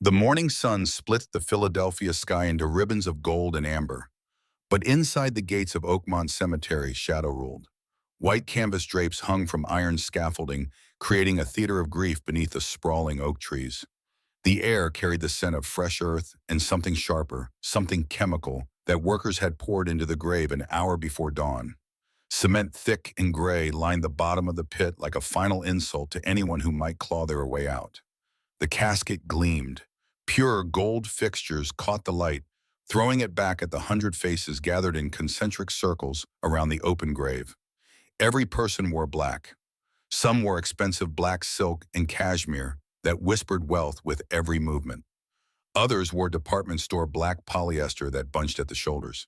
The morning sun split the Philadelphia sky into ribbons of gold and amber, but inside the gates of Oakmont Cemetery, shadow ruled. White canvas drapes hung from iron scaffolding, creating a theater of grief beneath the sprawling oak trees. The air carried the scent of fresh earth and something sharper, something chemical, that workers had poured into the grave an hour before dawn. Cement thick and gray lined the bottom of the pit like a final insult to anyone who might claw their way out. The casket gleamed. Pure gold fixtures caught the light, throwing it back at the 100 faces gathered in concentric circles around the open grave. Every person wore black. Some wore expensive black silk and cashmere that whispered wealth with every movement. Others wore department store black polyester that bunched at the shoulders.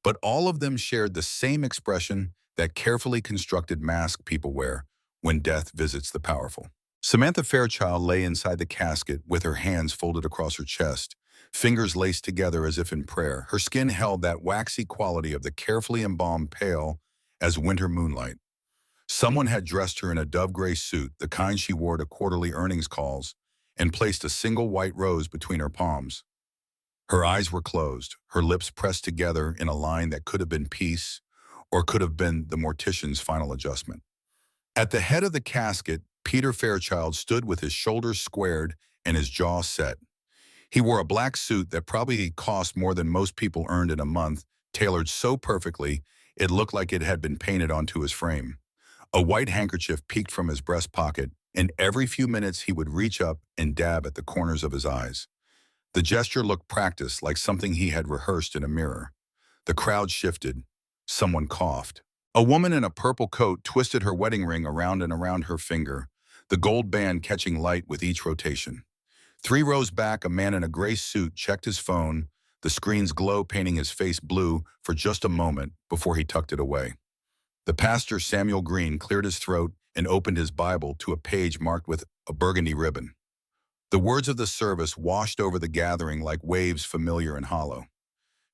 But all of them shared the same expression, that carefully constructed mask people wear when death visits the powerful. Samantha Fairchild lay inside the casket with her hands folded across her chest, fingers laced together as if in prayer. Her skin held that waxy quality of the carefully embalmed pale as winter moonlight. Someone had dressed her in a dove-gray suit, the kind she wore to quarterly earnings calls, and placed a single white rose between her palms. Her eyes were closed, her lips pressed together in a line that could have been peace or could have been the mortician's final adjustment. At the head of the casket, Peter Fairchild stood with his shoulders squared and his jaw set. He wore a black suit that probably cost more than most people earned in a month, tailored so perfectly it looked like it had been painted onto his frame. A white handkerchief peeked from his breast pocket, and every few minutes he would reach up and dab at the corners of his eyes. The gesture looked practiced, like something he had rehearsed in a mirror. The crowd shifted. Someone coughed. A woman in a purple coat twisted her wedding ring around and around her finger, the gold band catching light with each rotation. 3 rows back, a man in a gray suit checked his phone, the screen's glow painting his face blue for just a moment before he tucked it away. The pastor, Samuel Green, cleared his throat and opened his Bible to a page marked with a burgundy ribbon. The words of the service washed over the gathering like waves familiar and hollow.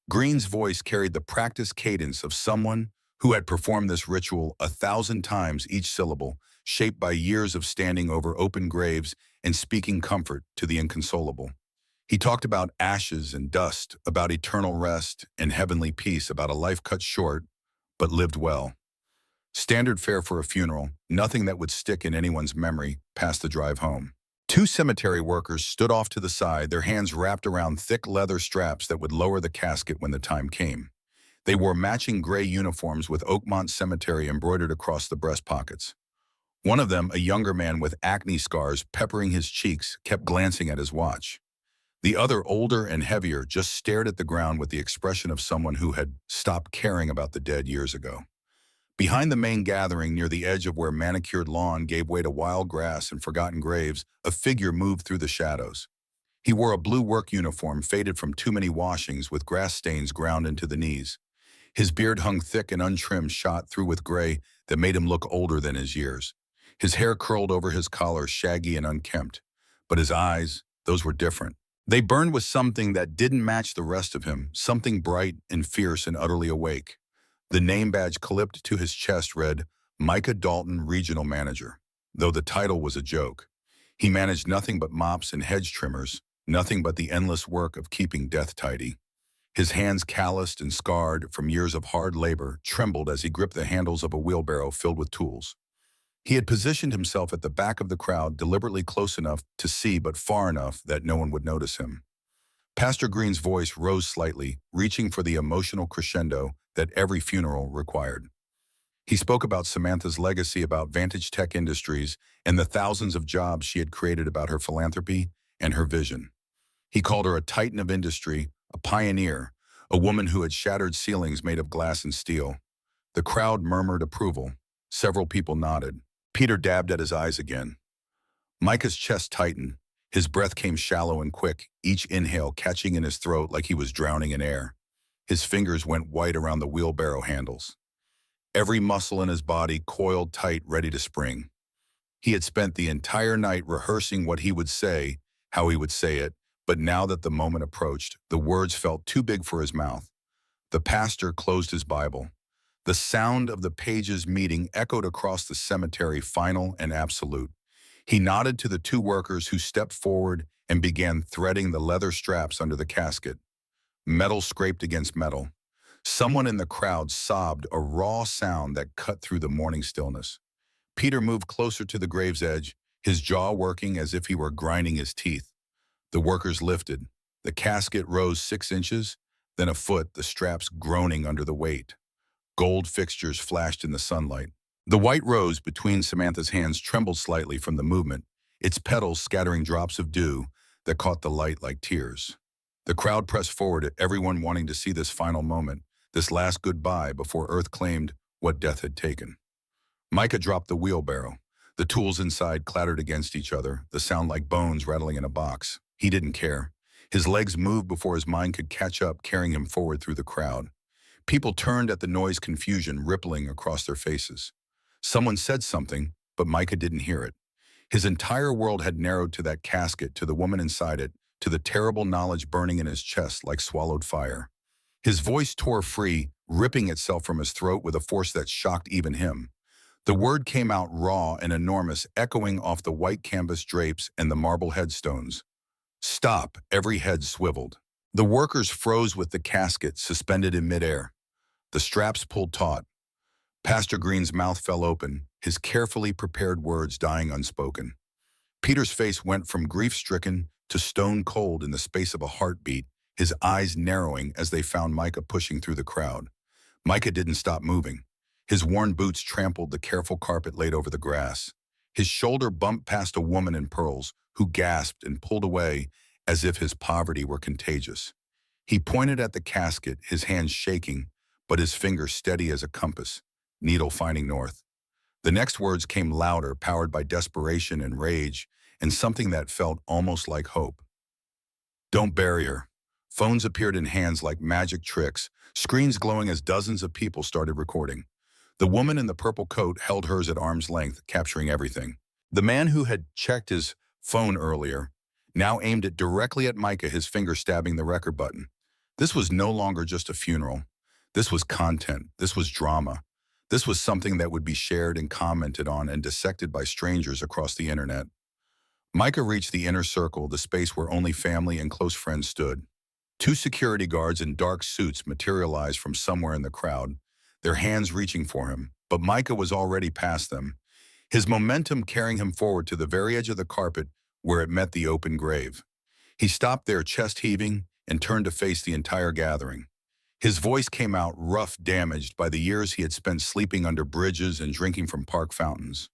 Green's voice carried the practiced cadence of someone who had performed this ritual 1,000 times, each syllable, shaped by years of standing over open graves and speaking comfort to the inconsolable. He talked about ashes and dust, about eternal rest and heavenly peace, about a life cut short, but lived well. Standard fare for a funeral, nothing that would stick in anyone's memory past the drive home. 2 cemetery workers stood off to the side, their hands wrapped around thick leather straps that would lower the casket when the time came. They wore matching gray uniforms with Oakmont Cemetery embroidered across the breast pockets. One of them, a younger man with acne scars peppering his cheeks, kept glancing at his watch. The other, older and heavier, just stared at the ground with the expression of someone who had stopped caring about the dead years ago. Behind the main gathering, near the edge of where manicured lawn gave way to wild grass and forgotten graves, a figure moved through the shadows. He wore a blue work uniform faded from too many washings with grass stains ground into the knees. His beard hung thick and untrimmed, shot through with gray that made him look older than his years. His hair curled over his collar, shaggy and unkempt. But his eyes, those were different. They burned with something that didn't match the rest of him, something bright and fierce and utterly awake. The name badge clipped to his chest read, Micah Dalton, Regional Manager, though the title was a joke. He managed nothing but mops and hedge trimmers, nothing but the endless work of keeping death tidy. His hands, calloused and scarred from years of hard labor, trembled as he gripped the handles of a wheelbarrow filled with tools. He had positioned himself at the back of the crowd, deliberately close enough to see but far enough that no one would notice him. Pastor Green's voice rose slightly, reaching for the emotional crescendo that every funeral required. He spoke about Samantha's legacy, about Vantage Tech Industries, and the thousands of jobs she had created, about her philanthropy and her vision. He called her a titan of industry, a pioneer, a woman who had shattered ceilings made of glass and steel. The crowd murmured approval. Several people nodded. Peter dabbed at his eyes again. Micah's chest tightened. His breath came shallow and quick, each inhale catching in his throat like he was drowning in air. His fingers went white around the wheelbarrow handles. Every muscle in his body coiled tight, ready to spring. He had spent the entire night rehearsing what he would say, how he would say it, but now that the moment approached, the words felt too big for his mouth. The pastor closed his Bible. The sound of the pages meeting echoed across the cemetery, final and absolute. He nodded to the 2 workers who stepped forward and began threading the leather straps under the casket. Metal scraped against metal. Someone in the crowd sobbed, a raw sound that cut through the morning stillness. Peter moved closer to the grave's edge, his jaw working as if he were grinding his teeth. The workers lifted. The casket rose 6 inches, then a foot, the straps groaning under the weight. Gold fixtures flashed in the sunlight. The white rose between Samantha's hands trembled slightly from the movement, its petals scattering drops of dew that caught the light like tears. The crowd pressed forward, everyone wanting to see this final moment, this last goodbye before Earth claimed what death had taken. Micah dropped the wheelbarrow. The tools inside clattered against each other, the sound like bones rattling in a box. He didn't care. His legs moved before his mind could catch up, carrying him forward through the crowd. People turned at the noise, confusion rippling across their faces. Someone said something, but Micah didn't hear it. His entire world had narrowed to that casket, to the woman inside it, to the terrible knowledge burning in his chest like swallowed fire. His voice tore free, ripping itself from his throat with a force that shocked even him. The word came out raw and enormous, echoing off the white canvas drapes and the marble headstones. Stop! Every head swiveled. The workers froze with the casket suspended in midair. The straps pulled taut. Pastor Green's mouth fell open, his carefully prepared words dying unspoken. Peter's face went from grief-stricken to stone-cold in the space of a heartbeat, his eyes narrowing as they found Micah pushing through the crowd. Micah didn't stop moving. His worn boots trampled the careful carpet laid over the grass. His shoulder bumped past a woman in pearls who gasped and pulled away as if his poverty were contagious. He pointed at the casket, his hands shaking, but his finger steady as a compass, needle finding north. The next words came louder, powered by desperation and rage, and something that felt almost like hope. Don't bury her. Phones appeared in hands like magic tricks, screens glowing as dozens of people started recording. The woman in the purple coat held hers at arm's length, capturing everything. The man who had checked his phone earlier now aimed it directly at Micah, his finger stabbing the record button. This was no longer just a funeral. This was content. This was drama. This was something that would be shared and commented on and dissected by strangers across the internet. Micah reached the inner circle, the space where only family and close friends stood. Two security guards in dark suits materialized from somewhere in the crowd, their hands reaching for him, but Micah was already past them, his momentum carrying him forward to the very edge of the carpet where it met the open grave. He stopped there, chest heaving, and turned to face the entire gathering. His voice came out rough, damaged by the years he had spent sleeping under bridges and drinking from park fountains.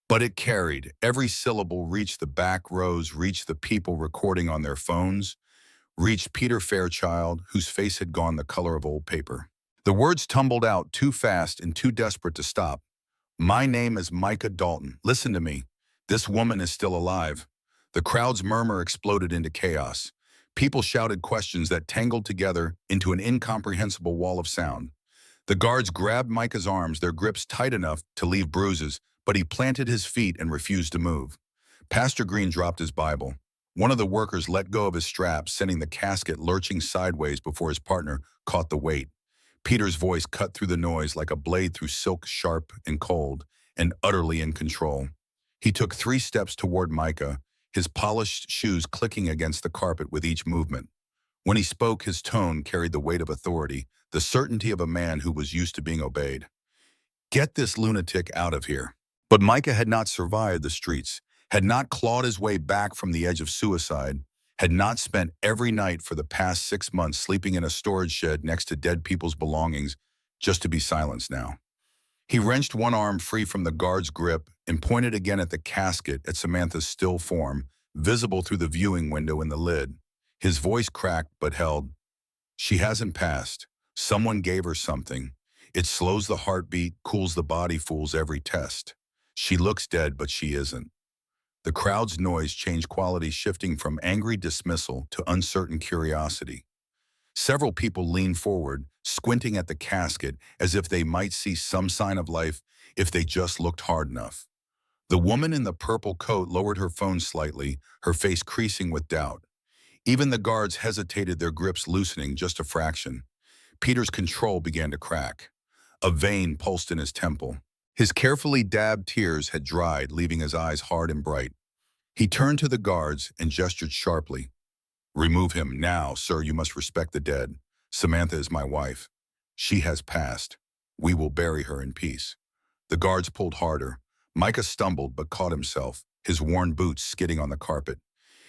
But it carried. Every syllable reached the back rows, reached the people recording on their phones, reached Peter Fairchild, whose face had gone the color of old paper. The words tumbled out too fast and too desperate to stop. My name is Micah Dalton. Listen to me. This woman is still alive. The crowd's murmur exploded into chaos. People shouted questions that tangled together into an incomprehensible wall of sound. The guards grabbed Micah's arms, their grips tight enough to leave bruises, but he planted his feet and refused to move. Pastor Green dropped his Bible. One of the workers let go of his straps, sending the casket lurching sideways before his partner caught the weight. Peter's voice cut through the noise like a blade through silk, sharp and cold, and utterly in control. He took 3 steps toward Micah, his polished shoes clicking against the carpet with each movement. When he spoke, his tone carried the weight of authority, the certainty of a man who was used to being obeyed. Get this lunatic out of here. But Micah had not survived the streets, had not clawed his way back from the edge of suicide, had not spent every night for the past 6 months sleeping in a storage shed next to dead people's belongings just to be silenced now. He wrenched one arm free from the guard's grip and pointed again at the casket, at Samantha's still form, visible through the viewing window in the lid. His voice cracked but held. She hasn't passed. Someone gave her something. It slows the heartbeat, cools the body, fools every test. She looks dead, but she isn't. The crowd's noise changed quality, shifting from angry dismissal to uncertain curiosity. Several people leaned forward, squinting at the casket as if they might see some sign of life if they just looked hard enough. The woman in the purple coat lowered her phone slightly, her face creasing with doubt. Even the guards hesitated, their grips loosening just a fraction. Peter's control began to crack. A vein pulsed in his temple. His carefully dabbed tears had dried, leaving his eyes hard and bright. He turned to the guards and gestured sharply. "Remove him now, sir. You must respect the dead. Samantha is my wife. She has passed. We will bury her in peace." The guards pulled harder. Micah stumbled but caught himself, his worn boots skidding on the carpet.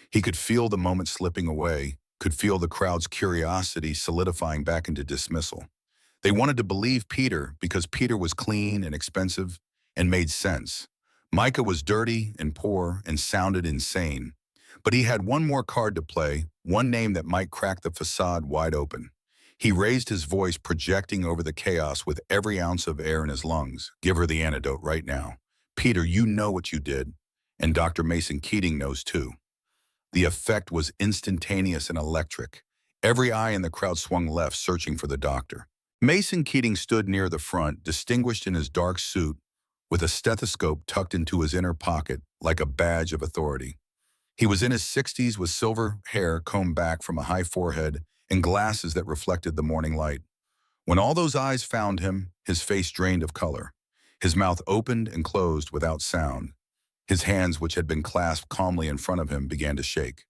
He could feel the moment slipping away, could feel the crowd's curiosity solidifying back into dismissal. They wanted to believe Peter because Peter was clean and expensive and made sense. Micah was dirty and poor and sounded insane. But he had one more card to play, one name that might crack the facade wide open. He raised his voice, projecting over the chaos with every ounce of air in his lungs. "Give her the antidote right now. Peter, you know what you did. And Dr. Mason Keating knows too." The effect was instantaneous and electric. Every eye in the crowd swung left, searching for the doctor. Mason Keating stood near the front, distinguished in his dark suit, with a stethoscope tucked into his inner pocket like a badge of authority. He was in his 60s with silver hair combed back from a high forehead and glasses that reflected the morning light. When all those eyes found him, his face drained of color. His mouth opened and closed without sound. His hands, which had been clasped calmly in front of him, began to shake.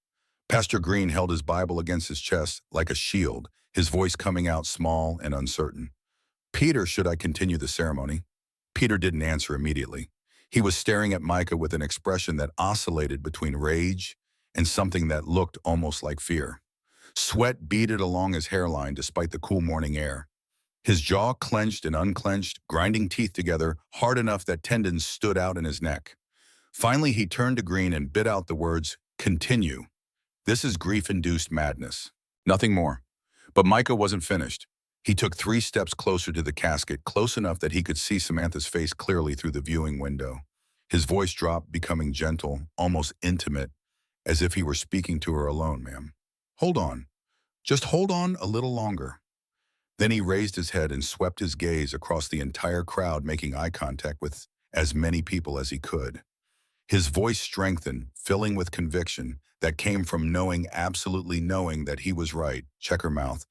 Pastor Green held his Bible against his chest like a shield, his voice coming out small and uncertain. "Peter, should I continue the ceremony?" Peter didn't answer immediately. He was staring at Micah with an expression that oscillated between rage and something that looked almost like fear. Sweat beaded along his hairline despite the cool morning air. His jaw clenched and unclenched, grinding teeth together hard enough that tendons stood out in his neck. Finally, he turned to Green and bit out the words, "Continue. This is grief-induced madness." Nothing more. But Micah wasn't finished. He took 3 steps closer to the casket, close enough that he could see Samantha's face clearly through the viewing window. His voice dropped, becoming gentle, almost intimate, as if he were speaking to her alone. "Ma'am, hold on. Just hold on a little longer." Then he raised his head and swept his gaze across the entire crowd, making eye contact with as many people as he could. His voice strengthened, filling with conviction that came from absolutely knowing that he was right. "Check her mouth.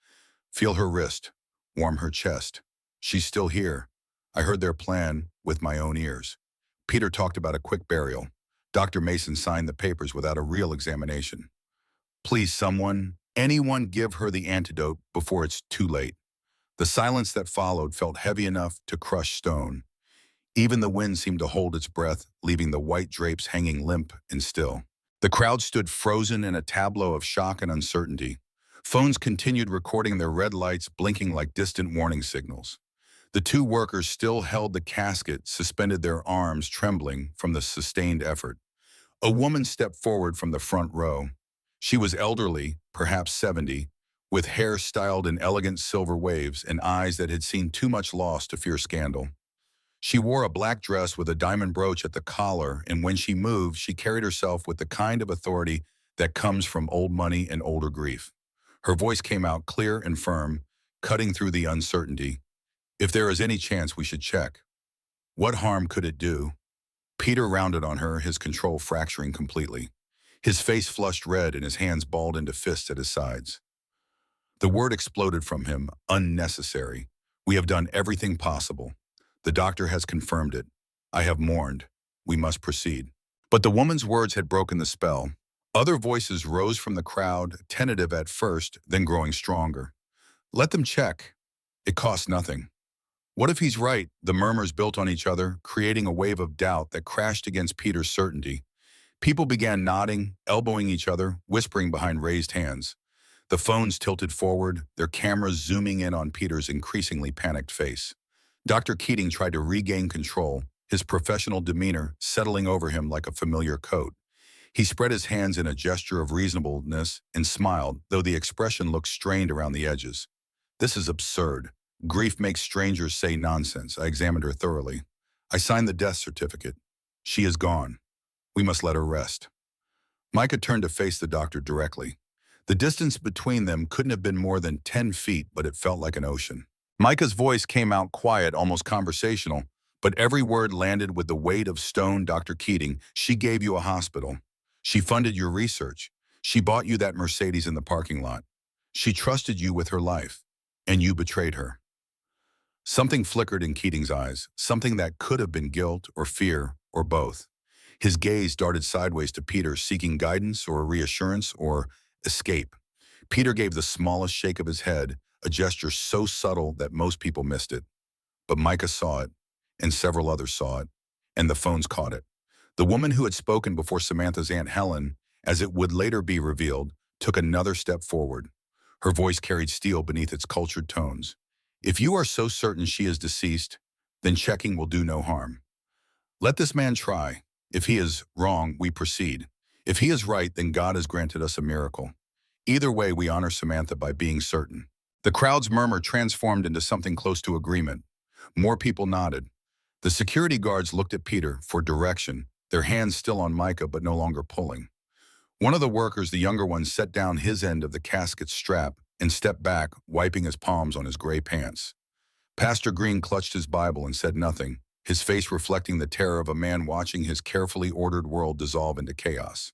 Feel her wrist. Warm her chest. She's still here. I heard their plan with my own ears." Peter talked about a quick burial. Dr. Mason signed the papers without a real examination. "Please, anyone give her the antidote before it's too late." The silence that followed felt heavy enough to crush stone. Even the wind seemed to hold its breath, leaving the white drapes hanging limp and still. The crowd stood frozen in a tableau of shock and uncertainty. Phones continued recording their red lights, blinking like distant warning signals. The 2 workers still held the casket, suspended, their arms trembling from the sustained effort. A woman stepped forward from the front row. She was elderly, perhaps 70, with hair styled in elegant silver waves and eyes that had seen too much loss to fear scandal. She wore a black dress with a diamond brooch at the collar, and when she moved, she carried herself with the kind of authority that comes from old money and older grief. Her voice came out clear and firm, cutting through the uncertainty. "If there is any chance, we should check. What harm could it do?" Peter rounded on her, his control fracturing completely. His face flushed red and his hands balled into fists at his sides. The word exploded from him, "Unnecessary. We have done everything possible. The doctor has confirmed it. I have mourned. We must proceed." But the woman's words had broken the spell. Other voices rose from the crowd, tentative at first, then growing stronger. "Let them check. It costs nothing." "What if he's right?" The murmurs built on each other, creating a wave of doubt that crashed against Peter's certainty. People began nodding, elbowing each other, whispering behind raised hands. The phones tilted forward, their cameras zooming in on Peter's increasingly panicked face. Dr. Keating tried to regain control, his professional demeanor settling over him like a familiar coat. He spread his hands in a gesture of reasonableness and smiled, though the expression looked strained around the edges. "This is absurd. Grief makes strangers say nonsense." I examined her thoroughly. I signed the death certificate. She is gone. We must let her rest. Micah turned to face the doctor directly. The distance between them couldn't have been more than 10 feet, but it felt like an ocean. Micah's voice came out quiet, almost conversational, but every word landed with the weight of stone. "Dr. Keating, she gave you a hospital. She funded your research. She bought you that Mercedes in the parking lot. She trusted you with her life, and you betrayed her." Something flickered in Keating's eyes, something that could have been guilt or fear or both. His gaze darted sideways to Peter, seeking guidance or reassurance or escape. Peter gave the smallest shake of his head, a gesture so subtle that most people missed it. But Micah saw it, and several others saw it, and the phones caught it. The woman who had spoken before Samantha's Aunt Helen, as it would later be revealed, took another step forward. Her voice carried steel beneath its cultured tones. If you are so certain she is deceased, then checking will do no harm. Let this man try. If he is wrong, we proceed. If he is right, then God has granted us a miracle. Either way, we honor Samantha by being certain. The crowd's murmur transformed into something close to agreement. More people nodded. The security guards looked at Peter for direction, their hands still on Micah but no longer pulling. One of the workers, the younger one, set down his end of the casket's strap and stepped back, wiping his palms on his gray pants. Pastor Green clutched his Bible and said nothing, his face reflecting the terror of a man watching his carefully ordered world dissolve into chaos.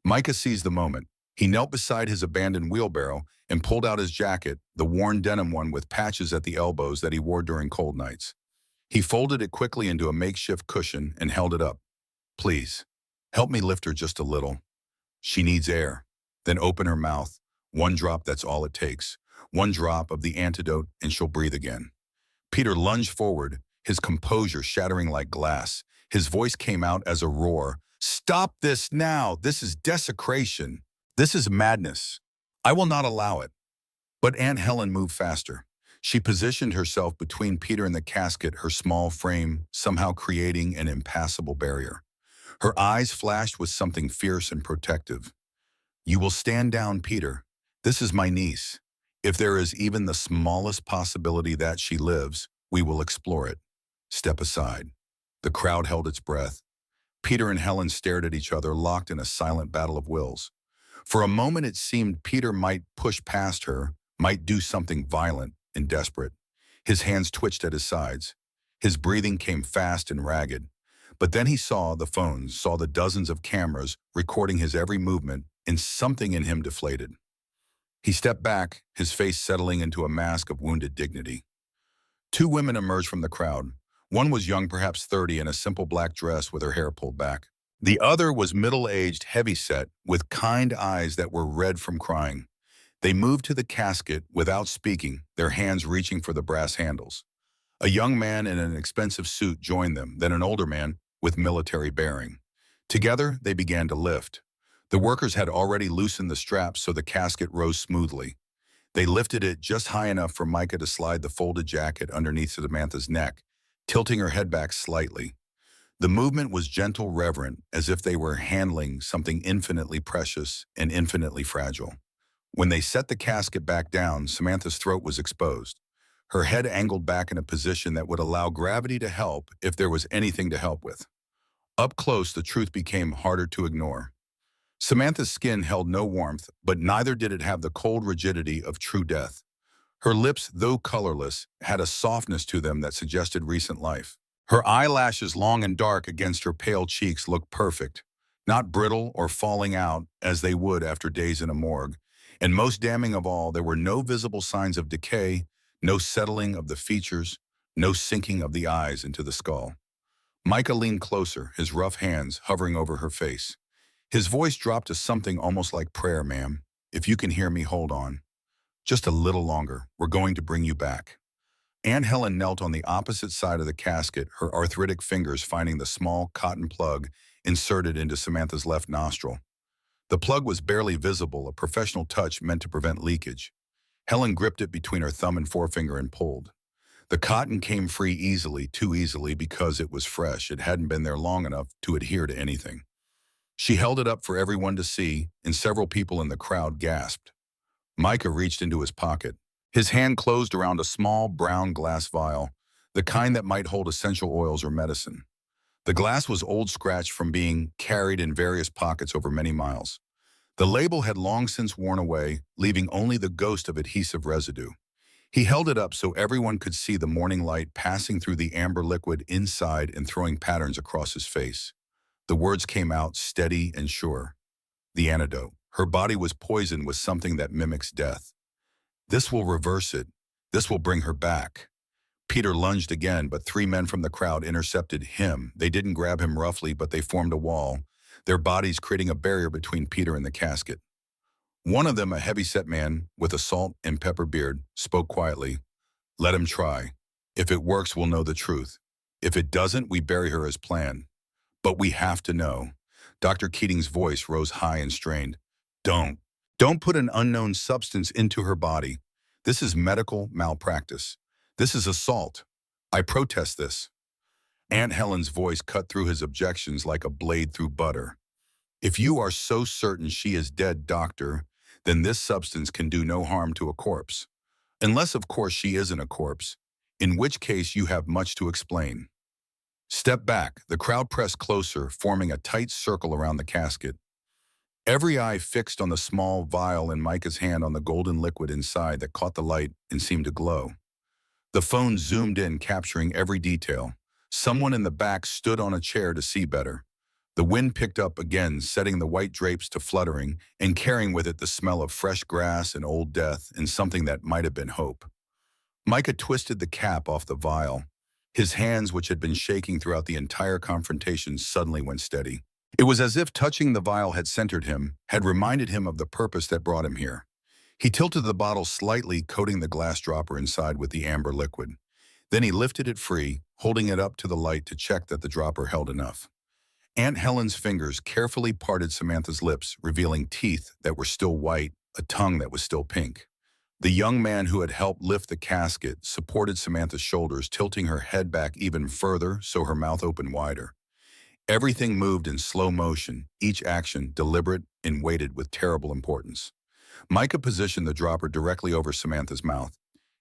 Micah seized the moment. He knelt beside his abandoned wheelbarrow and pulled out his jacket, the worn denim one with patches at the elbows that he wore during cold nights. He folded it quickly into a makeshift cushion and held it up. Please, help me lift her just a little. She needs air. Then open her mouth. One drop, that's all it takes. One drop of the antidote and she'll breathe again. Peter lunged forward, his composure shattering like glass. His voice came out as a roar. Stop this now! This is desecration. This is madness. I will not allow it. But Aunt Helen moved faster. She positioned herself between Peter and the casket, her small frame somehow creating an impassable barrier. Her eyes flashed with something fierce and protective. You will stand down, Peter. This is my niece. If there is even the smallest possibility that she lives, we will explore it. Step aside. The crowd held its breath. Peter and Helen stared at each other, locked in a silent battle of wills. For a moment it seemed Peter might push past her, might do something violent and desperate. His hands twitched at his sides. His breathing came fast and ragged. But then he saw the phones, saw the dozens of cameras recording his every movement, and something in him deflated. He stepped back, his face settling into a mask of wounded dignity. Two women emerged from the crowd. One was young, perhaps 30, in a simple black dress with her hair pulled back. The other was middle-aged, heavy-set, with kind eyes that were red from crying. They moved to the casket without speaking, their hands reaching for the brass handles. A young man in an expensive suit joined them, then an older man with military bearing. Together, they began to lift. The workers had already loosened the straps so the casket rose smoothly. They lifted it just high enough for Micah to slide the folded jacket underneath Samantha's neck, tilting her head back slightly. The movement was gentle, reverent, as if they were handling something infinitely precious and infinitely fragile. When they set the casket back down, Samantha's throat was exposed. Her head angled back in a position that would allow gravity to help if there was anything to help with. Up close, the truth became harder to ignore. Samantha's skin held no warmth, but neither did it have the cold rigidity of true death. Her lips, though colorless, had a softness to them that suggested recent life. Her eyelashes, long and dark against her pale cheeks, looked perfect, not brittle or falling out as they would after days in a morgue. And most damning of all, there were no visible signs of decay, no settling of the features, no sinking of the eyes into the skull. Micah leaned closer, his rough hands hovering over her face. His voice dropped to something almost like prayer. Ma'am, if you can hear me, hold on. Just a little longer. We're going to bring you back. Aunt Helen knelt on the opposite side of the casket, her arthritic fingers finding the small cotton plug inserted into Samantha's left nostril. The plug was barely visible, a professional touch meant to prevent leakage. Helen gripped it between her thumb and forefinger and pulled. The cotton came free easily, too easily because it was fresh. It hadn't been there long enough to adhere to anything. She held it up for everyone to see, and several people in the crowd gasped. Micah reached into his pocket. His hand closed around a small brown glass vial, the kind that might hold essential oils or medicine. The glass was old, scratched from being carried in various pockets over many miles. The label had long since worn away, leaving only the ghost of adhesive residue. He held it up so everyone could see the morning light passing through the amber liquid inside and throwing patterns across his face. The words came out steady and sure. The antidote. Her body was poisoned with something that mimics death. This will reverse it. This will bring her back. Peter lunged again, but three men from the crowd intercepted him. They didn't grab him roughly, but they formed a wall, their bodies creating a barrier between Peter and the casket. One of them, a heavy-set man with a salt and pepper beard, spoke quietly. Let him try. If it works, we'll know the truth. If it doesn't, we bury her as planned. But we have to know. Dr. Keating's voice rose high and strained. Don't. Don't put an unknown substance into her body. This is medical malpractice. This is assault. I protest this. Aunt Helen's voice cut through his objections like a blade through butter. If you are so certain she is dead, doctor, then this substance can do no harm to a corpse. Unless, of course, she isn't a corpse, in which case you have much to explain. Step back. The crowd pressed closer, forming a tight circle around the casket. Every eye fixed on the small vial in Micah's hand on the golden liquid inside that caught the light and seemed to glow. The phone zoomed in, capturing every detail. Someone in the back stood on a chair to see better. The wind picked up again, setting the white drapes to fluttering and carrying with it the smell of fresh grass and old death and something that might have been hope. Micah twisted the cap off the vial. His hands, which had been shaking throughout the entire confrontation, suddenly went steady. It was as if touching the vial had centered him, had reminded him of the purpose that brought him here. He tilted the bottle slightly, coating the glass dropper inside with the amber liquid. Then he lifted it free, holding it up to the light to check that the dropper held enough. Aunt Helen's fingers carefully parted Samantha's lips, revealing teeth that were still white, a tongue that was still pink. The young man who had helped lift the casket supported Samantha's shoulders, tilting her head back even further so her mouth opened wider. Everything moved in slow motion, each action deliberate and weighted with terrible importance. Micah positioned the dropper directly over Samantha's mouth.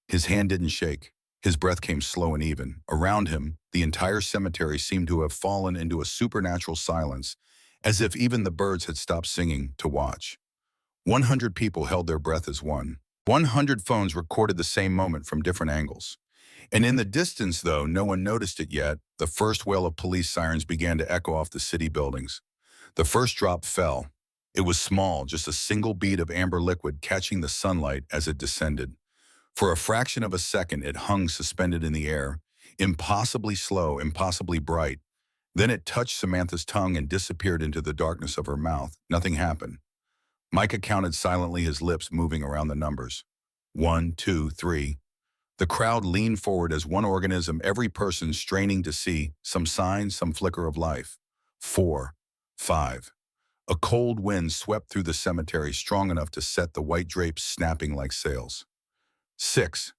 His hand didn't shake. His breath came slow and even. Around him, the entire cemetery seemed to have fallen into a supernatural silence, as if even the birds had stopped singing to watch. 100 people held their breath as one. 100 phones recorded the same moment from different angles. And in the distance, though no one noticed it yet, the first wail of police sirens began to echo off the city buildings. The first drop fell. It was small, just a single bead of amber liquid catching the sunlight as it descended. For a fraction of a second, it hung suspended in the air, impossibly slow, impossibly bright. Then it touched Samantha's tongue and disappeared into the darkness of her mouth. Nothing happened. Micah counted silently, his lips moving around the numbers. 1, 2, 3. The crowd leaned forward as one organism, every person straining to see some sign, some flicker of life. 4, 5. A cold wind swept through the cemetery, strong enough to set the white drapes snapping like sails. 6.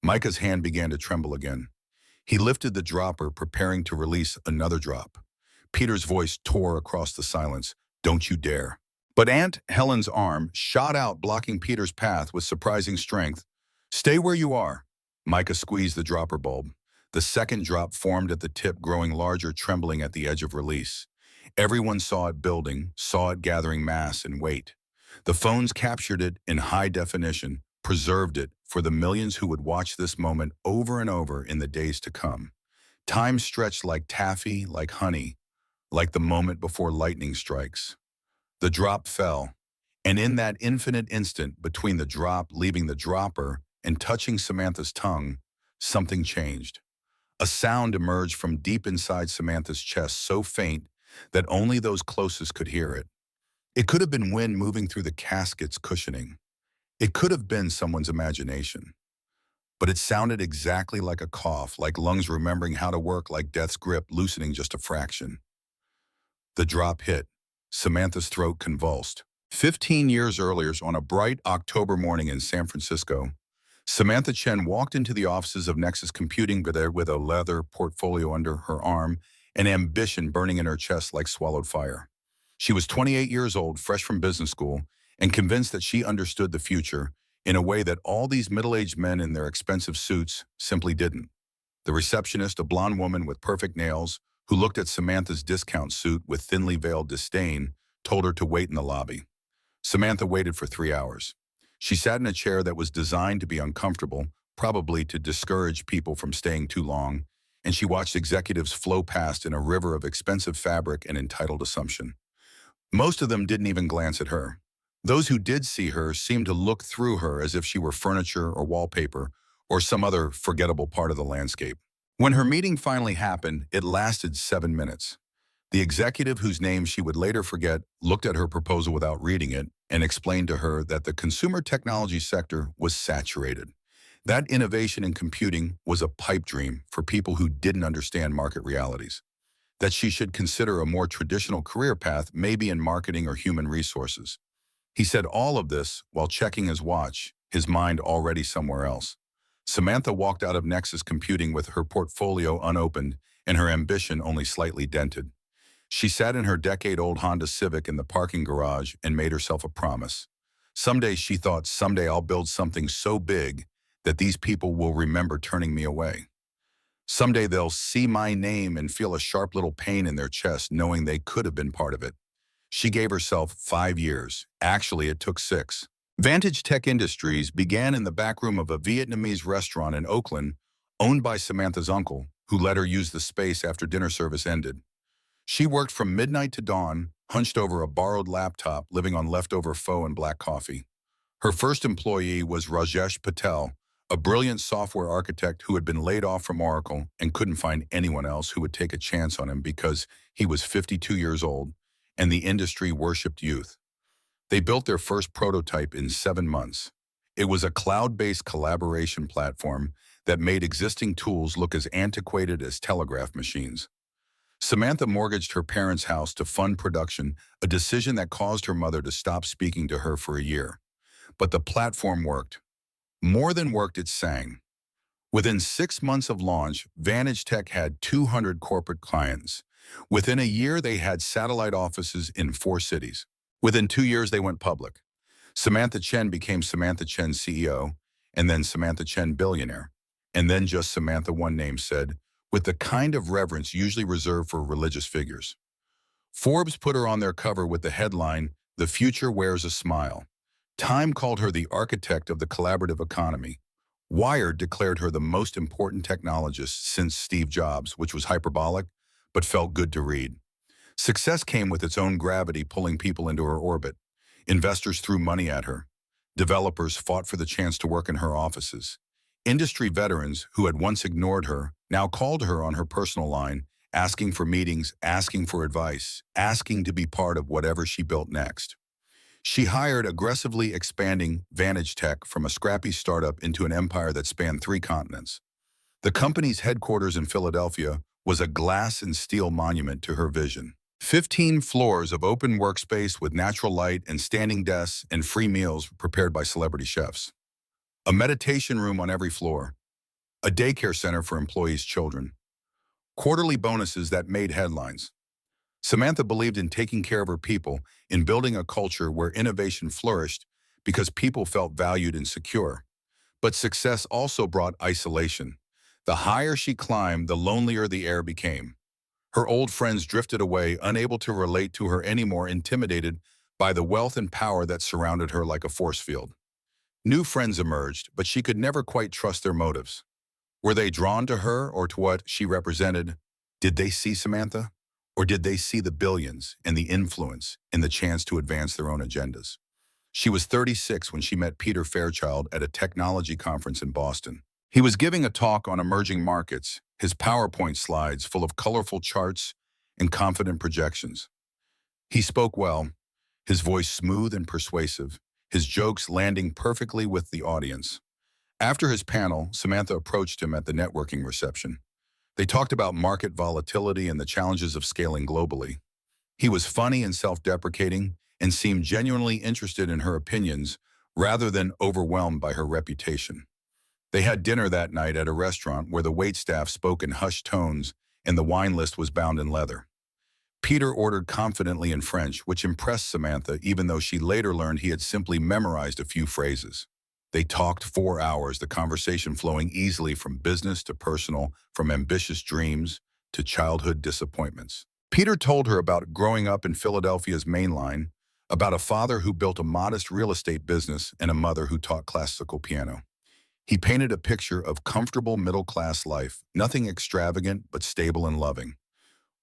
Micah's hand began to tremble again. He lifted the dropper, preparing to release another drop. Peter's voice tore across the silence. Don't you dare. But Aunt Helen's arm shot out, blocking Peter's path with surprising strength. Stay where you are. Micah squeezed the dropper bulb. The second drop formed at the tip, growing larger, trembling at the edge of release. Everyone saw it building, saw it gathering mass and weight. The phones captured it in high definition, preserved it for the millions who would watch this moment over and over in the days to come. Time stretched like taffy, like honey, like the moment before lightning strikes. The drop fell, and in that infinite instant between the drop leaving the dropper and touching Samantha's tongue, something changed. A sound emerged from deep inside Samantha's chest, so faint that only those closest could hear it. It could have been wind moving through the casket's cushioning. It could have been someone's imagination. But it sounded exactly like a cough, like lungs remembering how to work, like death's grip loosening just a fraction. The drop hit. Samantha's throat convulsed. 15 years earlier, on a bright October morning in San Francisco, Samantha Chen walked into the offices of Nexus Computing with a leather portfolio under her arm and ambition burning in her chest like swallowed fire. She was 28 years old, fresh from business school, and convinced that she understood the future in a way that all these middle-aged men in their expensive suits simply didn't. The receptionist, a blonde woman with perfect nails, who looked at Samantha's discount suit with thinly veiled disdain, told her to wait in the lobby. Samantha waited for 3 hours. She sat in a chair that was designed to be uncomfortable, probably to discourage people from staying too long, and she watched executives flow past in a river of expensive fabric and entitled assumption. Most of them didn't even glance at her. Those who did see her seemed to look through her as if she were furniture or wallpaper, or some other forgettable part of the landscape. When her meeting finally happened, it lasted 7 minutes. The executive, whose name she would later forget, looked at her proposal without reading it and explained to her that the consumer technology sector was saturated. That innovation in computing was a pipe dream for people who didn't understand market realities. That she should consider a more traditional career path, maybe in marketing or human resources. He said all of this while checking his watch, his mind already somewhere else. Samantha walked out of Nexus Computing with her portfolio unopened and her ambition only slightly dented. She sat in her decade-old Honda Civic in the parking garage and made herself a promise. Someday, she thought, someday I'll build something so big that these people will remember turning me away. Someday they'll see my name and feel a sharp little pain in their chest knowing they could have been part of it. She gave herself 5 years. Actually, it took 6. Vantage Tech Industries began in the back room of a Vietnamese restaurant in Oakland, owned by Samantha's uncle, who let her use the space after dinner service ended. She worked from midnight to dawn, hunched over a borrowed laptop, living on leftover pho and black coffee. Her first employee was Rajesh Patel, a brilliant software architect who had been laid off from Oracle and couldn't find anyone else who would take a chance on him because he was 52 years old and the industry worshipped youth. They built their first prototype in 7 months. It was a cloud-based collaboration platform that made existing tools look as antiquated as telegraph machines. Samantha mortgaged her parents' house to fund production, a decision that caused her mother to stop speaking to her for a year. But the platform worked. More than worked, it sang. Within 6 months of launch, Vantage Tech had 200 corporate clients. Within a year, they had satellite offices in 4 cities. Within 2 years, they went public. Samantha Chen became Samantha Chen CEO, and then Samantha Chen billionaire, and then just Samantha, one name said, with the kind of reverence usually reserved for religious figures. Forbes put her on their cover with the headline, "The Future Wears a Smile." Time called her the architect of the collaborative economy. Wired declared her the most important technologist since Steve Jobs, which was hyperbolic, but felt good to read. Success came with its own gravity pulling people into her orbit. Investors threw money at her. Developers fought for the chance to work in her offices. Industry veterans who had once ignored her now called her on her personal line, asking for meetings, asking for advice, asking to be part of whatever she built next. She hired aggressively expanding Vantage Tech from a scrappy startup into an empire that spanned 3 continents. The company's headquarters in Philadelphia was a glass and steel monument to her vision. 15 floors of open workspace with natural light and standing desks and free meals prepared by celebrity chefs. A meditation room on every floor. A daycare center for employees' children. Quarterly bonuses that made headlines. Samantha believed in taking care of her people, in building a culture where innovation flourished because people felt valued and secure. But success also brought isolation. The higher she climbed, the lonelier the air became. Her old friends drifted away, unable to relate to her anymore, intimidated by the wealth and power that surrounded her like a force field. New friends emerged, but she could never quite trust their motives. Were they drawn to her or to what she represented? Did they see Samantha? Or did they see the billions and the influence and the chance to advance their own agendas? She was 36 when she met Peter Fairchild at a technology conference in Boston. He was giving a talk on emerging markets, his PowerPoint slides full of colorful charts and confident projections. He spoke well, his voice smooth and persuasive, his jokes landing perfectly with the audience. After his panel, Samantha approached him at the networking reception. They talked about market volatility and the challenges of scaling globally. He was funny and self-deprecating and seemed genuinely interested in her opinions rather than overwhelmed by her reputation. They had dinner that night at a restaurant where the waitstaff spoke in hushed tones and the wine list was bound in leather. Peter ordered confidently in French, which impressed Samantha even though she later learned he had simply memorized a few phrases. They talked 4 hours, the conversation flowing easily from business to personal, from ambitious dreams to childhood disappointments. Peter told her about growing up in Philadelphia's Main Line, about a father who built a modest real estate business and a mother who taught classical piano. He painted a picture of comfortable middle-class life, nothing extravagant but stable and loving.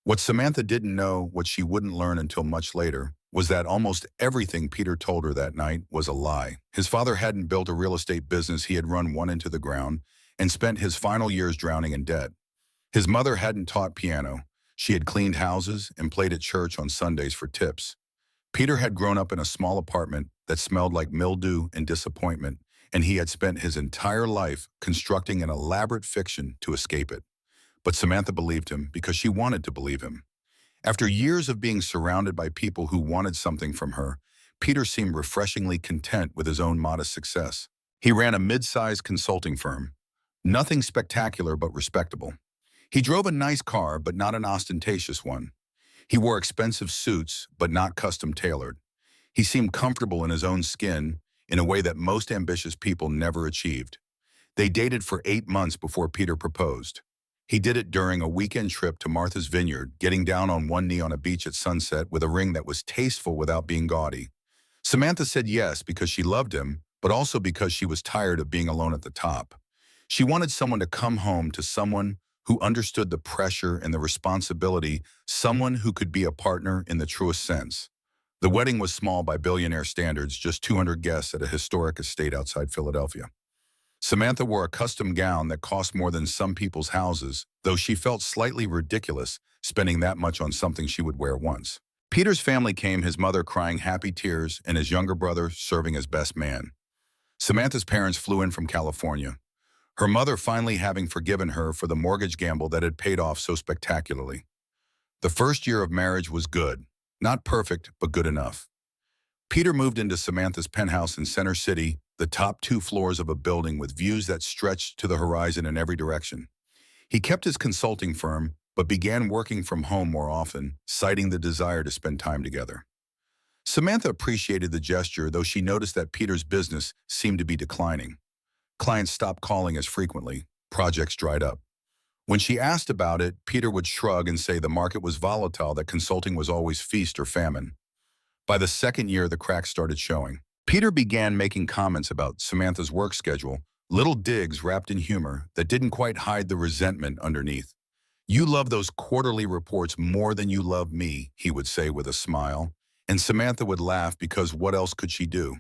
What Samantha didn't know, what she wouldn't learn until much later, was that almost everything Peter told her that night was a lie. His father hadn't built a real estate business, he had run one into the ground, and spent his final years drowning in debt. His mother hadn't taught piano. She had cleaned houses and played at church on Sundays for tips. Peter had grown up in a small apartment that smelled like mildew and disappointment, and he had spent his entire life constructing an elaborate fiction to escape it. But Samantha believed him because she wanted to believe him. After years of being surrounded by people who wanted something from her, Peter seemed refreshingly content with his own modest success. He ran a mid-sized consulting firm. Nothing spectacular but respectable. He drove a nice car, but not an ostentatious one. He wore expensive suits, but not custom-tailored. He seemed comfortable in his own skin in a way that most ambitious people never achieved. They dated for 8 months before Peter proposed. He did it during a weekend trip to Martha's Vineyard, getting down on one knee on a beach at sunset with a ring that was tasteful without being gaudy. Samantha said yes because she loved him, but also because she was tired of being alone at the top. She wanted someone to come home to someone who understood the pressure and the responsibility, someone who could be a partner in the truest sense. The wedding was small by billionaire standards, just 200 guests at a historic estate outside Philadelphia. Samantha wore a custom gown that cost more than some people's houses, though she felt slightly ridiculous spending that much on something she would wear once. Peter's family came, his mother crying happy tears and his younger brother serving as best man. Samantha's parents flew in from California, her mother finally having forgiven her for the mortgage gamble that had paid off so spectacularly. The first year of marriage was good. Not perfect, but good enough. Peter moved into Samantha's penthouse in Center City, the top 2 floors of a building with views that stretched to the horizon in every direction. He kept his consulting firm, but began working from home more often, citing the desire to spend time together. Samantha appreciated the gesture, though she noticed that Peter's business seemed to be declining. Clients stopped calling as frequently. Projects dried up. When she asked about it, Peter would shrug and say the market was volatile, that consulting was always feast or famine. By the second year, the cracks started showing. Peter began making comments about Samantha's work schedule, little digs wrapped in humor that didn't quite hide the resentment underneath. "You love those quarterly reports more than you love me," he would say with a smile, and Samantha would laugh because what else could she do?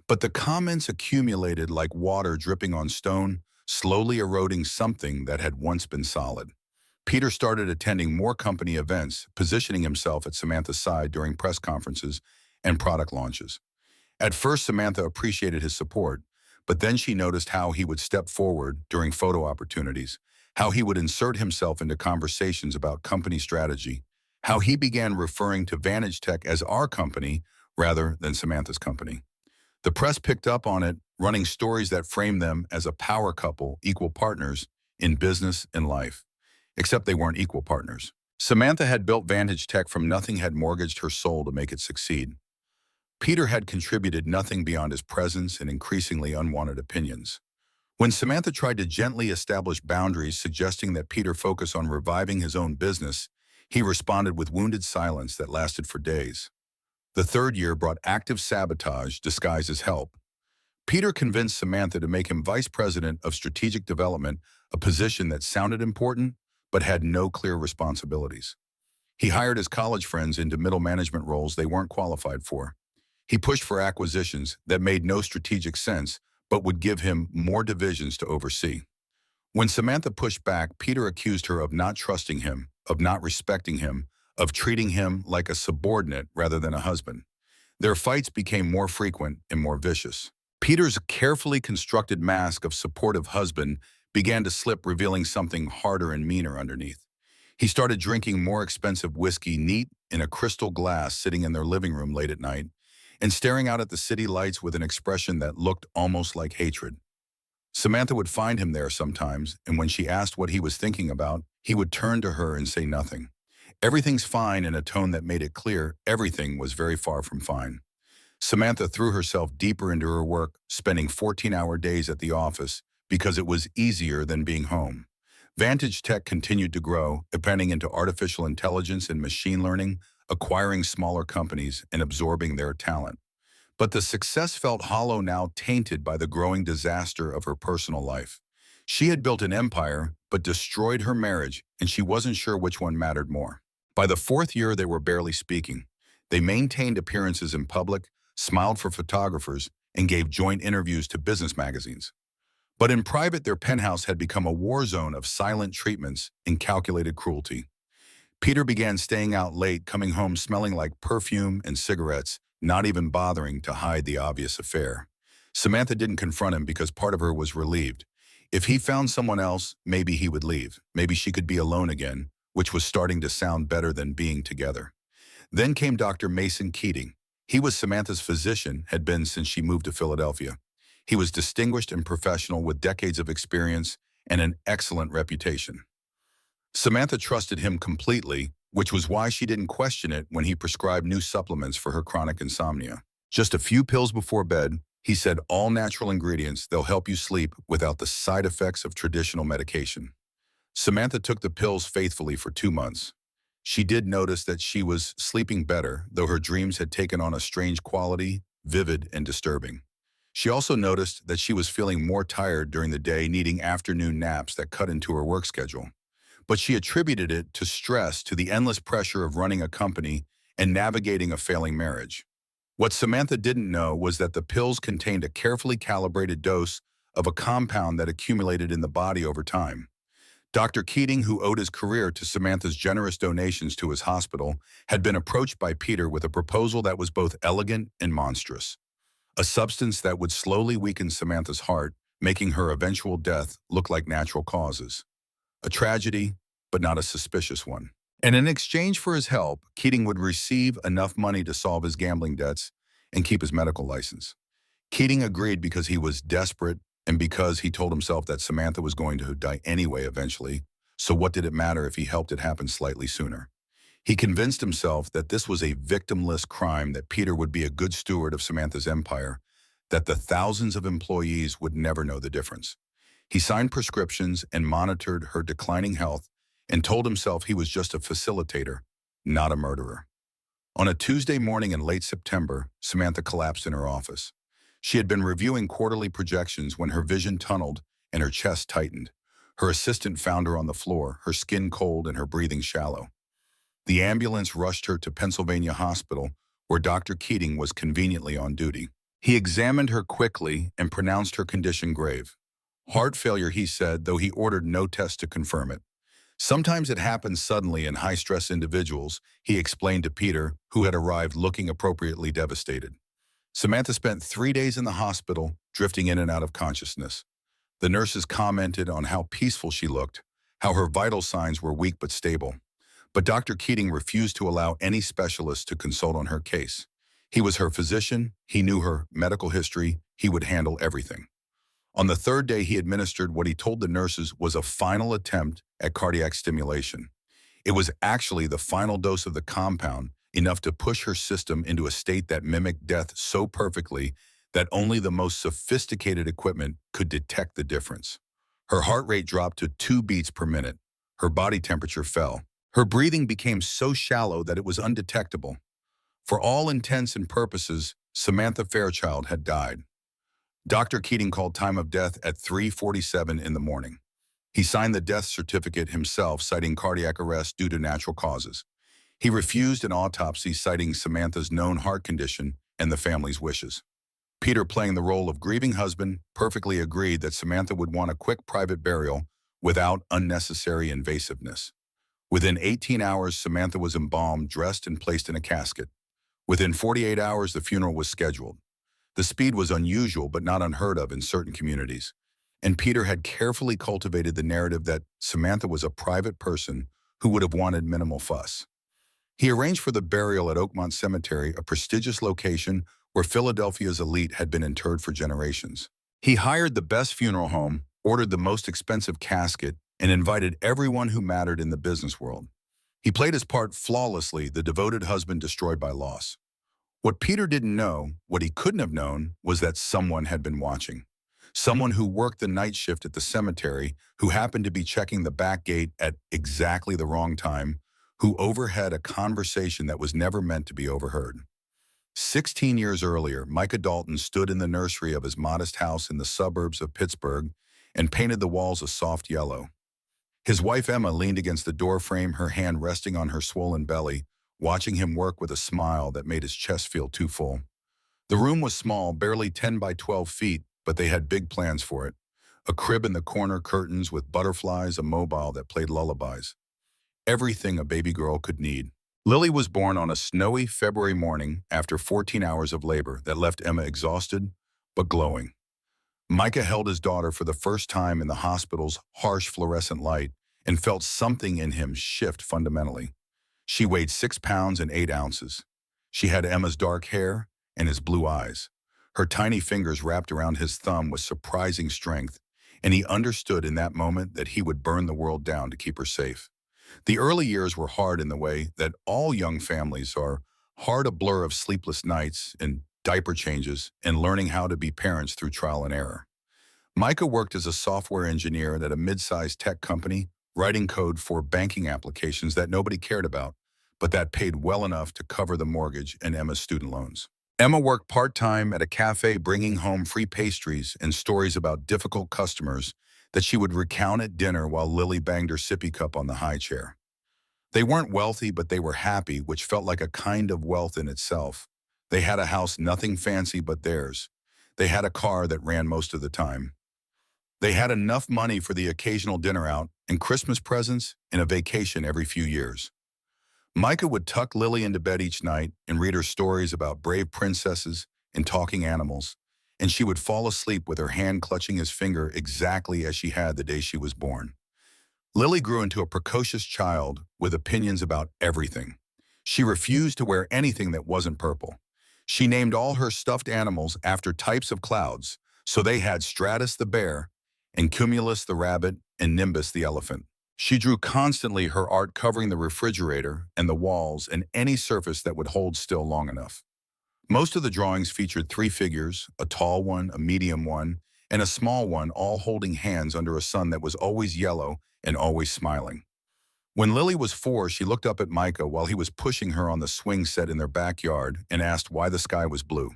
But the comments accumulated like water dripping on stone, slowly eroding something that had once been solid. Peter started attending more company events, positioning himself at Samantha's side during press conferences and product launches. At first, Samantha appreciated his support, but then she noticed how he would step forward during photo opportunities, how he would insert himself into conversations about company strategy, how he began referring to Vantage Tech as our company rather than Samantha's company. The press picked up on it, running stories that framed them as a power couple, equal partners in business and life. Except they weren't equal partners. Samantha had built Vantage Tech from nothing, had mortgaged her soul to make it succeed. Peter had contributed nothing beyond his presence and increasingly unwanted opinions. When Samantha tried to gently establish boundaries, suggesting that Peter focus on reviving his own business, he responded with wounded silence that lasted for days. The third year brought active sabotage disguised as help. Peter convinced Samantha to make him vice president of strategic development, a position that sounded important but had no clear responsibilities. He hired his college friends into middle management roles they weren't qualified for. He pushed for acquisitions that made no strategic sense but would give him more divisions to oversee. When Samantha pushed back, Peter accused her of not trusting him, of not respecting him, of treating him like a subordinate rather than a husband. Their fights became more frequent and more vicious. Peter's carefully constructed mask of supportive husband began to slip, revealing something harder and meaner underneath. He started drinking more expensive whiskey neat in a crystal glass, sitting in their living room late at night, and staring out at the city lights with an expression that looked almost like hatred. Samantha would find him there sometimes, and when she asked what he was thinking about, he would turn to her and say nothing. "Everything's fine," in a tone that made it clear everything was very far from fine. Samantha threw herself deeper into her work, spending 14-hour days at the office because it was easier than being home. Vantage Tech continued to grow, expanding into artificial intelligence and machine learning, acquiring smaller companies and absorbing their talent. But the success felt hollow now, tainted by the growing disaster of her personal life. She had built an empire, but destroyed her marriage, and she wasn't sure which one mattered more. By the fourth year, they were barely speaking. They maintained appearances in public, smiled for photographers, and gave joint interviews to business magazines. But in private, their penthouse had become a war zone of silent treatments and calculated cruelty. Peter began staying out late, coming home smelling like perfume and cigarettes, not even bothering to hide the obvious affair. Samantha didn't confront him because part of her was relieved. If he found someone else, maybe he would leave. Maybe she could be alone again, which was starting to sound better than being together. Then came Dr. Mason Keating. He was Samantha's physician, had been since she moved to Philadelphia. He was distinguished and professional with decades of experience and an excellent reputation. Samantha trusted him completely, which was why she didn't question it when he prescribed new supplements for her chronic insomnia. Just a few pills before bed, he said all natural ingredients, they'll help you sleep without the side effects of traditional medication. Samantha took the pills faithfully for 2 months. She did notice that she was sleeping better, though her dreams had taken on a strange quality, vivid and disturbing. She also noticed that she was feeling more tired during the day, needing afternoon naps that cut into her work schedule. But she attributed it to stress, to the endless pressure of running a company and navigating a failing marriage. What Samantha didn't know was that the pills contained a carefully calibrated dose of a compound that accumulated in the body over time. Dr. Keating, who owed his career to Samantha's generous donations to his hospital, had been approached by Peter with a proposal that was both elegant and monstrous. A substance that would slowly weaken Samantha's heart, making her eventual death look like natural causes. A tragedy, but not a suspicious one. And in exchange for his help, Keating would receive enough money to solve his gambling debts and keep his medical license. Keating agreed because he was desperate and because he told himself that Samantha was going to die anyway eventually, so what did it matter if he helped it happen slightly sooner? He convinced himself that this was a victimless crime, that Peter would be a good steward of Samantha's empire, that the thousands of employees would never know the difference. He signed prescriptions and monitored her declining health and told himself he was just a facilitator, not a murderer. On a Tuesday morning in late September, Samantha collapsed in her office. She had been reviewing quarterly projections when her vision tunneled and her chest tightened. Her assistant found her on the floor, her skin cold and her breathing shallow. The ambulance rushed her to Pennsylvania Hospital, where Dr. Keating was conveniently on duty. He examined her quickly and pronounced her condition grave. Heart failure, he said, though he ordered no tests to confirm it. Sometimes it happens suddenly in high-stress individuals, he explained to Peter, who had arrived looking appropriately devastated. Samantha spent 3 days in the hospital, drifting in and out of consciousness. The nurses commented on how peaceful she looked, how her vital signs were weak but stable. But Dr. Keating refused to allow any specialist to consult on her case. He was her physician, he knew her medical history, he would handle everything. On the 3rd day, he administered what he told the nurses was a final attempt at cardiac stimulation. It was actually the final dose of the compound, enough to push her system into a state that mimicked death so perfectly that only the most sophisticated equipment could detect the difference. Her heart rate dropped to 2 beats per minute. Her body temperature fell. Her breathing became so shallow that it was undetectable. For all intents and purposes, Samantha Fairchild had died. Dr. Keating called time of death at 3:47 in the morning. He signed the death certificate himself, citing cardiac arrest due to natural causes. He refused an autopsy, citing Samantha's known heart condition and the family's wishes. Peter, playing the role of grieving husband, perfectly agreed that Samantha would want a quick private burial without unnecessary invasiveness. Within 18 hours, Samantha was embalmed, dressed, and placed in a casket. Within 48 hours, the funeral was scheduled. The speed was unusual but not unheard of in certain communities. And Peter had carefully cultivated the narrative that Samantha was a private person who would have wanted minimal fuss. He arranged for the burial at Oakmont Cemetery, a prestigious location where Philadelphia's elite had been interred for generations. He hired the best funeral home, ordered the most expensive casket, and invited everyone who mattered in the business world. He played his part flawlessly, the devoted husband destroyed by loss. What Peter didn't know, what he couldn't have known, was that someone had been watching. Someone who worked the night shift at the cemetery, who happened to be checking the back gate at exactly the wrong time, who overheard a conversation that was never meant to be overheard. 16 years earlier, Micah Dalton stood in the nursery of his modest house in the suburbs of Pittsburgh and painted the walls a soft yellow. His wife Emma leaned against the doorframe, her hand resting on her swollen belly, watching him work with a smile that made his chest feel too full. The room was small, barely 10 by 12 feet, but they had big plans for it. A crib in the corner, curtains with butterflies, a mobile that played lullabies. Everything a baby girl could need. Lily was born on a snowy February morning after 14 hours of labor that left Emma exhausted but glowing. Micah held his daughter for the first time in the hospital's harsh fluorescent light and felt something in him shift fundamentally. She weighed 6 pounds and 8 ounces. She had Emma's dark hair and his blue eyes. Her tiny fingers wrapped around his thumb with surprising strength, and he understood in that moment that he would burn the world down to keep her safe. The early years were hard in the way that all young families are, hard, a blur of sleepless nights and diaper changes and learning how to be parents through trial and error. Micah worked as a software engineer at a mid-sized tech company, writing code for banking applications that nobody cared about, but that paid well enough to cover the mortgage and Emma's student loans. Emma worked part-time at a cafe, bringing home free pastries and stories about difficult customers that she would recount at dinner while Lily banged her sippy cup on the high chair. They weren't wealthy, but they were happy, which felt like a kind of wealth in itself. They had a house, nothing fancy but theirs. They had a car that ran most of the time. They had enough money for the occasional dinner out and Christmas presents and a vacation every few years. Micah would tuck Lily into bed each night and read her stories about brave princesses and talking animals, and she would fall asleep with her hand clutching his finger exactly as she had the day she was born. Lily grew into a precocious child with opinions about everything. She refused to wear anything that wasn't purple. She named all her stuffed animals after types of clouds, so they had Stratus the bear, and Cumulus the rabbit, and Nimbus the elephant. She drew constantly, her art covering the refrigerator and the walls and any surface that would hold still long enough. Most of the drawings featured 3 figures, a tall one, a medium one, and a small one, all holding hands under a sun that was always yellow and always smiling. When Lily was 4, she looked up at Micah while he was pushing her on the swing set in their backyard and asked why the sky was blue.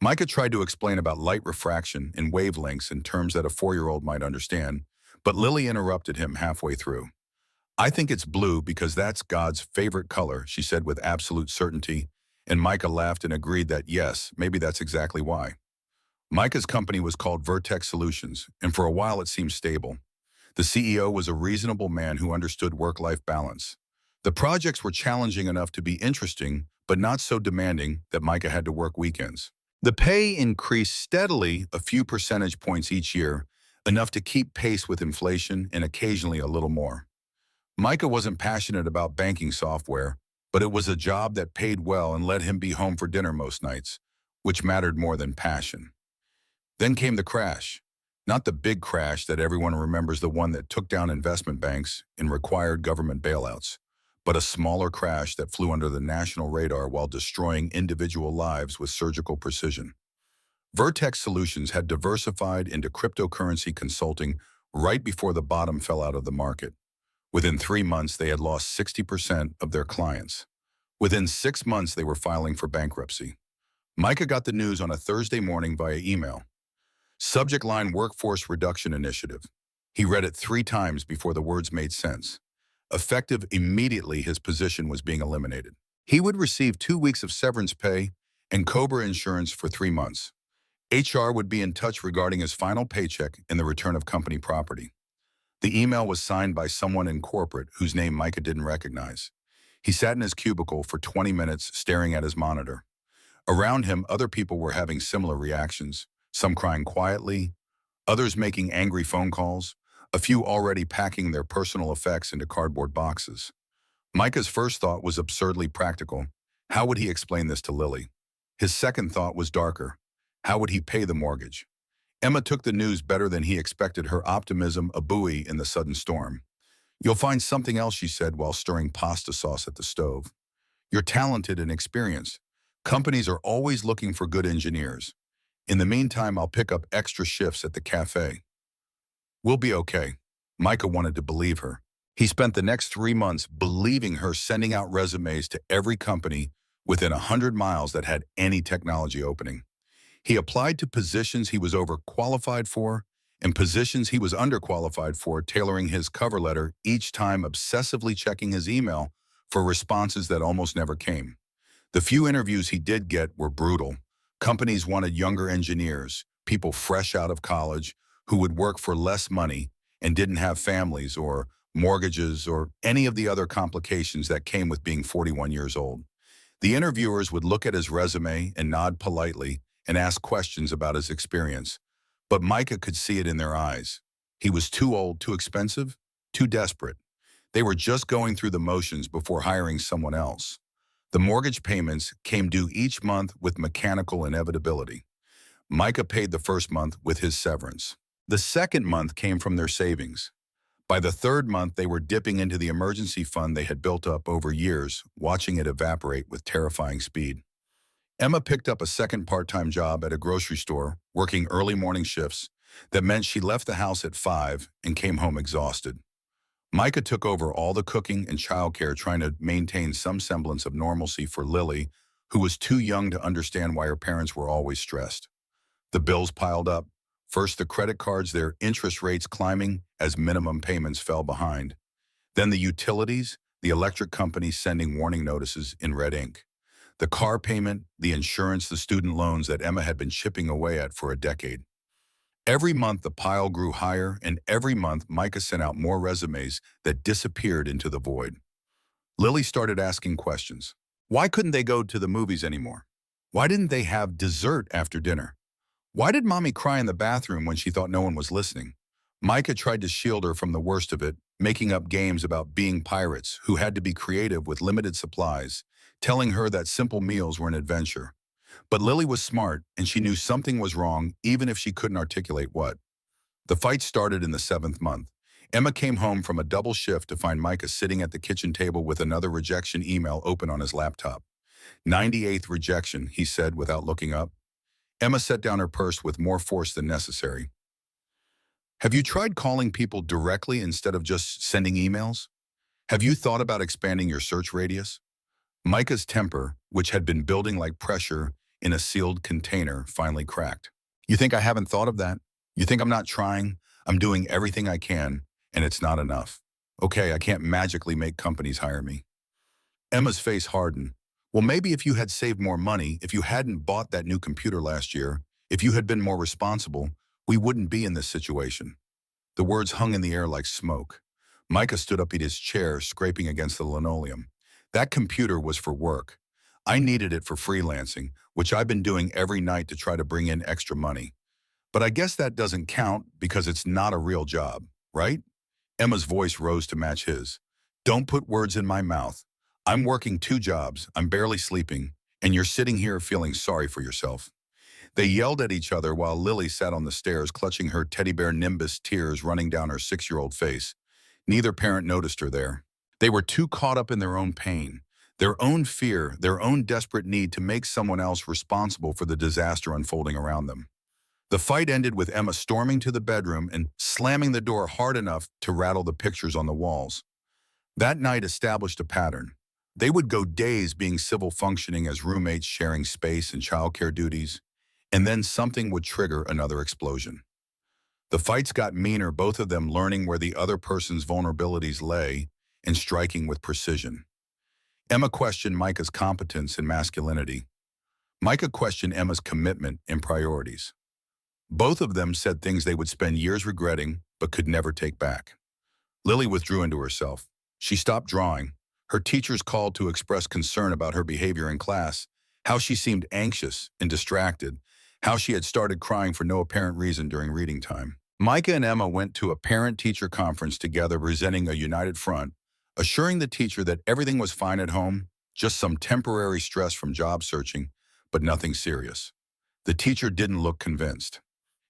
Micah tried to explain about light refraction and wavelengths in terms that a 4-year-old might understand, but Lily interrupted him halfway through. "I think it's blue because that's God's favorite color," she said with absolute certainty, and Micah laughed and agreed that yes, maybe that's exactly why. Micah's company was called Vertex Solutions, and for a while it seemed stable. The CEO was a reasonable man who understood work-life balance. The projects were challenging enough to be interesting, but not so demanding that Micah had to work weekends. The pay increased steadily, a few percentage points each year, enough to keep pace with inflation and occasionally a little more. Micah wasn't passionate about banking software, but it was a job that paid well and let him be home for dinner most nights, which mattered more than passion. Then came the crash. Not the big crash that everyone remembers, the one that took down investment banks and required government bailouts, but a smaller crash that flew under the national radar while destroying individual lives with surgical precision. Vertex Solutions had diversified into cryptocurrency consulting right before the bottom fell out of the market. Within 3 months, they had lost 60% of their clients. Within 6 months, they were filing for bankruptcy. Micah got the news on a Thursday morning via email. Subject line: Workforce Reduction Initiative. He read it 3 times before the words made sense. Effective immediately, his position was being eliminated. He would receive 2 weeks of severance pay and COBRA insurance for 3 months. HR would be in touch regarding his final paycheck and the return of company property. The email was signed by someone in corporate whose name Micah didn't recognize. He sat in his cubicle for 20 minutes staring at his monitor. Around him, other people were having similar reactions, some crying quietly, others making angry phone calls, a few already packing their personal effects into cardboard boxes. Micah's first thought was absurdly practical. How would he explain this to Lily? His second thought was darker. How would he pay the mortgage? Emma took the news better than he expected, her optimism a buoy in the sudden storm. "You'll find something else," she said while stirring pasta sauce at the stove. "You're talented and experienced. Companies are always looking for good engineers. In the meantime, I'll pick up extra shifts at the cafe." "We'll be okay." Micah wanted to believe her. He spent the next 3 months believing her, sending out resumes to every company within 100 miles that had any technology opening. He applied to positions he was overqualified for and positions he was underqualified for, tailoring his cover letter each time, obsessively checking his email for responses that almost never came. The few interviews he did get were brutal. Companies wanted younger engineers, people fresh out of college, who would work for less money and didn't have families or mortgages or any of the other complications that came with being 41 years old. The interviewers would look at his resume and nod politely and ask questions about his experience. But Micah could see it in their eyes. He was too old, too expensive, too desperate. They were just going through the motions before hiring someone else. The mortgage payments came due each month with mechanical inevitability. Micah paid the first month with his severance. The second month came from their savings. By the third month, they were dipping into the emergency fund they had built up over years, watching it evaporate with terrifying speed. Emma picked up a second part-time job at a grocery store, working early morning shifts. That meant she left the house at 5 and came home exhausted. Micah took over all the cooking and childcare, trying to maintain some semblance of normalcy for Lily, who was too young to understand why her parents were always stressed. The bills piled up. First the credit cards, their interest rates climbing as minimum payments fell behind. Then the utilities, the electric companies sending warning notices in red ink. The car payment, the insurance, the student loans that Emma had been chipping away at for a decade. Every month the pile grew higher, and every month Micah sent out more resumes that disappeared into the void. Lily started asking questions. Why couldn't they go to the movies anymore? Why didn't they have dessert after dinner? Why did Mommy cry in the bathroom when she thought no one was listening? Micah tried to shield her from the worst of it, making up games about being pirates who had to be creative with limited supplies, telling her that simple meals were an adventure. But Lily was smart, and she knew something was wrong, even if she couldn't articulate what. The fight started in the 7th month. Emma came home from a double shift to find Micah sitting at the kitchen table with another rejection email open on his laptop. 98th rejection, he said without looking up. Emma set down her purse with more force than necessary. Have you tried calling people directly instead of just sending emails? Have you thought about expanding your search radius? Micah's temper, which had been building like pressure in a sealed container, finally cracked. You think I haven't thought of that? You think I'm not trying? I'm doing everything I can, and it's not enough. Okay, I can't magically make companies hire me. Emma's face hardened. Well, maybe if you had saved more money, if you hadn't bought that new computer last year, if you had been more responsible, we wouldn't be in this situation. The words hung in the air like smoke. Micah stood up in his chair, scraping against the linoleum. That computer was for work. I needed it for freelancing, which I've been doing every night to try to bring in extra money. But I guess that doesn't count because it's not a real job, right? Emma's voice rose to match his. Don't put words in my mouth. I'm working 2 jobs, I'm barely sleeping, and you're sitting here feeling sorry for yourself. They yelled at each other while Lily sat on the stairs clutching her teddy bear Nimbus, tears running down her 6-year-old face. Neither parent noticed her there. They were too caught up in their own pain, their own fear, their own desperate need to make someone else responsible for the disaster unfolding around them. The fight ended with Emma storming to the bedroom and slamming the door hard enough to rattle the pictures on the walls. That night established a pattern. They would go days being civil functioning as roommates sharing space and childcare duties, and then something would trigger another explosion. The fights got meaner, both of them learning where the other person's vulnerabilities lay and striking with precision. Emma questioned Micah's competence and masculinity. Micah questioned Emma's commitment and priorities. Both of them said things they would spend years regretting but could never take back. Lily withdrew into herself. She stopped drawing. Her teachers called to express concern about her behavior in class, how she seemed anxious and distracted, how she had started crying for no apparent reason during reading time. Micah and Emma went to a parent-teacher conference together, presenting a united front, assuring the teacher that everything was fine at home, just some temporary stress from job searching, but nothing serious. The teacher didn't look convinced.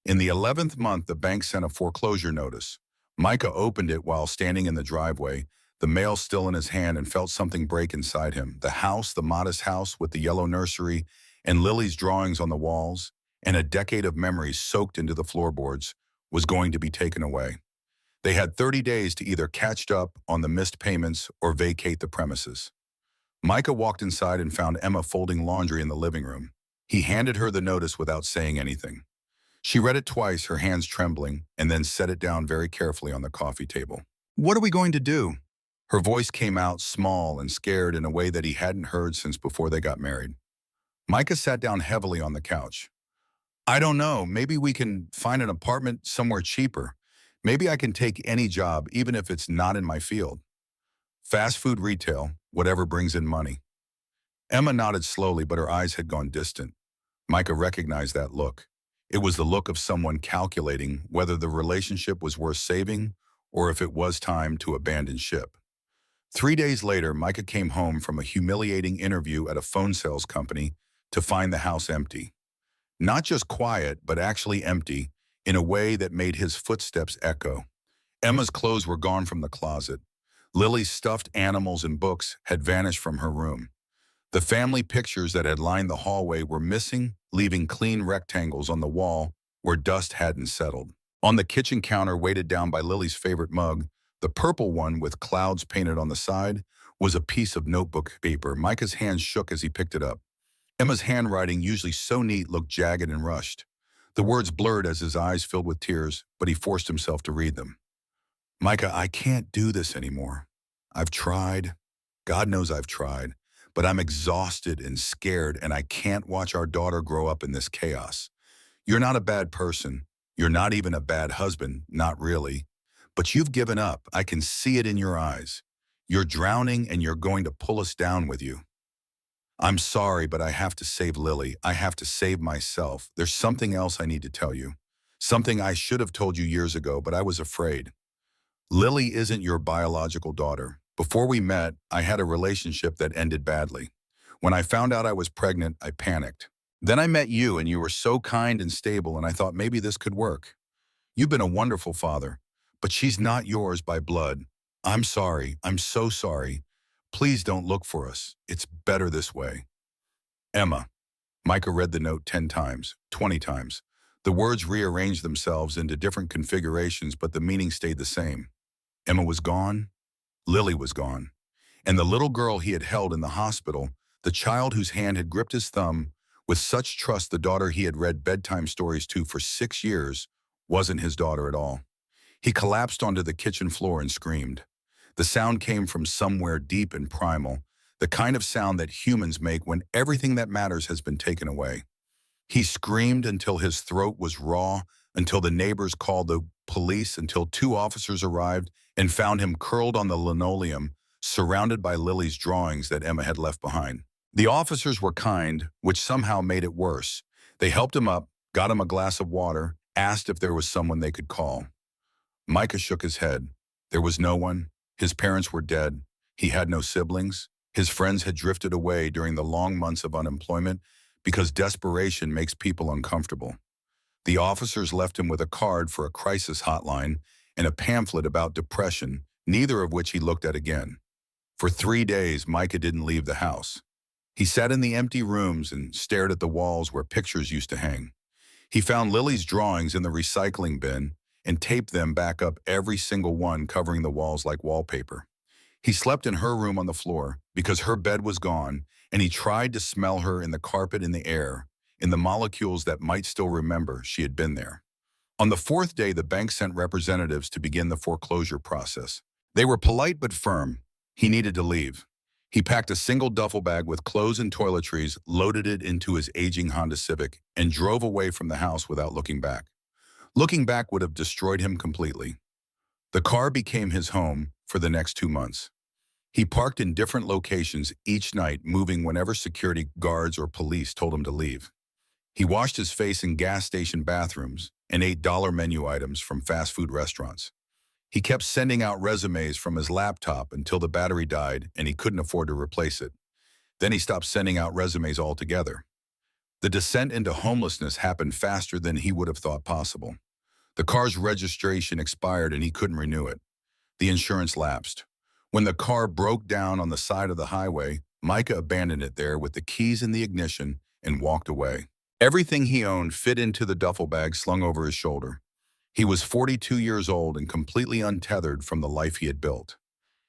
In the 11th month, the bank sent a foreclosure notice. Micah opened it while standing in the driveway, the mail still in his hand, and felt something break inside him. The house, the modest house with the yellow nursery and Lily's drawings on the walls, and a decade of memories soaked into the floorboards, was going to be taken away. They had 30 days to either catch up on the missed payments or vacate the premises. Micah walked inside and found Emma folding laundry in the living room. He handed her the notice without saying anything. She read it twice, her hands trembling, and then set it down very carefully on the coffee table. What are we going to do? Her voice came out small and scared in a way that he hadn't heard since before they got married. Micah sat down heavily on the couch. I don't know. Maybe we can find an apartment somewhere cheaper. Maybe I can take any job, even if it's not in my field. Fast food retail, whatever brings in money. Emma nodded slowly, but her eyes had gone distant. Micah recognized that look. It was the look of someone calculating whether the relationship was worth saving or if it was time to abandon ship. 3 days later, Micah came home from a humiliating interview at a phone sales company to find the house empty. Not just quiet, but actually empty, in a way that made his footsteps echo. Emma's clothes were gone from the closet. Lily's stuffed animals and books had vanished from her room. The family pictures that had lined the hallway were missing, leaving clean rectangles on the wall where dust hadn't settled. On the kitchen counter, weighted down by Lily's favorite mug, the purple one with clouds painted on the side, was a piece of notebook paper. Micah's hands shook as he picked it up. Emma's handwriting, usually so neat, looked jagged and rushed. The words blurred as his eyes filled with tears, but he forced himself to read them. Micah, I can't do this anymore. I've tried. God knows I've tried. But I'm exhausted and scared, and I can't watch our daughter grow up in this chaos. You're not a bad person. You're not even a bad husband, not really. But you've given up. I can see it in your eyes. You're drowning, and you're going to pull us down with you. I'm sorry, but I have to save Lily. I have to save myself. There's something else I need to tell you. Something I should have told you years ago, but I was afraid. Lily isn't your biological daughter. Before we met, I had a relationship that ended badly. When I found out I was pregnant, I panicked. Then I met you, and you were so kind and stable, and I thought maybe this could work. You've been a wonderful father, but she's not yours by blood. I'm sorry. I'm so sorry. Please don't look for us. It's better this way. Emma. Micah read the note 10 times, 20 times. The words rearranged themselves into different configurations, but the meaning stayed the same. Emma was gone. Lily was gone. And the little girl he had held in the hospital, the child whose hand had gripped his thumb, with such trust, the daughter he had read bedtime stories to for 6 years, wasn't his daughter at all. He collapsed onto the kitchen floor and screamed. The sound came from somewhere deep and primal, the kind of sound that humans make when everything that matters has been taken away. He screamed until his throat was raw, until the neighbors called the police, until 2 officers arrived and found him curled on the linoleum, surrounded by Lily's drawings that Emma had left behind. The officers were kind, which somehow made it worse. They helped him up, got him a glass of water, asked if there was someone they could call. Micah shook his head. There was no one. His parents were dead. He had no siblings. His friends had drifted away during the long months of unemployment because desperation makes people uncomfortable. The officers left him with a card for a crisis hotline and a pamphlet about depression, neither of which he looked at again. For 3 days, Micah didn't leave the house. He sat in the empty rooms and stared at the walls where pictures used to hang. He found Lily's drawings in the recycling bin and taped them back up, every single one, covering the walls like wallpaper. He slept in her room on the floor because her bed was gone, and he tried to smell her in the carpet, in the air, in the molecules that might still remember she had been there. On the 4th day, the bank sent representatives to begin the foreclosure process. They were polite but firm. He needed to leave. He packed a single duffel bag with clothes and toiletries, loaded it into his aging Honda Civic, and drove away from the house without looking back. Looking back would have destroyed him completely. The car became his home for the next 2 months. He parked in different locations each night, moving whenever security guards or police told him to leave. He washed his face in gas station bathrooms and ate dollar menu items from fast food restaurants. He kept sending out resumes from his laptop until the battery died and he couldn't afford to replace it. Then he stopped sending out resumes altogether. The descent into homelessness happened faster than he would have thought possible. The car's registration expired and he couldn't renew it. The insurance lapsed. When the car broke down on the side of the highway, Micah abandoned it there with the keys in the ignition and walked away. Everything he owned fit into the duffel bag slung over his shoulder. He was 42 years old and completely untethered from the life he had built.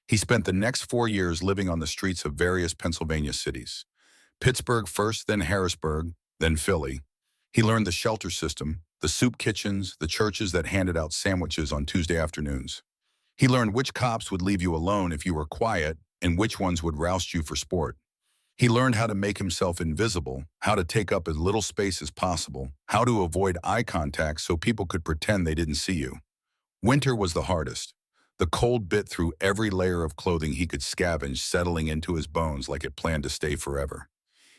He spent the next 4 years living on the streets of various Pennsylvania cities. Pittsburgh first, then Harrisburg, then Philly. He learned the shelter system, the soup kitchens, the churches that handed out sandwiches on Tuesday afternoons. He learned which cops would leave you alone if you were quiet and which ones would roust you for sport. He learned how to make himself invisible, how to take up as little space as possible, how to avoid eye contact so people could pretend they didn't see you. Winter was the hardest. The cold bit through every layer of clothing he could scavenge, settling into his bones like it planned to stay forever.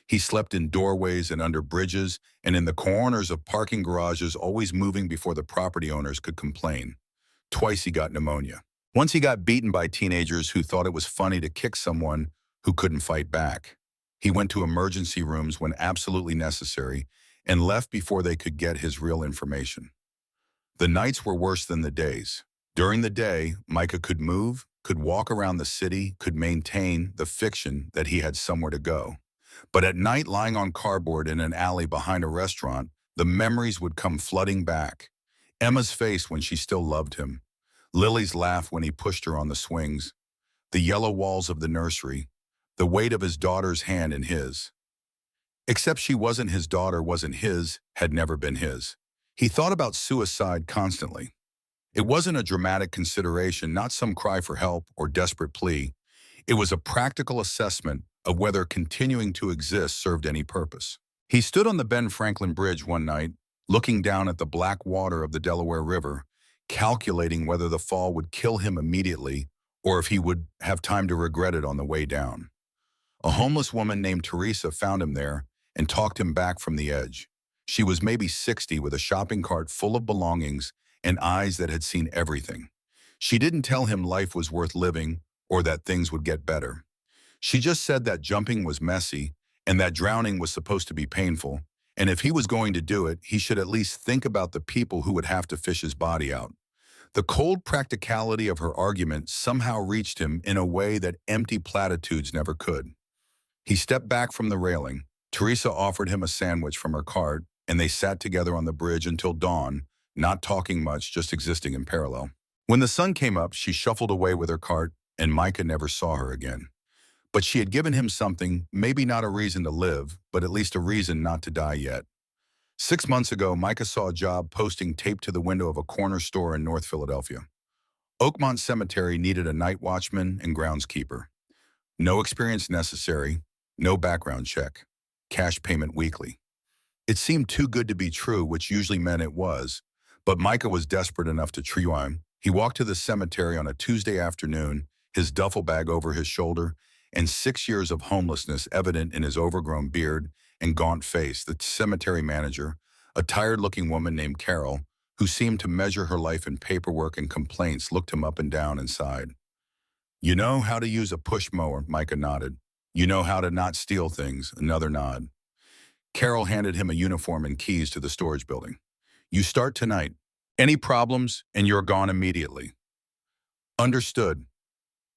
He slept in doorways and under bridges and in the corners of parking garages, always moving before the property owners could complain. Twice he got pneumonia. Once he got beaten by teenagers who thought it was funny to kick someone who couldn't fight back. He went to emergency rooms when absolutely necessary and left before they could get his real information. The nights were worse than the days. During the day, Micah could move, could walk around the city, could maintain the fiction that he had somewhere to go. But at night, lying on cardboard in an alley behind a restaurant, the memories would come flooding back. Emma's face when she still loved him. Lily's laugh when he pushed her on the swings. The yellow walls of the nursery. The weight of his daughter's hand in his. Except she wasn't his daughter, wasn't his, had never been his. He thought about suicide constantly. It wasn't a dramatic consideration, not some cry for help or desperate plea. It was a practical assessment of whether continuing to exist served any purpose. He stood on the Ben Franklin Bridge one night, looking down at the black water of the Delaware River, calculating whether the fall would kill him immediately or if he would have time to regret it on the way down. A homeless woman named Teresa found him there and talked him back from the edge. She was maybe 60 with a shopping cart full of belongings and eyes that had seen everything. She didn't tell him life was worth living or that things would get better. She just said that jumping was messy and that drowning was supposed to be painful, and if he was going to do it, he should at least think about the people who would have to fish his body out. The cold practicality of her argument somehow reached him in a way that empty platitudes never could. He stepped back from the railing. Teresa offered him a sandwich from her cart, and they sat together on the bridge until dawn, not talking much, just existing in parallel. When the sun came up, she shuffled away with her cart, and Micah never saw her again. But she had given him something, maybe not a reason to live, but at least a reason not to die yet. 6 months ago, Micah saw a job posting taped to the window of a corner store in North Philadelphia. Oakmont Cemetery needed a night watchman and groundskeeper. No experience necessary, no background check, cash payment weekly. It seemed too good to be true, which usually meant it was, but Micah was desperate enough to try him. He walked to the cemetery on a Tuesday afternoon, his duffel bag over his shoulder, and 6 years of homelessness evident in his overgrown beard and gaunt face. The cemetery manager, a tired-looking woman named Carol, who seemed to measure her life in paperwork and complaints, looked him up and down and sighed. "You know how to use a push mower," Micah nodded. "You know how to not steal things," another nod. Carol handed him a uniform and keys to the storage building. "You start tonight. Any problems, and you're gone immediately." Understood.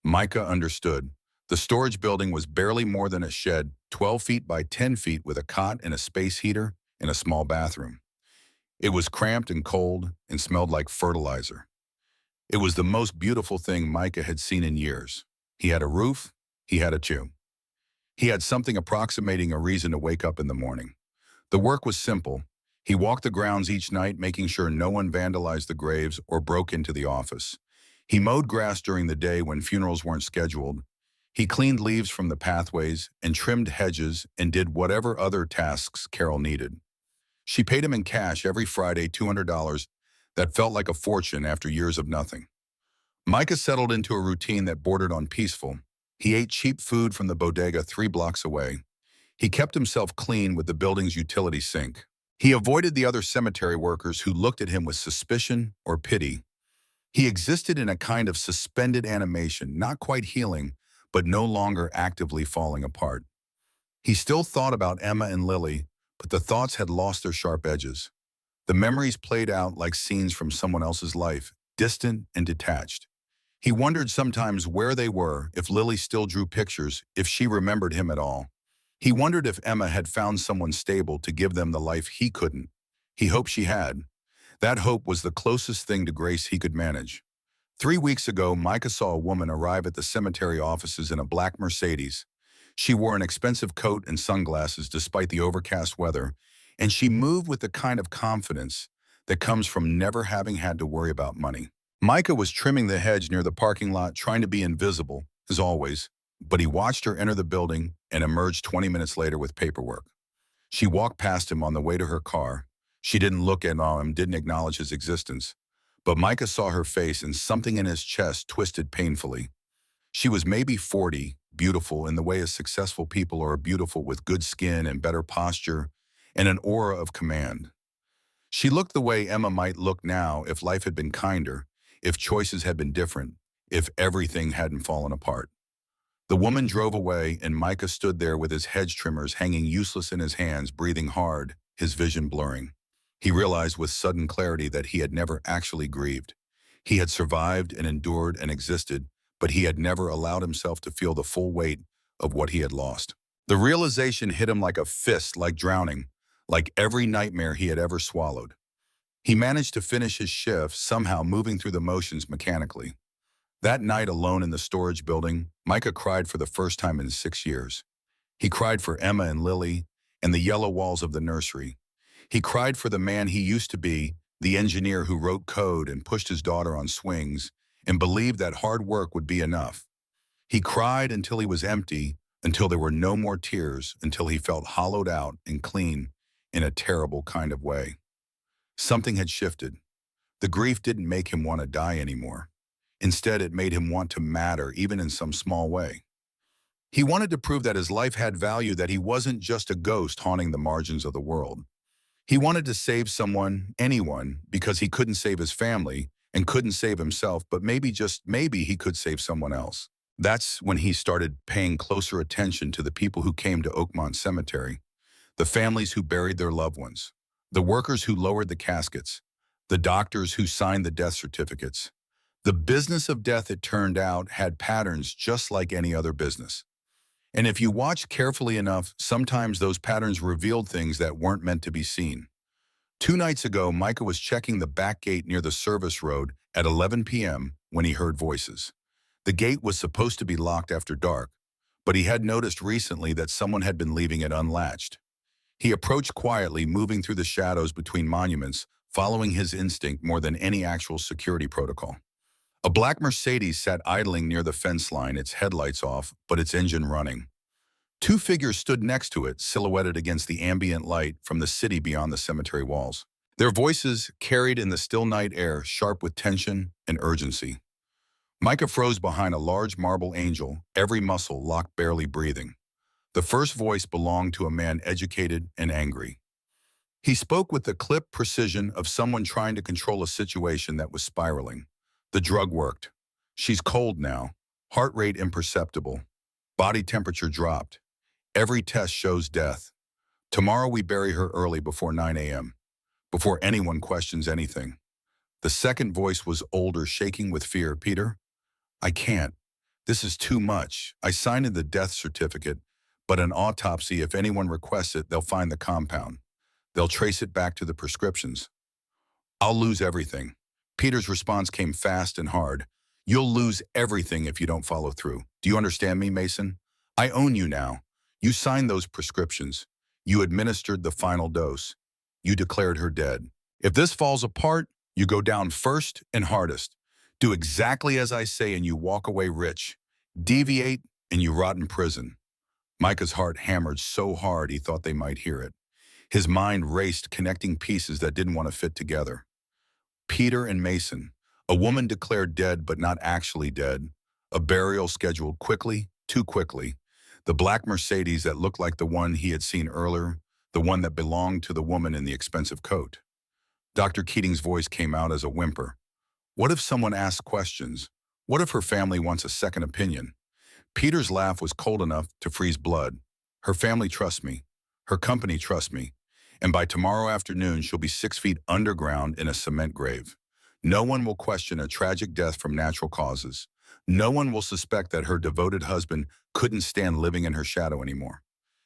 Micah understood. The storage building was barely more than a shed, 12 feet by 10 feet with a cot and a space heater and a small bathroom. It was cramped and cold and smelled like fertilizer. It was the most beautiful thing Micah had seen in years. He had a roof, he had a chew. He had something approximating a reason to wake up in the morning. The work was simple. He walked the grounds each night, making sure no one vandalized the graves or broke into the office. He mowed grass during the day when funerals weren't scheduled. He cleaned leaves from the pathways and trimmed hedges and did whatever other tasks Carol needed. She paid him in cash every Friday, $200. That felt like a fortune after years of nothing. Micah settled into a routine that bordered on peaceful. He ate cheap food from the bodega 3 blocks away. He kept himself clean with the building's utility sink. He avoided the other cemetery workers who looked at him with suspicion or pity. He existed in a kind of suspended animation, not quite healing, but no longer actively falling apart. He still thought about Emma and Lily, but the thoughts had lost their sharp edges. The memories played out like scenes from someone else's life, distant and detached. He wondered sometimes where they were, if Lily still drew pictures, if she remembered him at all. He wondered if Emma had found someone stable to give them the life he couldn't. He hoped she had. That hope was the closest thing to grace he could manage. 3 weeks ago, Micah saw a woman arrive at the cemetery offices in a black Mercedes. She wore an expensive coat and sunglasses despite the overcast weather, and she moved with the kind of confidence that comes from never having had to worry about money. Micah was trimming the hedge near the parking lot, trying to be invisible, as always. but he watched her enter the building and emerge 20 minutes later with paperwork. She walked past him on the way to her car. She didn't look at him, didn't acknowledge his existence. But Micah saw her face and something in his chest twisted painfully. She was maybe 40, beautiful in the way as successful people are beautiful, with good skin and better posture and an aura of command. She looked the way Emma might look now if life had been kinder, if choices had been different, if everything hadn't fallen apart. The woman drove away, and Micah stood there with his hedge trimmers hanging useless in his hands, breathing hard, his vision blurring. He realized with sudden clarity that he had never actually grieved. He had survived and endured and existed, but he had never allowed himself to feel the full weight of what he had lost. The realization hit him like a fist, like drowning, like every nightmare he had ever swallowed. He managed to finish his shift, somehow moving through the motions mechanically. That night alone in the storage building, Micah cried for the first time in 6 years. He cried for Emma and Lily and the yellow walls of the nursery. He cried for the man he used to be, the engineer who wrote code and pushed his daughter on swings and believed that hard work would be enough. He cried until he was empty, until there were no more tears, until he felt hollowed out and clean in a terrible kind of way. Something had shifted. The grief didn't make him want to die anymore. Instead, it made him want to matter, even in some small way. He wanted to prove that his life had value, that he wasn't just a ghost haunting the margins of the world. He wanted to save someone, anyone, because he couldn't save his family and couldn't save himself, but maybe, just maybe, he could save someone else. That's when he started paying closer attention to the people who came to Oakmont Cemetery, the families who buried their loved ones, the workers who lowered the caskets, the doctors who signed the death certificates. The business of death, it turned out, had patterns just like any other business. And if you watched carefully enough, sometimes those patterns revealed things that weren't meant to be seen. 2 nights ago, Micah was checking the back gate near the service road at 11 p.m. when he heard voices. The gate was supposed to be locked after dark, but he had noticed recently that someone had been leaving it unlatched. He approached quietly, moving through the shadows between monuments, following his instinct more than any actual security protocol. A black Mercedes sat idling near the fence line, its headlights off, but its engine running. 2 figures stood next to it, silhouetted against the ambient light from the city beyond the cemetery walls. Their voices carried in the still night air, sharp with tension and urgency. Micah froze behind a large marble angel, every muscle locked, barely breathing. The first voice belonged to a man educated and angry. He spoke with the clipped precision of someone trying to control a situation that was spiraling. The drug worked. She's cold now, heart rate imperceptible, body temperature dropped. Every test shows death. Tomorrow we bury her early before 9 a.m., before anyone questions anything. The second voice was older, shaking with fear. Peter, I can't. This is too much. I signed in the death certificate, but an autopsy, if anyone requests it, they'll find the compound. They'll trace it back to the prescriptions. I'll lose everything. Peter's response came fast and hard. You'll lose everything if you don't follow through. Do you understand me, Mason? I own you now. You signed those prescriptions. You administered the final dose. You declared her dead. If this falls apart, you go down first and hardest. Do exactly as I say and you walk away rich. Deviate and you rot in prison. Micah's heart hammered so hard he thought they might hear it. His mind raced, connecting pieces that didn't want to fit together. Peter and Mason, a woman declared dead but not actually dead, a burial scheduled quickly, too quickly, the black Mercedes that looked like the one he had seen earlier, the one that belonged to the woman in the expensive coat. Dr. Keating's voice came out as a whimper. What if someone asks questions? What if her family wants a second opinion? Peter's laugh was cold enough to freeze blood. Her family trusts me. Her company trusts me. And by tomorrow afternoon, she'll be 6 feet underground in a cement grave. No one will question a tragic death from natural causes. No one will suspect that her devoted husband couldn't stand living in her shadow anymore.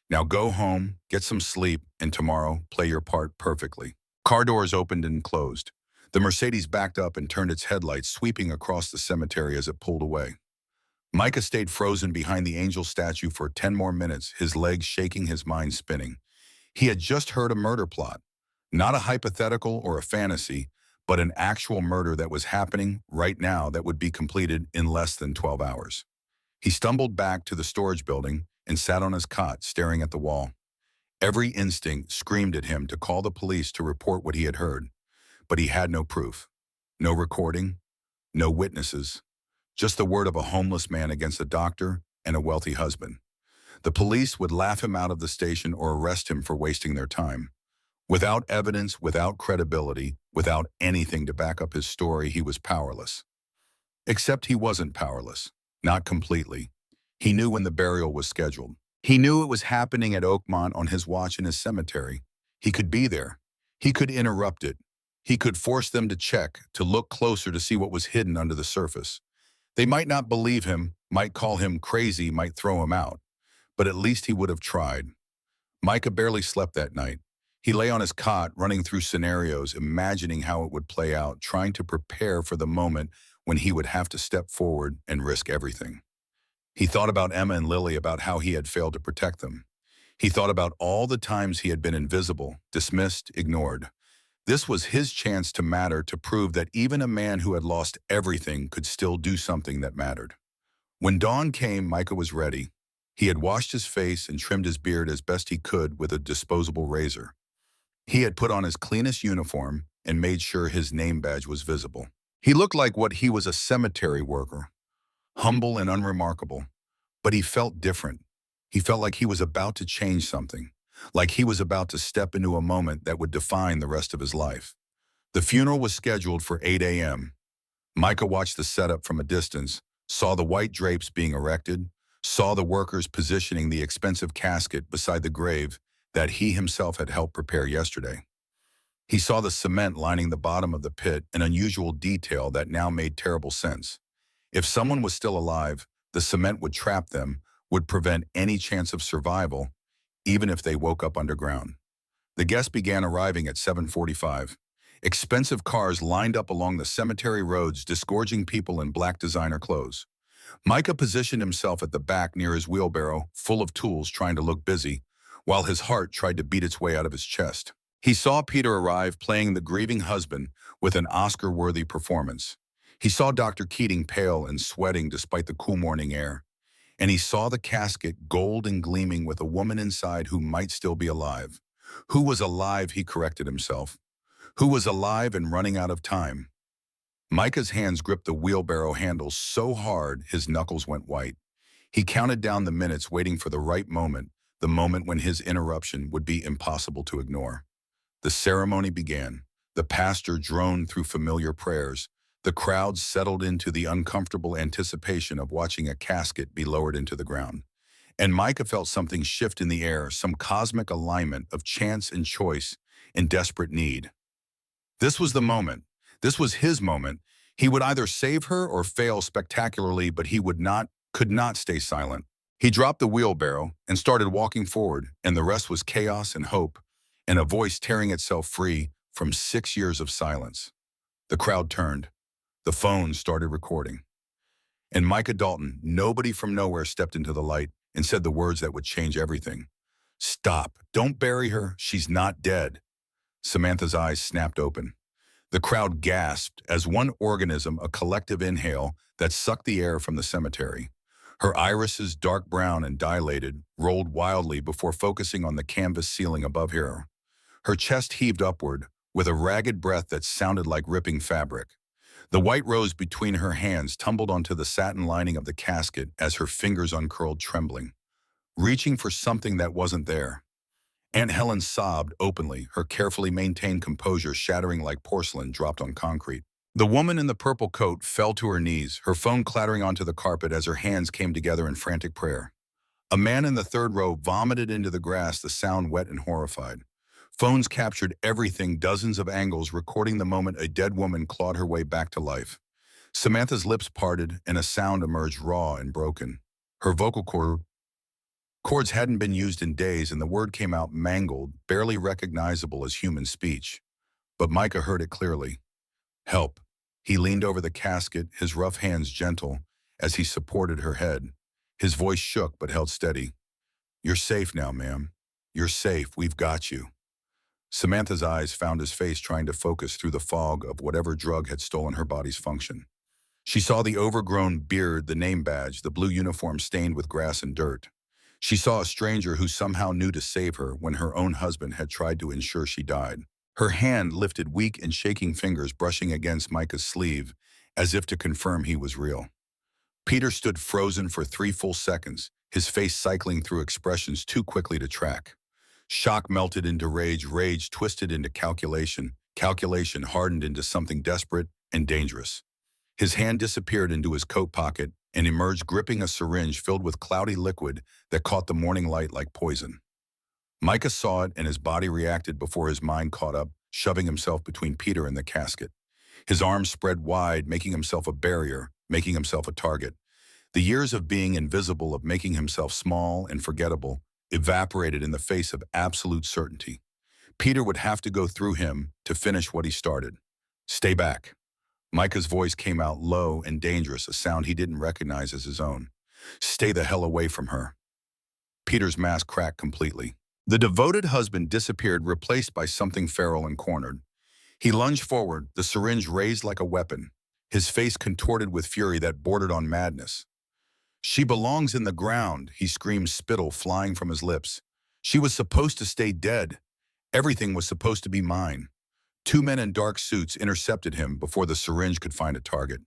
Now go home, get some sleep, and tomorrow play your part perfectly. Car doors opened and closed. The Mercedes backed up and turned its headlights, sweeping across the cemetery as it pulled away. Micah stayed frozen behind the angel statue for 10 more minutes, his legs shaking, his mind spinning. He had just heard a murder plot, not a hypothetical or a fantasy, but an actual murder that was happening right now that would be completed in less than 12 hours. He stumbled back to the storage building and sat on his cot, staring at the wall. Every instinct screamed at him to call the police to report what he had heard, but he had no proof. No recording, no witnesses, just the word of a homeless man against a doctor and a wealthy husband. The police would laugh him out of the station or arrest him for wasting their time. Without evidence, without credibility, without anything to back up his story, he was powerless. Except he wasn't powerless. Not completely. He knew when the burial was scheduled. He knew it was happening at Oakmont on his watch in his cemetery. He could be there. He could interrupt it. He could force them to check, to look closer to see what was hidden under the surface. They might not believe him, might call him crazy, might throw him out, but at least he would have tried. Micah barely slept that night. He lay on his cot, running through scenarios, imagining how it would play out, trying to prepare for the moment when he would have to step forward and risk everything. He thought about Emma and Lily, about how he had failed to protect them. He thought about all the times he had been invisible, dismissed, ignored. This was his chance to matter, to prove that even a man who had lost everything could still do something that mattered. When dawn came, Micah was ready. He had washed his face and trimmed his beard as best he could with a disposable razor. He had put on his cleanest uniform and made sure his name badge was visible. He looked like what he was, a cemetery worker, humble and unremarkable, but he felt different. He felt like he was about to change something, like he was about to step into a moment that would define the rest of his life. The funeral was scheduled for 8 a.m. Micah watched the setup from a distance, saw the white drapes being erected, saw the workers positioning the expensive casket beside the grave that he himself had helped prepare yesterday. He saw the cement lining the bottom of the pit, an unusual detail that now made terrible sense. If someone was still alive, the cement would trap them, would prevent any chance of survival, even if they woke up underground. The guests began arriving at 7:45. Expensive cars lined up along the cemetery roads, disgorging people in black designer clothes. Micah positioned himself at the back near his wheelbarrow, full of tools, trying to look busy, while his heart tried to beat its way out of his chest. He saw Peter arrive, playing the grieving husband with an Oscar-worthy performance. He saw Dr. Keating pale and sweating despite the cool morning air. And he saw the casket, gold and gleaming, with a woman inside who might still be alive. Who was alive, he corrected himself. Who was alive and running out of time. Micah's hands gripped the wheelbarrow handles so hard his knuckles went white. He counted down the minutes, waiting for the right moment, the moment when his interruption would be impossible to ignore. The ceremony began. The pastor droned through familiar prayers. The crowd settled into the uncomfortable anticipation of watching a casket be lowered into the ground. And Micah felt something shift in the air, some cosmic alignment of chance and choice in desperate need. This was the moment. This was his moment. He would either save her or fail spectacularly, but he could not stay silent. He dropped the wheelbarrow and started walking forward, and the rest was chaos and hope, and a voice tearing itself free from 6 years of silence. The crowd turned. The phones started recording. And Micah Dalton, nobody from nowhere, stepped into the light and said the words that would change everything. "Stop. Don't bury her. She's not dead." Samantha's eyes snapped open. The crowd gasped as one organism, a collective inhale that sucked the air from the cemetery. Her irises, dark brown and dilated, rolled wildly before focusing on the canvas ceiling above her. Her chest heaved upward with a ragged breath that sounded like ripping fabric. The white rose between her hands tumbled onto the satin lining of the casket as her fingers uncurled, trembling, reaching for something that wasn't there. Aunt Helen sobbed openly, her carefully maintained composure shattering like porcelain dropped on concrete. The woman in the purple coat fell to her knees, her phone clattering onto the carpet as her hands came together in frantic prayer. A man in the third row vomited into the grass, the sound wet and horrified. Phones captured everything, dozens of angles, recording the moment a dead woman clawed her way back to life. Samantha's lips parted and a sound emerged, raw and broken. Her vocal cords hadn't been used in days, and the word came out mangled, barely recognizable as human speech. But Micah heard it clearly. "Help." He leaned over the casket, his rough hands gentle as he supported her head. His voice shook but held steady. "You're safe now, ma'am. You're safe. We've got you." Samantha's eyes found his face, trying to focus through the fog of whatever drug had stolen her body's function. She saw the overgrown beard, the name badge, the blue uniform stained with grass and dirt. She saw a stranger who somehow knew to save her when her own husband had tried to ensure she died. Her hand lifted, weak and shaking fingers brushing against Micah's sleeve, as if to confirm he was real. Peter stood frozen for 3 full seconds, his face cycling through expressions too quickly to track. Shock melted into rage, rage twisted into calculation, calculation hardened into something desperate and dangerous. His hand disappeared into his coat pocket and emerged gripping a syringe filled with cloudy liquid that caught the morning light like poison. Micah saw it and his body reacted before his mind caught up, shoving himself between Peter and the casket. His arms spread wide, making himself a barrier, making himself a target. The years of being invisible, of making himself small and forgettable, evaporated in the face of absolute certainty. Peter would have to go through him to finish what he started. Stay back. Micah's voice came out low and dangerous, a sound he didn't recognize as his own. Stay the hell away from her. Peter's mask cracked completely. The devoted husband disappeared, replaced by something feral and cornered. He lunged forward, the syringe raised like a weapon, his face contorted with fury that bordered on madness. She belongs in the ground, he screamed, spittle flying from his lips. She was supposed to stay dead. Everything was supposed to be mine. 2 men in dark suits intercepted him before the syringe could find a target.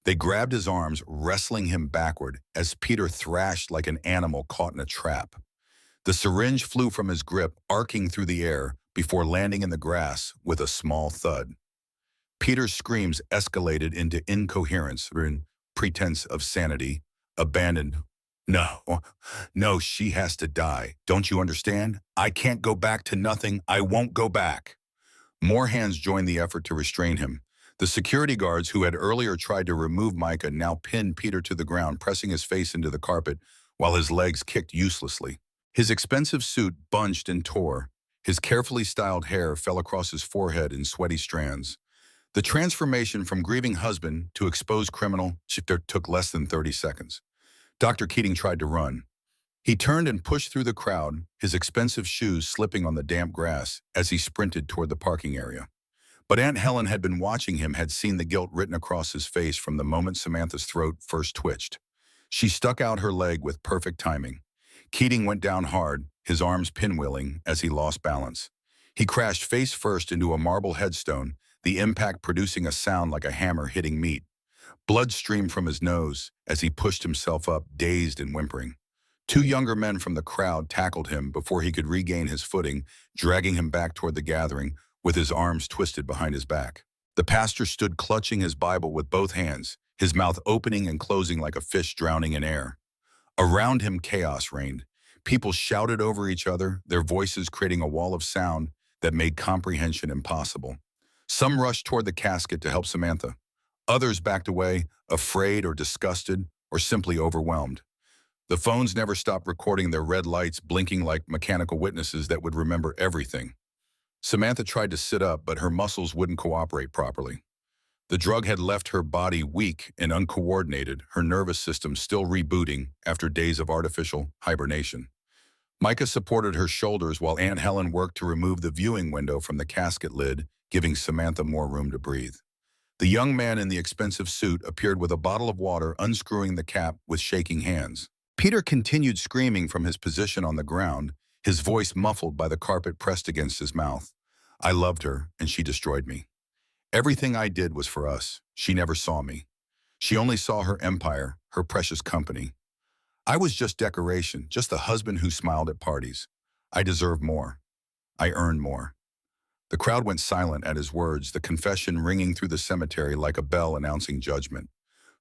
They grabbed his arms, wrestling him backward as Peter thrashed like an animal caught in a trap. The syringe flew from his grip, arcing through the air before landing in the grass with a small thud. Peter's screams escalated into incoherence, in pretense of sanity, abandoned. No, no, she has to die. Don't you understand? I can't go back to nothing. I won't go back. More hands joined the effort to restrain him. The security guards who had earlier tried to remove Micah now pinned Peter to the ground, pressing his face into the carpet while his legs kicked uselessly. His expensive suit bunched and tore. His carefully styled hair fell across his forehead in sweaty strands. The transformation from grieving husband to exposed criminal took less than 30 seconds. Dr. Keating tried to run. He turned and pushed through the crowd, his expensive shoes slipping on the damp grass as he sprinted toward the parking area. But Aunt Helen had been watching him, had seen the guilt written across his face from the moment Samantha's throat first twitched. She stuck out her leg with perfect timing. Keating went down hard, his arms pinwheeling as he lost balance. He crashed face first into a marble headstone, the impact producing a sound like a hammer hitting meat. Blood streamed from his nose as he pushed himself up, dazed and whimpering. 2 younger men from the crowd tackled him before he could regain his footing, dragging him back toward the gathering with his arms twisted behind his back. The pastor stood clutching his Bible with both hands, his mouth opening and closing like a fish drowning in air. Around him, chaos reigned. People shouted over each other, their voices creating a wall of sound that made comprehension impossible. Some rushed toward the casket to help Samantha. Others backed away, afraid or disgusted or simply overwhelmed. The phones never stopped recording their red lights, blinking like mechanical witnesses that would remember everything. Samantha tried to sit up, but her muscles wouldn't cooperate properly. The drug had left her body weak and uncoordinated, her nervous system still rebooting after days of artificial hibernation. Micah supported her shoulders while Aunt Helen worked to remove the viewing window from the casket lid, giving Samantha more room to breathe. The young man in the expensive suit appeared with a bottle of water, unscrewing the cap with shaking hands. Peter continued screaming from his position on the ground, his voice muffled by the carpet pressed against his mouth. I loved her, and she destroyed me. Everything I did was for us. She never saw me. She only saw her empire, her precious company. I was just decoration, just the husband who smiled at parties. I deserve more. I earned more. The crowd went silent at his words, the confession ringing through the cemetery like a bell announcing judgment.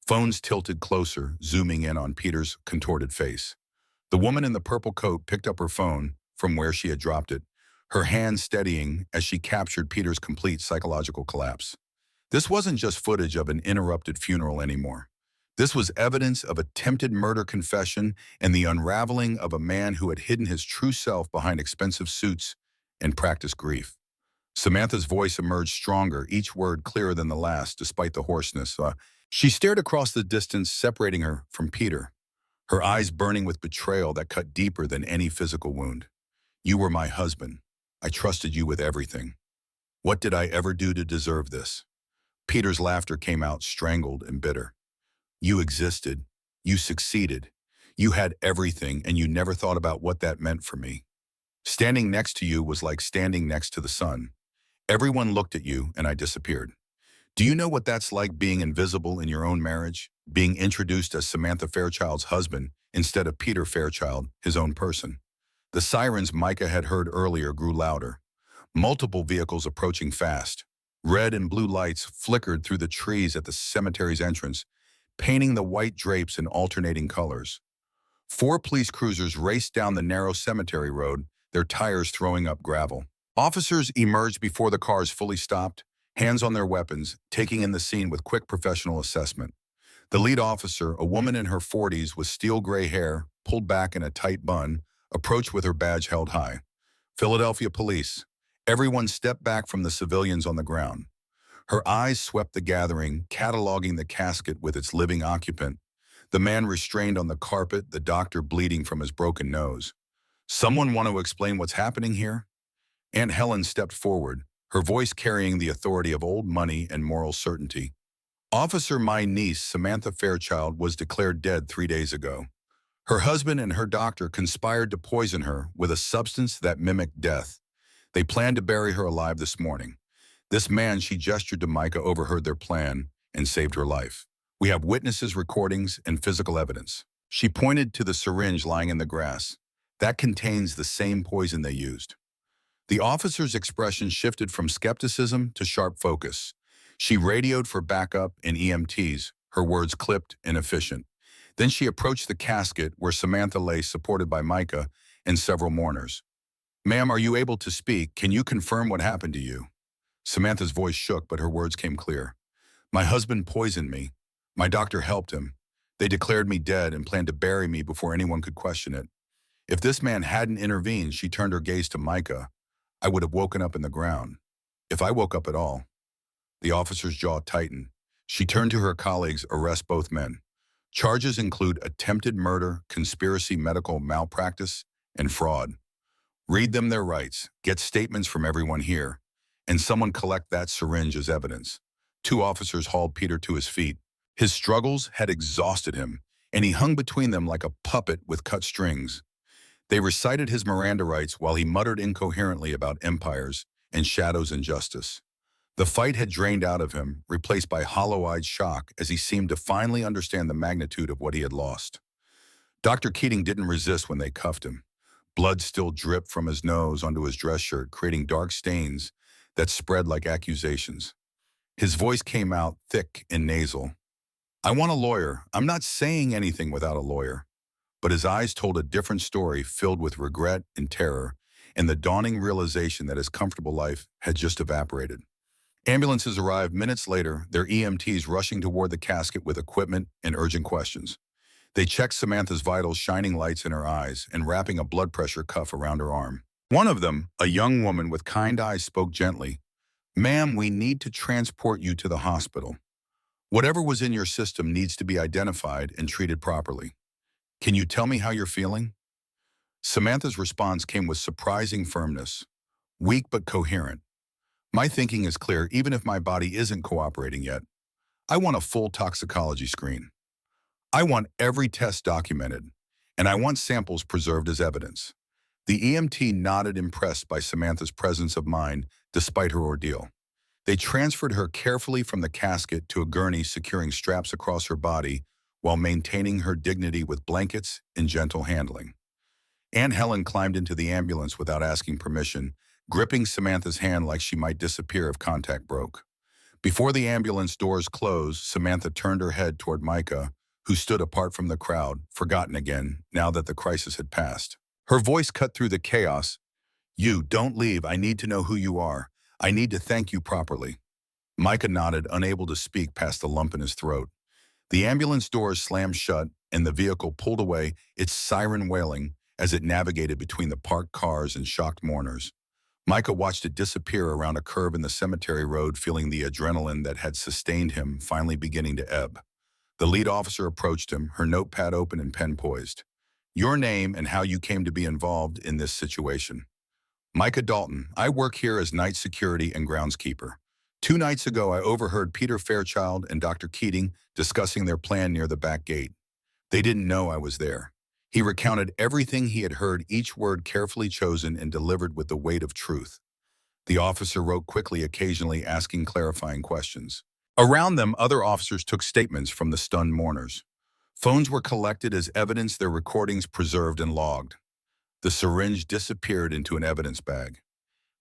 Phones tilted closer, zooming in on Peter's contorted face. The woman in the purple coat picked up her phone from where she had dropped it, her hand steadying as she captured Peter's complete psychological collapse. This wasn't just footage of an interrupted funeral anymore. This was evidence of attempted murder confession and the unraveling of a man who had hidden his true self behind expensive suits and practiced grief. Samantha's voice emerged stronger, each word clearer than the last, despite the hoarseness. She stared across the distance, separating her from Peter, her eyes burning with betrayal that cut deeper than any physical wound. You were my husband. I trusted you with everything. What did I ever do to deserve this? Peter's laughter came out strangled and bitter. You existed. You succeeded. You had everything, and you never thought about what that meant for me. Standing next to you was like standing next to the sun. Everyone looked at you, and I disappeared. Do you know what that's like, being invisible in your own marriage? Being introduced as Samantha Fairchild's husband instead of Peter Fairchild, his own person? The sirens Micah had heard earlier grew louder. Multiple vehicles approaching fast. Red and blue lights flickered through the trees at the cemetery's entrance, painting the white drapes in alternating colors. 4 police cruisers raced down the narrow cemetery road, their tires throwing up gravel. Officers emerged before the cars fully stopped, hands on their weapons, taking in the scene with quick professional assessment. The lead officer, a woman in her 40s with steel gray hair, pulled back in a tight bun, approached with her badge held high. Philadelphia Police. Everyone stepped back from the civilians on the ground. Her eyes swept the gathering, cataloging the casket with its living occupant. The man restrained on the carpet, the doctor bleeding from his broken nose. Someone want to explain what's happening here? Aunt Helen stepped forward, her voice carrying the authority of old money and moral certainty. Officer, my niece, Samantha Fairchild, was declared dead 3 days ago. Her husband and her doctor conspired to poison her with a substance that mimicked death. They planned to bury her alive this morning. This man, she gestured to Micah, overheard their plan and saved her life. We have witnesses, recordings, and physical evidence. She pointed to the syringe lying in the grass. That contains the same poison they used. The officer's expression shifted from skepticism to sharp focus. She radioed for backup and EMTs, her words clipped and efficient. Then she approached the casket where Samantha lay, supported by Micah and several mourners. Ma'am, are you able to speak? Can you confirm what happened to you? Samantha's voice shook, but her words came clear. My husband poisoned me. My doctor helped him. They declared me dead and planned to bury me before anyone could question it. If this man hadn't intervened, she turned her gaze to Micah, I would have woken up in the ground. If I woke up at all. The officer's jaw tightened. She turned to her colleagues, arrest both men. Charges include attempted murder, conspiracy, medical malpractice, and fraud. Read them their rights, get statements from everyone here, and someone collect that syringe as evidence. 2 officers hauled Peter to his feet. His struggles had exhausted him, and he hung between them like a puppet with cut strings. They recited his Miranda rights while he muttered incoherently about empires and shadows and justice. The fight had drained out of him, replaced by hollow-eyed shock as he seemed to finally understand the magnitude of what he had lost. Dr. Keating didn't resist when they cuffed him. Blood still dripped from his nose onto his dress shirt, creating dark stains that spread like accusations. His voice came out thick and nasal. I want a lawyer. I'm not saying anything without a lawyer. But his eyes told a different story, filled with regret and terror, and the dawning realization that his comfortable life had just evaporated. Ambulances arrived minutes later, their EMTs rushing toward the casket with equipment and urgent questions. They checked Samantha's vitals, shining lights in her eyes and wrapping a blood pressure cuff around her arm. One of them, a young woman with kind eyes, spoke gently. Ma'am, we need to transport you to the hospital. Whatever was in your system needs to be identified and treated properly. Can you tell me how you're feeling? Samantha's response came with surprising firmness, weak but coherent. My thinking is clear, even if my body isn't cooperating yet. I want a full toxicology screen. I want every test documented, and I want samples preserved as evidence. The EMT nodded, impressed by Samantha's presence of mind despite her ordeal. They transferred her carefully from the casket to a gurney, securing straps across her body while maintaining her dignity with blankets and gentle handling. Aunt Helen climbed into the ambulance without asking permission, gripping Samantha's hand like she might disappear if contact broke. Before the ambulance doors closed, Samantha turned her head toward Micah, who stood apart from the crowd, forgotten again, now that the crisis had passed. Her voice cut through the chaos. You, don't leave. I need to know who you are. I need to thank you properly. Micah nodded, unable to speak past the lump in his throat. The ambulance doors slammed shut, and the vehicle pulled away, its siren wailing as it navigated between the parked cars and shocked mourners. Micah watched it disappear around a curve in the cemetery road, feeling the adrenaline that had sustained him finally beginning to ebb. The lead officer approached him, her notepad open and pen poised. Your name and how you came to be involved in this situation. Micah Dalton, I work here as night security and groundskeeper. 2 nights ago, I overheard Peter Fairchild and Dr. Keating discussing their plan near the back gate. They didn't know I was there. He recounted everything he had heard, each word carefully chosen and delivered with the weight of truth. The officer wrote quickly, occasionally asking clarifying questions. Around them, other officers took statements from the stunned mourners. Phones were collected as evidence, their recordings preserved and logged. The syringe disappeared into an evidence bag.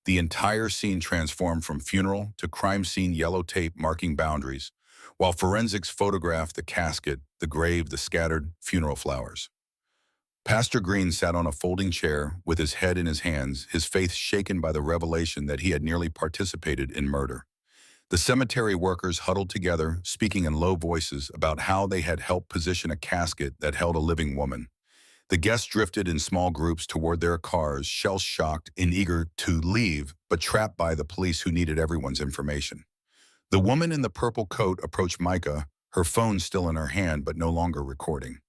The entire scene transformed from funeral to crime scene, yellow tape marking boundaries, while forensics photographed the casket, the grave, the scattered funeral flowers. Pastor Green sat on a folding chair with his head in his hands, his faith shaken by the revelation that he had nearly participated in murder. The cemetery workers huddled together, speaking in low voices about how they had helped position a casket that held a living woman. The guests drifted in small groups toward their cars, shell-shocked and eager to leave, but trapped by the police who needed everyone's information. The woman in the purple coat approached Micah, her phone still in her hand but no longer recording.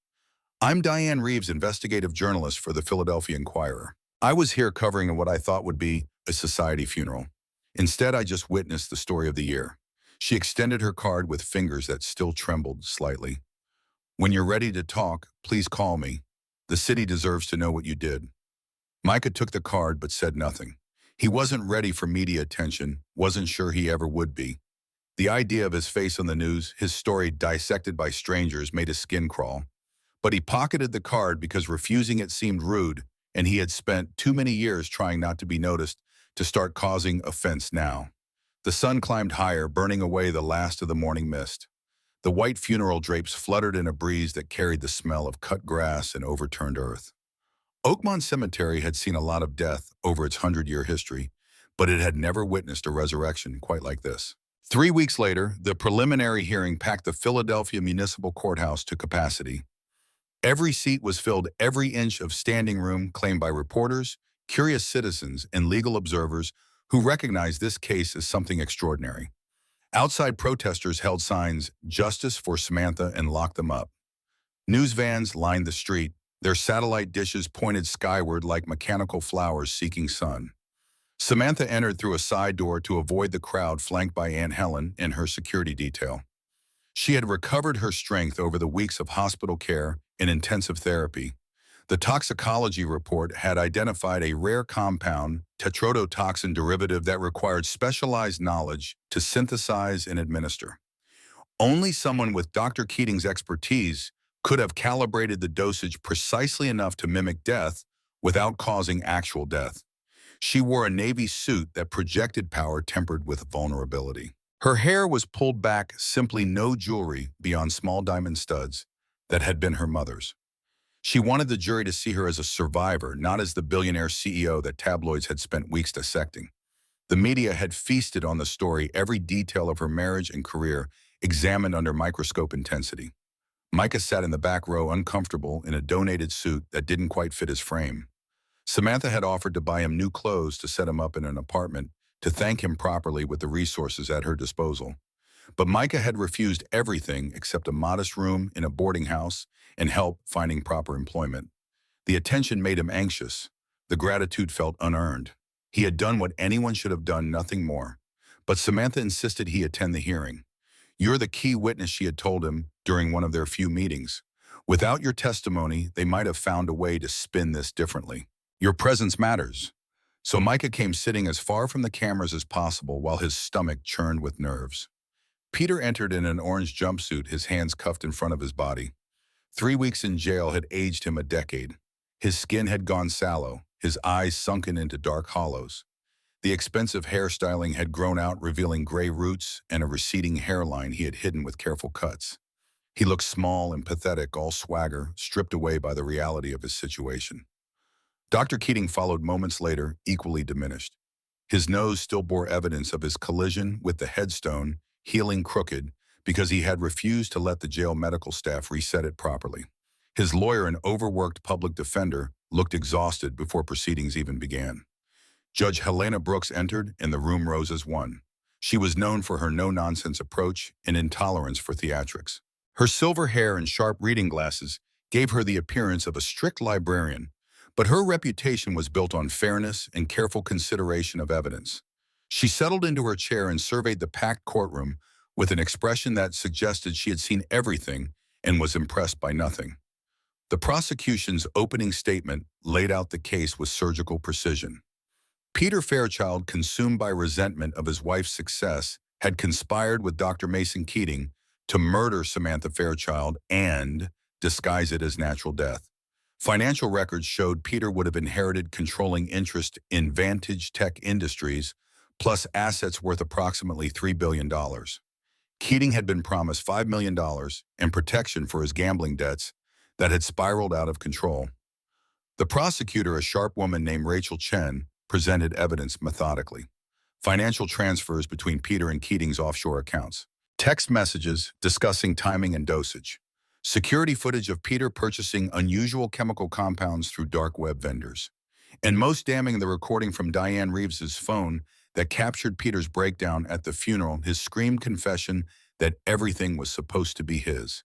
"I'm Diane Reeves, investigative journalist for the Philadelphia Inquirer. I was here covering what I thought would be a society funeral. Instead, I just witnessed the story of the year." She extended her card with fingers that still trembled slightly. "When you're ready to talk, please call me. The city deserves to know what you did." Micah took the card but said nothing. He wasn't ready for media attention, wasn't sure he ever would be. The idea of his face on the news, his story dissected by strangers, made his skin crawl. But he pocketed the card because refusing it seemed rude, and he had spent too many years trying not to be noticed to start causing offense now. The sun climbed higher, burning away the last of the morning mist. The white funeral drapes fluttered in a breeze that carried the smell of cut grass and overturned earth. Oakmont Cemetery had seen a lot of death over its 100-year history, but it had never witnessed a resurrection quite like this. 3 weeks later, the preliminary hearing packed the Philadelphia Municipal Courthouse to capacity. Every seat was filled, every inch of standing room claimed by reporters, curious citizens, and legal observers who recognized this case as something extraordinary. Outside, protesters held signs, "Justice for Samantha," and locked them up. News vans lined the street, their satellite dishes pointed skyward like mechanical flowers seeking sun. Samantha entered through a side door to avoid the crowd, flanked by Aunt Helen and her security detail. She had recovered her strength over the weeks of hospital care and intensive therapy. The toxicology report had identified a rare compound, tetrodotoxin derivative, that required specialized knowledge to synthesize and administer. Only someone with Dr. Keating's expertise could have calibrated the dosage precisely enough to mimic death without causing actual death. She wore a navy suit that projected power tempered with vulnerability. Her hair was pulled back, simply no jewelry beyond small diamond studs that had been her mother's. She wanted the jury to see her as a survivor, not as the billionaire CEO that tabloids had spent weeks dissecting. The media had feasted on the story, every detail of her marriage and career examined under microscope intensity. Micah sat in the back row, uncomfortable, in a donated suit that didn't quite fit his frame. Samantha had offered to buy him new clothes to set him up in an apartment, to thank him properly with the resources at her disposal. But Micah had refused everything except a modest room in a boarding house and help finding proper employment. The attention made him anxious. The gratitude felt unearned. He had done what anyone should have done, nothing more. But Samantha insisted he attend the hearing. "You're the key witness," she had told him during one of their few meetings. "Without your testimony, they might have found a way to spin this differently. Your presence matters." So Micah came, sitting as far from the cameras as possible while his stomach churned with nerves. Peter entered in an orange jumpsuit, his hands cuffed in front of his body. 3 weeks in jail had aged him a decade. His skin had gone sallow, his eyes sunken into dark hollows. The expensive hairstyling had grown out, revealing gray roots and a receding hairline he had hidden with careful cuts. He looked small and pathetic, all swagger, stripped away by the reality of his situation. Dr. Keating followed moments later, equally diminished. His nose still bore evidence of his collision with the headstone, healing crooked, because he had refused to let the jail medical staff reset it properly. His lawyer, an overworked public defender, looked exhausted before proceedings even began. Judge Helena Brooks entered, and the room rose as one. She was known for her no-nonsense approach and intolerance for theatrics. Her silver hair and sharp reading glasses gave her the appearance of a strict librarian, but her reputation was built on fairness and careful consideration of evidence. She settled into her chair and surveyed the packed courtroom with an expression that suggested she had seen everything and was impressed by nothing. The prosecution's opening statement laid out the case with surgical precision. Peter Fairchild, consumed by resentment of his wife's success, had conspired with Dr. Mason Keating to murder Samantha Fairchild and disguise it as natural death. Financial records showed Peter would have inherited controlling interest in Vantage Tech Industries, plus assets worth approximately $3 billion. Keating had been promised $5 million and protection for his gambling debts that had spiraled out of control. The prosecutor, a sharp woman named Rachel Chen, presented evidence methodically. Financial transfers between Peter and Keating's offshore accounts. Text messages discussing timing and dosage. Security footage of Peter purchasing unusual chemical compounds through dark web vendors. And most damning, the recording from Diane Reeves's phone that captured Peter's breakdown at the funeral, his screamed confession that everything was supposed to be his.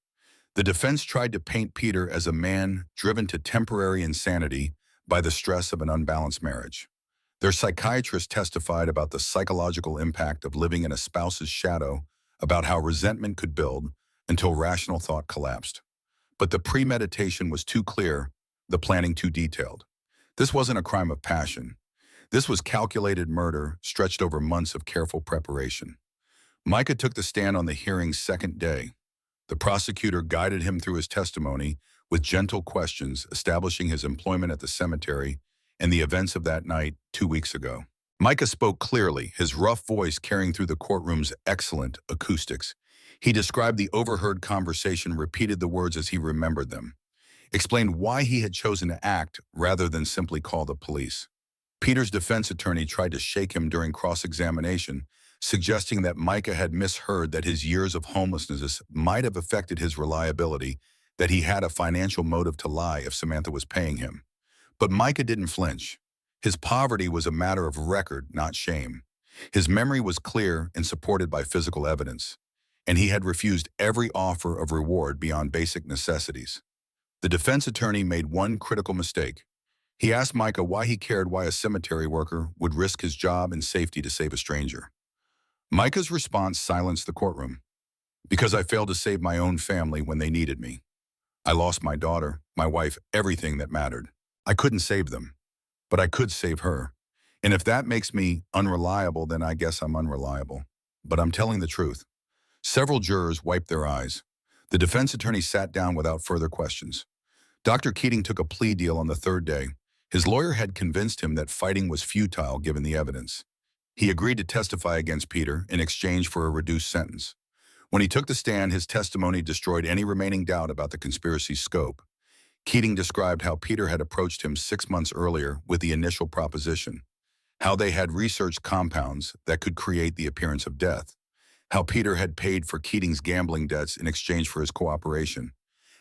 The defense tried to paint Peter as a man driven to temporary insanity by the stress of an unbalanced marriage. Their psychiatrist testified about the psychological impact of living in a spouse's shadow, about how resentment could build until rational thought collapsed. But the premeditation was too clear, the planning too detailed. This wasn't a crime of passion. This was calculated murder stretched over months of careful preparation. Micah took the stand on the hearing's second day. The prosecutor guided him through his testimony with gentle questions, establishing his employment at the cemetery and the events of that night 2 weeks ago. Micah spoke clearly, his rough voice carrying through the courtroom's excellent acoustics. He described the overheard conversation, repeated the words as he remembered them, explained why he had chosen to act rather than simply call the police. Peter's defense attorney tried to shake him during cross-examination, suggesting that Micah had misheard, that his years of homelessness might have affected his reliability, that he had a financial motive to lie if Samantha was paying him. But Micah didn't flinch. His poverty was a matter of record, not shame. His memory was clear and supported by physical evidence, and he had refused every offer of reward beyond basic necessities. The defense attorney made one critical mistake. He asked Micah why he cared why a cemetery worker would risk his job and safety to save a stranger. Micah's response silenced the courtroom. Because I failed to save my own family when they needed me. I lost my daughter, my wife, everything that mattered. I couldn't save them, but I could save her. And if that makes me unreliable, then I guess I'm unreliable. But I'm telling the truth. Several jurors wiped their eyes. The defense attorney sat down without further questions. Dr. Keating took a plea deal on the third day. His lawyer had convinced him that fighting was futile given the evidence. He agreed to testify against Peter in exchange for a reduced sentence. When he took the stand, his testimony destroyed any remaining doubt about the conspiracy's scope. Keating described how Peter had approached him 6 months earlier with the initial proposition, how they had researched compounds that could create the appearance of death, how Peter had paid for Keating's gambling debts in exchange for his cooperation,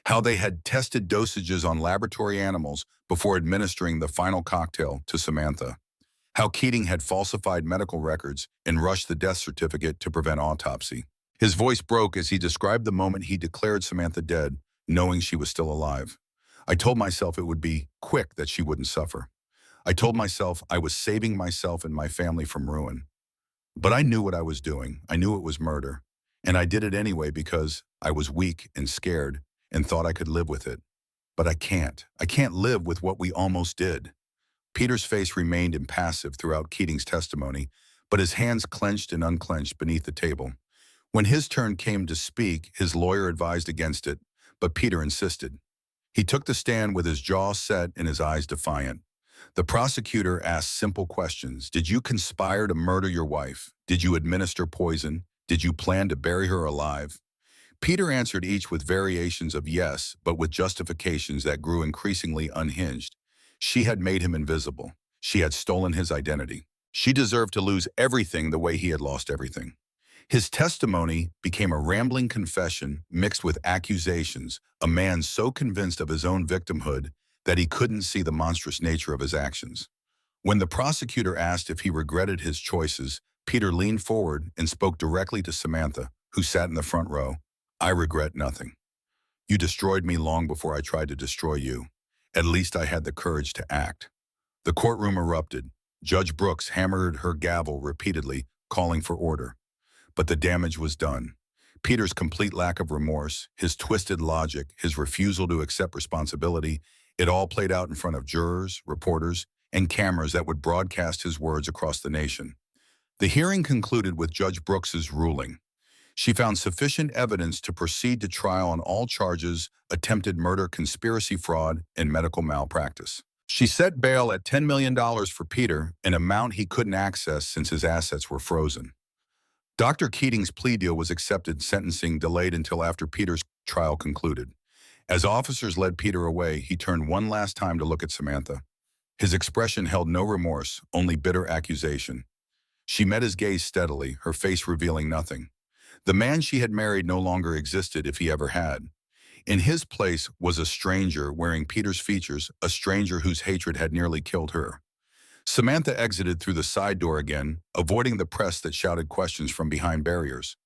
how they had tested dosages on laboratory animals before administering the final cocktail to Samantha, how Keating had falsified medical records and rushed the death certificate to prevent autopsy. His voice broke as he described the moment he declared Samantha dead, knowing she was still alive. I told myself it would be quick, that she wouldn't suffer. I told myself I was saving myself and my family from ruin. But I knew what I was doing. I knew it was murder. And I did it anyway because I was weak and scared and thought I could live with it. But I can't. I can't live with what we almost did. Peter's face remained impassive throughout Keating's testimony, but his hands clenched and unclenched beneath the table. When his turn came to speak, his lawyer advised against it, but Peter insisted. He took the stand with his jaw set and his eyes defiant. The prosecutor asked simple questions. Did you conspire to murder your wife? Did you administer poison? Did you plan to bury her alive? Peter answered each with variations of yes, but with justifications that grew increasingly unhinged. She had made him invisible. She had stolen his identity. She deserved to lose everything the way he had lost everything. His testimony became a rambling confession mixed with accusations, a man so convinced of his own victimhood that he couldn't see the monstrous nature of his actions. When the prosecutor asked if he regretted his choices, Peter leaned forward and spoke directly to Samantha, who sat in the front row. I regret nothing. You destroyed me long before I tried to destroy you. At least I had the courage to act. The courtroom erupted. Judge Brooks hammered her gavel repeatedly, calling for order. But the damage was done. Peter's complete lack of remorse, his twisted logic, his refusal to accept responsibility, it all played out in front of jurors, reporters, and cameras that would broadcast his words across the nation. The hearing concluded with Judge Brooks's ruling. She found sufficient evidence to proceed to trial on all charges: attempted murder, conspiracy, fraud, and medical malpractice. She set bail at $10 million for Peter, an amount he couldn't access since his assets were frozen. Dr. Keating's plea deal was accepted, sentencing delayed until after Peter's trial concluded. As officers led Peter away, he turned one last time to look at Samantha. His expression held no remorse, only bitter accusation. She met his gaze steadily, her face revealing nothing. The man she had married no longer existed, if he ever had. In his place was a stranger wearing Peter's features, a stranger whose hatred had nearly killed her. Samantha exited through the side door again, avoiding the press that shouted questions from behind barriers.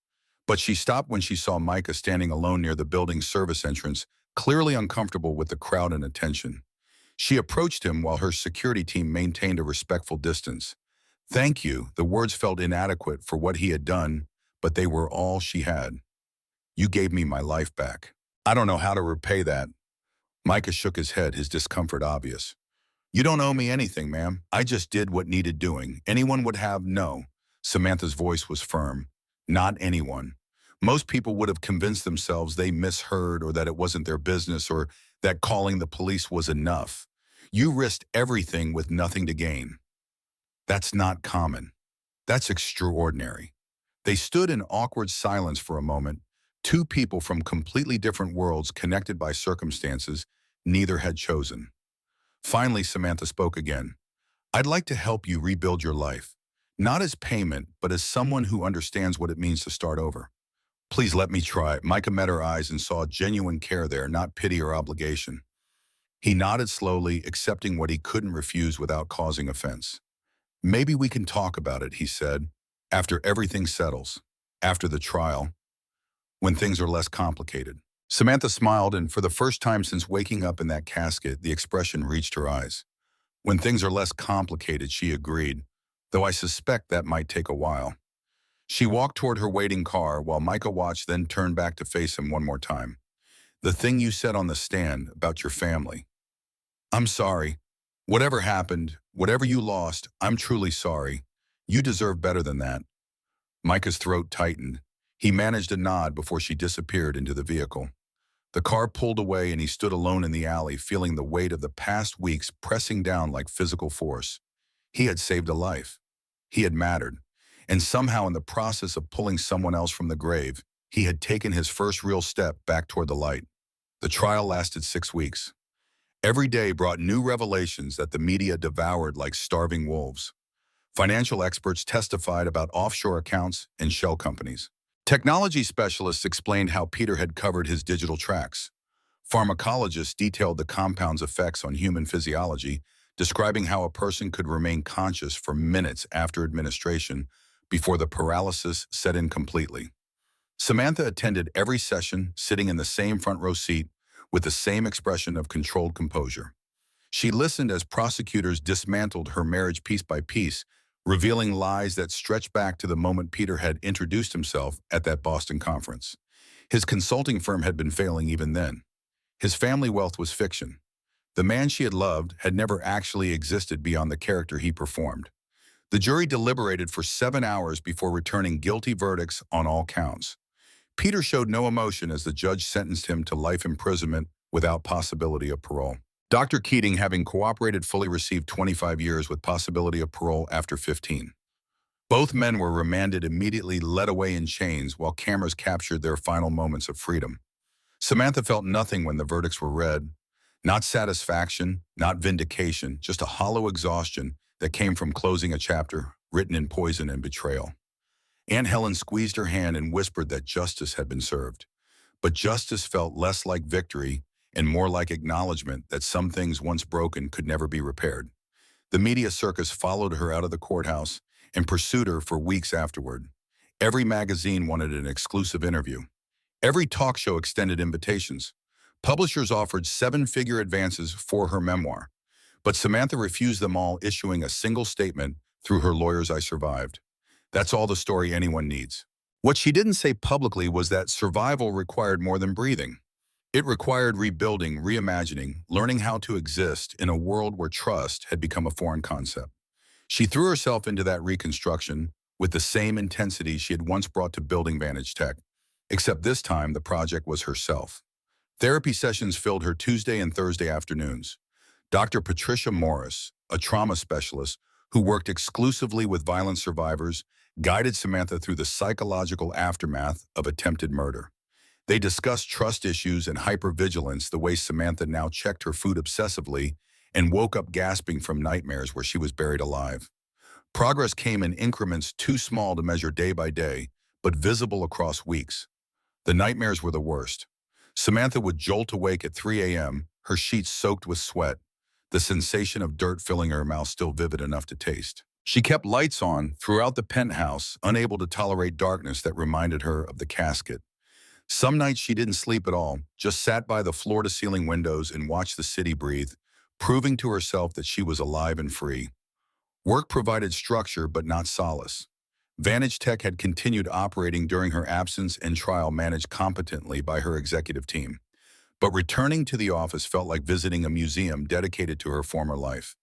But she stopped when she saw Micah standing alone near the building's service entrance, clearly uncomfortable with the crowd and attention. She approached him while her security team maintained a respectful distance. "Thank you." The words felt inadequate for what he had done, but they were all she had. "You gave me my life back. I don't know how to repay that." Micah shook his head, his discomfort obvious. "You don't owe me anything, ma'am. I just did what needed doing. Anyone would have." "No." Samantha's voice was firm. "Not anyone. Most people would have convinced themselves they misheard, or that it wasn't their business, or that calling the police was enough. You risked everything with nothing to gain. That's not common. That's extraordinary." They stood in awkward silence for a moment, two people from completely different worlds connected by circumstances neither had chosen. Finally, Samantha spoke again. "I'd like to help you rebuild your life, not as payment, but as someone who understands what it means to start over. Please let me try." Micah met her eyes and saw genuine care there, not pity or obligation. He nodded slowly, accepting what he couldn't refuse without causing offense. "Maybe we can talk about it," he said, "after everything settles, after the trial, when things are less complicated." Samantha smiled, and for the first time since waking up in that casket, the expression reached her eyes. "When things are less complicated," she agreed, "though I suspect that might take a while." She walked toward her waiting car while Micah watched, then turned back to face him one more time. "The thing you said on the stand about your family. I'm sorry. Whatever happened, whatever you lost, I'm truly sorry. You deserve better than that." Micah's throat tightened. He managed a nod before she disappeared into the vehicle. The car pulled away and he stood alone in the alley, feeling the weight of the past weeks pressing down like physical force. He had saved a life. He had mattered. And somehow, in the process of pulling someone else from the grave, he had taken his first real step back toward the light. The trial lasted 6 weeks. Every day brought new revelations that the media devoured like starving wolves. Financial experts testified about offshore accounts and shell companies. Technology specialists explained how Peter had covered his digital tracks. Pharmacologists detailed the compound's effects on human physiology, describing how a person could remain conscious for minutes after administration before the paralysis set in completely. Samantha attended every session, sitting in the same front row seat with the same expression of controlled composure. She listened as prosecutors dismantled her marriage piece by piece, revealing lies that stretched back to the moment Peter had introduced himself at that Boston conference. His consulting firm had been failing even then. His family wealth was fiction. The man she had loved had never actually existed beyond the character he performed. The jury deliberated for 7 hours before returning guilty verdicts on all counts. Peter showed no emotion as the judge sentenced him to life imprisonment without possibility of parole. Dr. Keating, having cooperated fully, received 25 years with possibility of parole after 15. Both men were remanded, immediately led away in chains while cameras captured their final moments of freedom. Samantha felt nothing when the verdicts were read. Not satisfaction, not vindication, just a hollow exhaustion that came from closing a chapter written in poison and betrayal. Aunt Helen squeezed her hand and whispered that justice had been served. But justice felt less like victory and more like acknowledgement that some things once broken could never be repaired. The media circus followed her out of the courthouse and pursued her for weeks afterward. Every magazine wanted an exclusive interview. Every talk show extended invitations. Publishers offered 7-figure advances for her memoir. But Samantha refused them all, issuing a single statement through her lawyers: "I survived." That's all the story anyone needs. What she didn't say publicly was that survival required more than breathing. It required rebuilding, reimagining, learning how to exist in a world where trust had become a foreign concept. She threw herself into that reconstruction with the same intensity she had once brought to building Vantage Tech, except this time the project was herself. Therapy sessions filled her Tuesday and Thursday afternoons. Dr. Patricia Morris, a trauma specialist who worked exclusively with violent survivors, guided Samantha through the psychological aftermath of attempted murder. They discussed trust issues and hypervigilance, the way Samantha now checked her food obsessively and woke up gasping from nightmares where she was buried alive. Progress came in increments too small to measure day by day, but visible across weeks. The nightmares were the worst. Samantha would jolt awake at 3 a.m., her sheets soaked with sweat, the sensation of dirt filling her mouth still vivid enough to taste. She kept lights on throughout the penthouse, unable to tolerate darkness that reminded her of the casket. Some nights she didn't sleep at all, just sat by the floor-to-ceiling windows and watched the city breathe, proving to herself that she was alive and free. Work provided structure but not solace. Vantage Tech had continued operating during her absence and trial, managed competently by her executive team. But returning to the office felt like visiting a museum dedicated to her former life.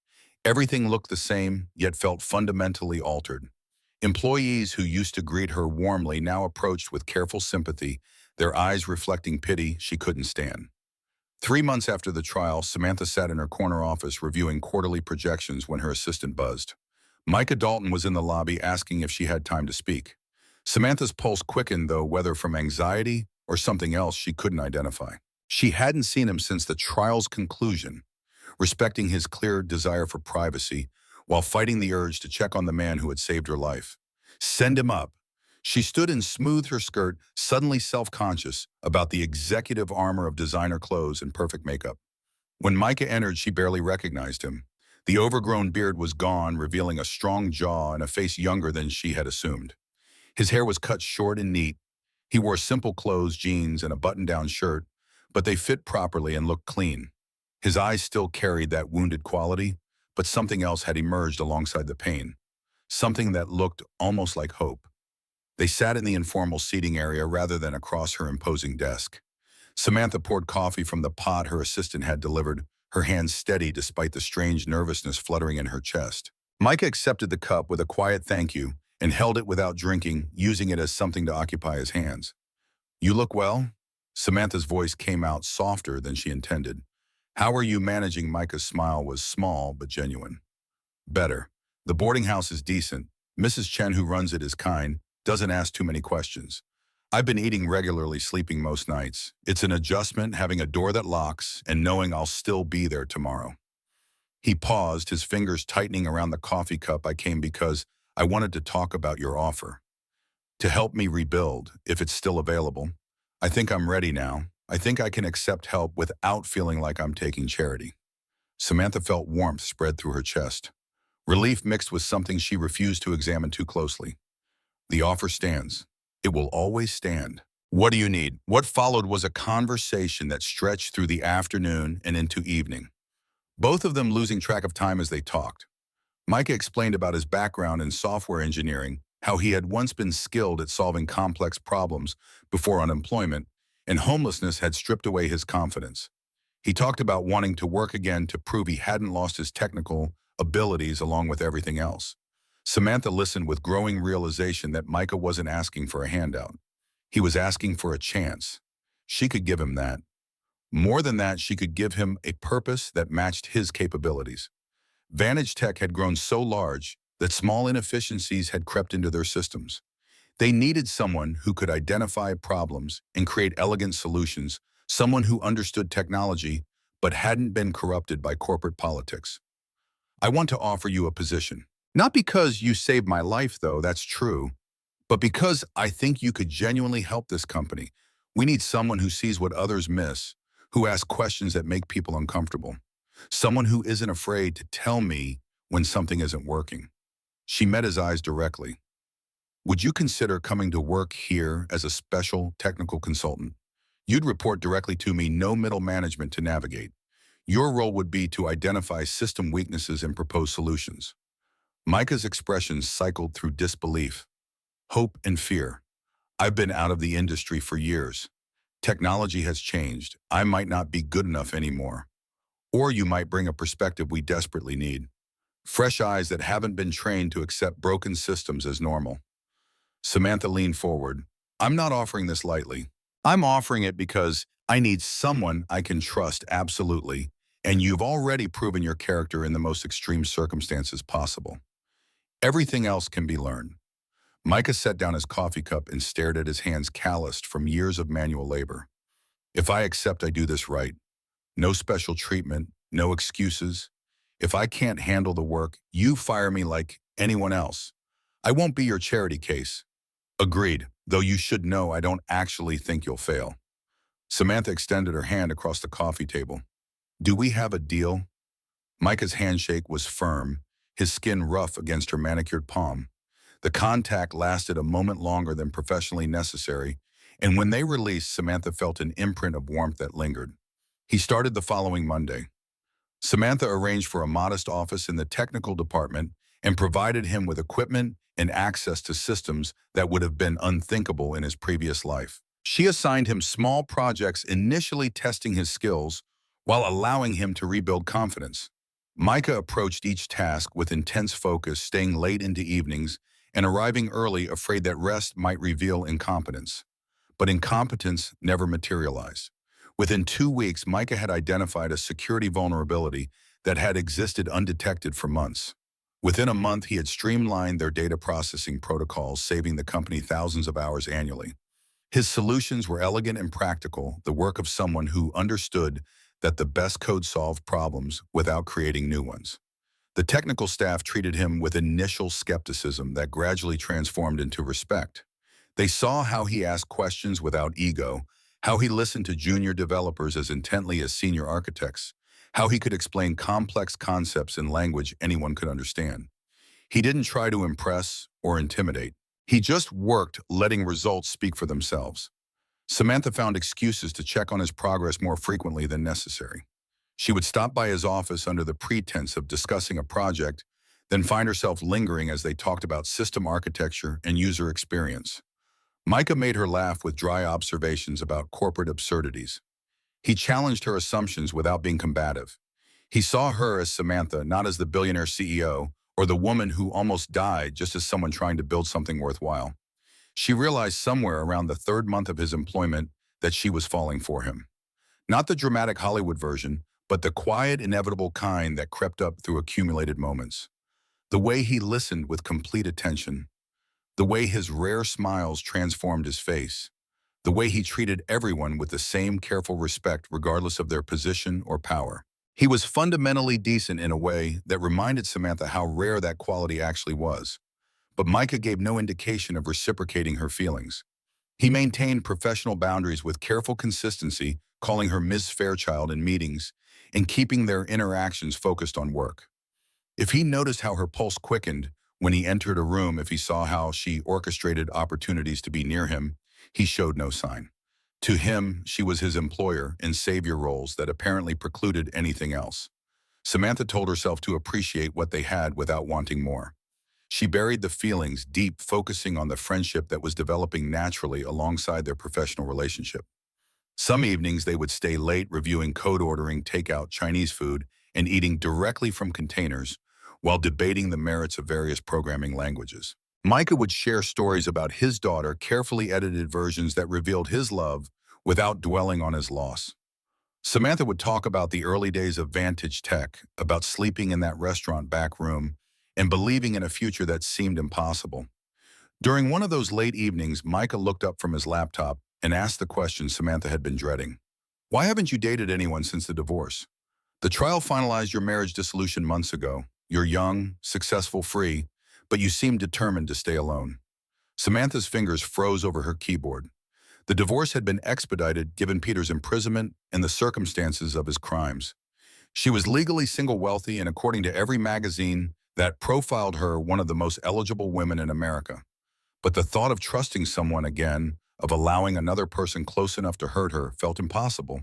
Everything looked the same, yet felt fundamentally altered. Employees who used to greet her warmly now approached with careful sympathy, their eyes reflecting pity she couldn't stand. 3 months after the trial, Samantha sat in her corner office reviewing quarterly projections when her assistant buzzed. Micah Dalton was in the lobby asking if she had time to speak. Samantha's pulse quickened, though, whether from anxiety or something else she couldn't identify. She hadn't seen him since the trial's conclusion, respecting his clear desire for privacy while fighting the urge to check on the man who had saved her life. Send him up. She stood and smoothed her skirt, suddenly self-conscious about the executive armor of designer clothes and perfect makeup. When Micah entered, she barely recognized him. The overgrown beard was gone, revealing a strong jaw and a face younger than she had assumed. His hair was cut short and neat. He wore simple clothes, jeans, and a button-down shirt, but they fit properly and looked clean. His eyes still carried that wounded quality, but something else had emerged alongside the pain. Something that looked almost like hope. They sat in the informal seating area rather than across her imposing desk. Samantha poured coffee from the pot her assistant had delivered, her hands steady despite the strange nervousness fluttering in her chest. Micah accepted the cup with a quiet thank you and held it without drinking, using it as something to occupy his hands. "You look well?" Samantha's voice came out softer than she intended. "How are you managing?" Micah's smile was small but genuine. "Better. The boarding house is decent. Mrs. Chen, who runs it, is kind, doesn't ask too many questions. I've been eating regularly, sleeping most nights. It's an adjustment having a door that locks and knowing I'll still be there tomorrow." He paused, his fingers tightening around the coffee cup. "I came because I wanted to talk about your offer. To help me rebuild, if it's still available. I think I'm ready now. I think I can accept help without feeling like I'm taking charity." Samantha felt warmth spread through her chest. Relief mixed with something she refused to examine too closely. "The offer stands. It will always stand. What do you need?" What followed was a conversation that stretched through the afternoon and into evening, both of them losing track of time as they talked. Micah explained about his background in software engineering, how he had once been skilled at solving complex problems before unemployment, and homelessness had stripped away his confidence. He talked about wanting to work again to prove he hadn't lost his technical abilities along with everything else. Samantha listened with growing realization that Micah wasn't asking for a handout. He was asking for a chance. She could give him that. More than that, she could give him a purpose that matched his capabilities. Vantage Tech had grown so large that small inefficiencies had crept into their systems. They needed someone who could identify problems and create elegant solutions, someone who understood technology but hadn't been corrupted by corporate politics. "I want to offer you a position. Not because you saved my life, though, that's true, but because I think you could genuinely help this company. We need someone who sees what others miss, who asks questions that make people uncomfortable. Someone who isn't afraid to tell me when something isn't working." She met his eyes directly. "Would you consider coming to work here as a special technical consultant? You'd report directly to me, no middle management to navigate. Your role would be to identify system weaknesses and propose solutions. Micah's expressions cycled through disbelief, hope, and fear. I've been out of the industry for years. Technology has changed. I might not be good enough anymore. Or you might bring a perspective we desperately need. Fresh eyes that haven't been trained to accept broken systems as normal. Samantha leaned forward. I'm not offering this lightly. I'm offering it because I need someone I can trust absolutely, and you've already proven your character in the most extreme circumstances possible. Everything else can be learned. Micah set down his coffee cup and stared at his hands calloused from years of manual labor. If I accept I do this right, no special treatment, no excuses. If I can't handle the work, you fire me like anyone else. I won't be your charity case. Agreed, though you should know I don't actually think you'll fail. Samantha extended her hand across the coffee table. Do we have a deal? Micah's handshake was firm, his skin rough against her manicured palm. The contact lasted a moment longer than professionally necessary, and when they released, Samantha felt an imprint of warmth that lingered. He started the following Monday. Samantha arranged for a modest office in the technical department and provided him with equipment and access to systems that would have been unthinkable in his previous life. She assigned him small projects, initially testing his skills while allowing him to rebuild confidence. Micah approached each task with intense focus, staying late into evenings and arriving early, afraid that rest might reveal incompetence. But incompetence never materialized. Within 2 weeks, Micah had identified a security vulnerability that had existed undetected for months. Within a month, he had streamlined their data processing protocols, saving the company thousands of hours annually. His solutions were elegant and practical, the work of someone who understood that the best code solved problems without creating new ones. The technical staff treated him with initial skepticism that gradually transformed into respect. They saw how he asked questions without ego, how he listened to junior developers as intently as senior architects, how he could explain complex concepts in language anyone could understand. He didn't try to impress or intimidate. He just worked, letting results speak for themselves. Samantha found excuses to check on his progress more frequently than necessary. She would stop by his office under the pretense of discussing a project, then find herself lingering as they talked about system architecture and user experience. Micah made her laugh with dry observations about corporate absurdities. He challenged her assumptions without being combative. He saw her as Samantha, not as the billionaire CEO or the woman who almost died, just as someone trying to build something worthwhile. She realized somewhere around the 3rd month of his employment that she was falling for him. Not the dramatic Hollywood version, but the quiet, inevitable kind that crept up through accumulated moments. The way he listened with complete attention. The way his rare smiles transformed his face. The way he treated everyone with the same careful respect regardless of their position or power. He was fundamentally decent in a way that reminded Samantha how rare that quality actually was. But Micah gave no indication of reciprocating her feelings. He maintained professional boundaries with careful consistency, calling her Ms. Fairchild in meetings, and keeping their interactions focused on work. If he noticed how her pulse quickened when he entered a room, if he saw how she orchestrated opportunities to be near him, he showed no sign. To him, she was his employer in savior roles that apparently precluded anything else. Samantha told herself to appreciate what they had without wanting more. She buried the feelings deep, focusing on the friendship that was developing naturally alongside their professional relationship. Some evenings they would stay late reviewing code, ordering takeout Chinese food, and eating directly from containers while debating the merits of various programming languages. Micah would share stories about his daughter, carefully edited versions that revealed his love without dwelling on his loss. Samantha would talk about the early days of Vantage Tech, about sleeping in that restaurant back room, and believing in a future that seemed impossible. During one of those late evenings, Micah looked up from his laptop and asked the question Samantha had been dreading. Why haven't you dated anyone since the divorce? The trial finalized your marriage dissolution months ago. You're young, successful, free, but you seem determined to stay alone. Samantha's fingers froze over her keyboard. The divorce had been expedited given Peter's imprisonment and the circumstances of his crimes. She was legally single, wealthy, and according to every magazine that profiled her, one of the most eligible women in America. But the thought of trusting someone again, of allowing another person close enough to hurt her, felt impossible.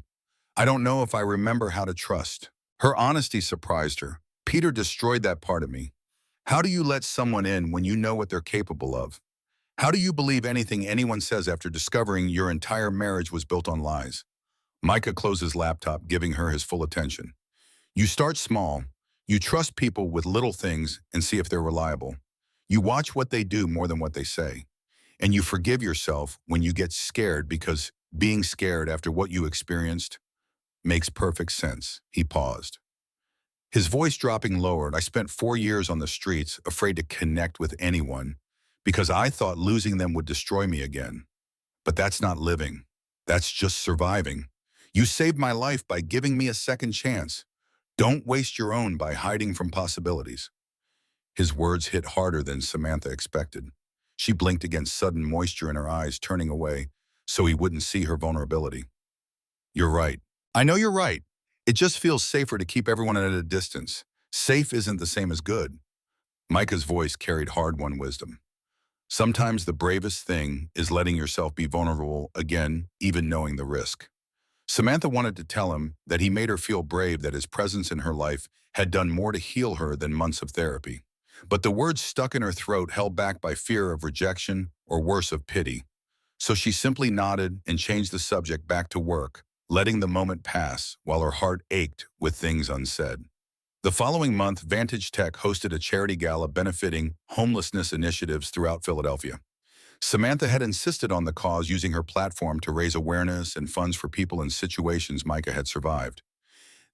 I don't know if I remember how to trust. Her honesty surprised her. Peter destroyed that part of me. How do you let someone in when you know what they're capable of? How do you believe anything anyone says after discovering your entire marriage was built on lies? Micah closed his laptop, giving her his full attention. You start small. You trust people with little things and see if they're reliable. You watch what they do more than what they say. And you forgive yourself when you get scared because being scared after what you experienced makes perfect sense. He paused. His voice dropping lower. I spent 4 years on the streets, afraid to connect with anyone, because I thought losing them would destroy me again. But that's not living. That's just surviving. You saved my life by giving me a second chance. Don't waste your own by hiding from possibilities. His words hit harder than Samantha expected. She blinked against sudden moisture in her eyes, turning away so he wouldn't see her vulnerability. You're right. I know you're right. It just feels safer to keep everyone at a distance. Safe isn't the same as good. Micah's voice carried hard-won wisdom. Sometimes the bravest thing is letting yourself be vulnerable again, even knowing the risk. Samantha wanted to tell him that he made her feel brave, that his presence in her life had done more to heal her than months of therapy. But the words stuck in her throat, held back by fear of rejection or worse, of pity. So she simply nodded and changed the subject back to work, letting the moment pass while her heart ached with things unsaid. The following month, Vantage Tech hosted a charity gala benefiting homelessness initiatives throughout Philadelphia. Samantha had insisted on the cause, using her platform to raise awareness and funds for people in situations Micah had survived.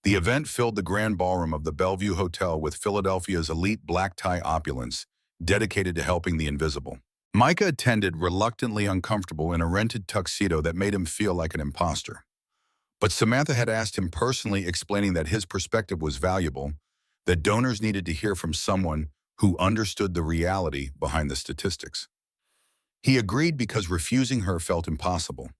The event filled the grand ballroom of the Bellevue Hotel with Philadelphia's elite black-tie opulence, dedicated to helping the invisible. Micah attended, reluctantly uncomfortable in a rented tuxedo that made him feel like an imposter. But Samantha had asked him personally, explaining that his perspective was valuable, that donors needed to hear from someone who understood the reality behind the statistics. He agreed because refusing her felt impossible.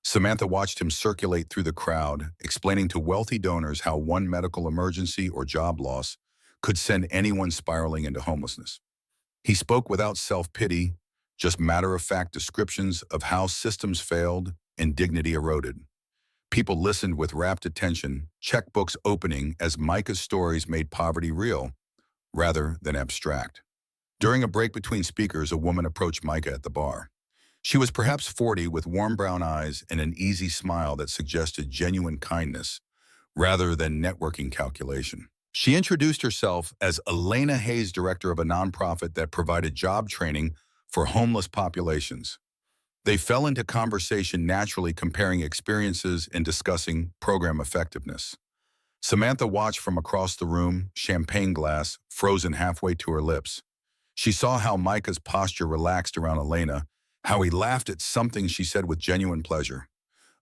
Samantha watched him circulate through the crowd, explaining to wealthy donors how one medical emergency or job loss could send anyone spiraling into homelessness. He spoke without self-pity, just matter-of-fact descriptions of how systems failed and dignity eroded. People listened with rapt attention, checkbooks opening as Micah's stories made poverty real, rather than abstract. During a break between speakers, a woman approached Micah at the bar. She was perhaps 40, with warm brown eyes and an easy smile that suggested genuine kindness rather than networking calculation. She introduced herself as Elena Hayes, director of a nonprofit that provided job training for homeless populations. They fell into conversation naturally, comparing experiences and discussing program effectiveness. Samantha watched from across the room, champagne glass frozen halfway to her lips. She saw how Micah's posture relaxed around Elena, how he laughed at something she said with genuine pleasure.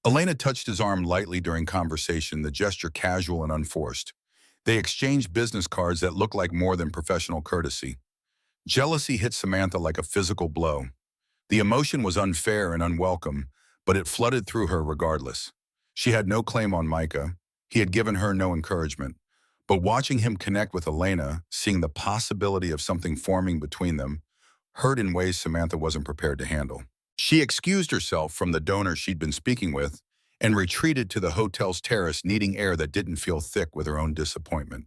Elena touched his arm lightly during conversation, the gesture casual and unforced. They exchanged business cards that looked like more than professional courtesy. Jealousy hit Samantha like a physical blow. The emotion was unfair and unwelcome, but it flooded through her regardless. She had no claim on Micah. He had given her no encouragement. But watching him connect with Elena, seeing the possibility of something forming between them, hurt in ways Samantha wasn't prepared to handle. She excused herself from the donor she'd been speaking with and retreated to the hotel's terrace, needing air that didn't feel thick with her own disappointment.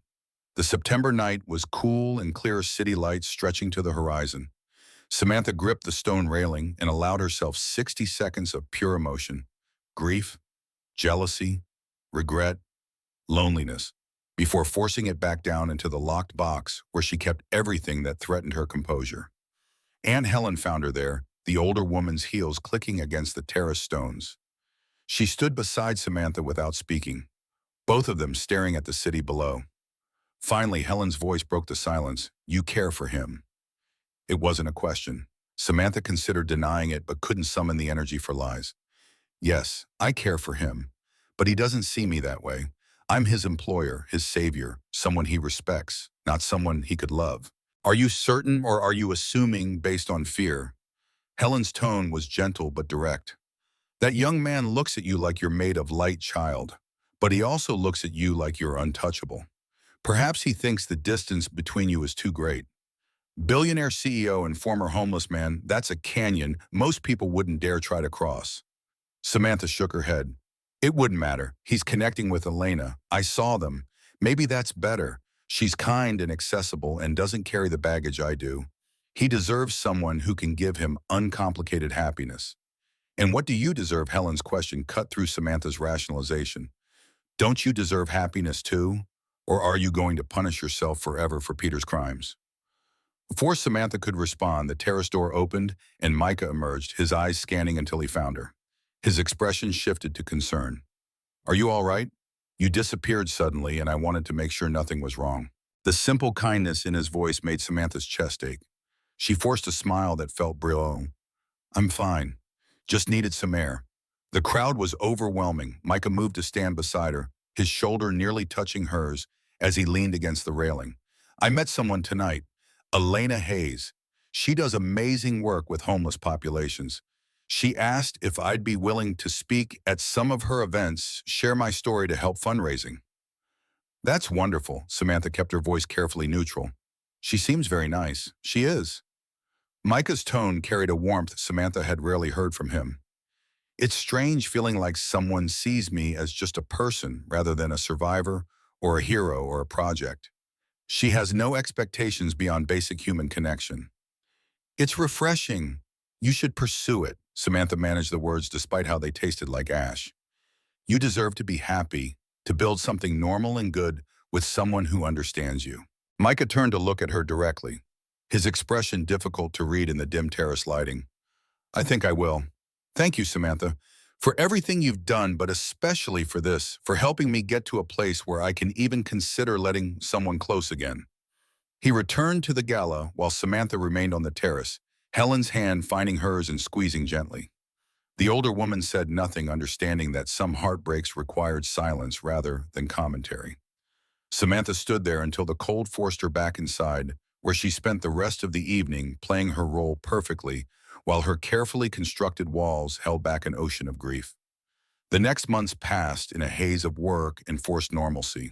The September night was cool and clear, city lights stretching to the horizon. Samantha gripped the stone railing and allowed herself 60 seconds of pure emotion: grief, jealousy, regret, loneliness, before forcing it back down into the locked box where she kept everything that threatened her composure. Aunt Helen found her there, the older woman's heels clicking against the terrace stones. She stood beside Samantha without speaking, both of them staring at the city below. Finally, Helen's voice broke the silence. "You care for him." It wasn't a question. Samantha considered denying it, but couldn't summon the energy for lies. "Yes, I care for him, but he doesn't see me that way. I'm his employer, his savior, someone he respects, not someone he could love." "Are you certain, or are you assuming based on fear?" Helen's tone was gentle but direct. "That young man looks at you like you're made of light, child, but he also looks at you like you're untouchable. Perhaps he thinks the distance between you is too great. Billionaire CEO and former homeless man, that's a canyon most people wouldn't dare try to cross." Samantha shook her head. "It wouldn't matter. He's connecting with Elena. I saw them. Maybe that's better. She's kind and accessible and doesn't carry the baggage I do. He deserves someone who can give him uncomplicated happiness. And what do you deserve? Helen's question cut through Samantha's rationalization. Don't you deserve happiness too? Or are you going to punish yourself forever for Peter's crimes? Before Samantha could respond, the terrace door opened and Micah emerged, his eyes scanning until he found her. His expression shifted to concern. Are you all right? You disappeared suddenly and I wanted to make sure nothing was wrong. The simple kindness in his voice made Samantha's chest ache. She forced a smile that felt brilliant. I'm fine. Just needed some air. The crowd was overwhelming. Micah moved to stand beside her, his shoulder nearly touching hers as he leaned against the railing. I met someone tonight, Elena Hayes. She does amazing work with homeless populations. She asked if I'd be willing to speak at some of her events, share my story to help fundraising. That's wonderful. Samantha kept her voice carefully neutral. She seems very nice. She is. Micah's tone carried a warmth Samantha had rarely heard from him. It's strange feeling like someone sees me as just a person rather than a survivor or a hero or a project. She has no expectations beyond basic human connection. It's refreshing. You should pursue it. Samantha managed the words despite how they tasted like ash. You deserve to be happy, to build something normal and good with someone who understands you. Micah turned to look at her directly, his expression difficult to read in the dim terrace lighting. I think I will. Thank you, Samantha, for everything you've done, but especially for this, for helping me get to a place where I can even consider letting someone close again. He returned to the gala while Samantha remained on the terrace, Helen's hand finding hers and squeezing gently. The older woman said nothing, understanding that some heartbreaks required silence rather than commentary. Samantha stood there until the cold forced her back inside, where she spent the rest of the evening playing her role perfectly, while her carefully constructed walls held back an ocean of grief. The next months passed in a haze of work and forced normalcy.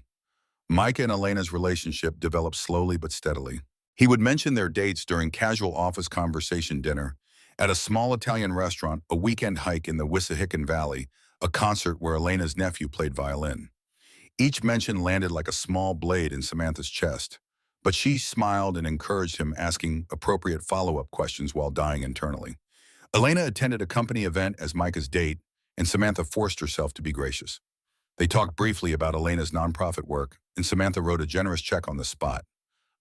Micah and Elena's relationship developed slowly but steadily. He would mention their dates during casual office conversation dinner, at a small Italian restaurant, a weekend hike in the Wissahickon Valley, a concert where Elena's nephew played violin. Each mention landed like a small blade in Samantha's chest, but she smiled and encouraged him, asking appropriate follow-up questions while dying internally. Elena attended a company event as Micah's date, and Samantha forced herself to be gracious. They talked briefly about Elena's nonprofit work, and Samantha wrote a generous check on the spot.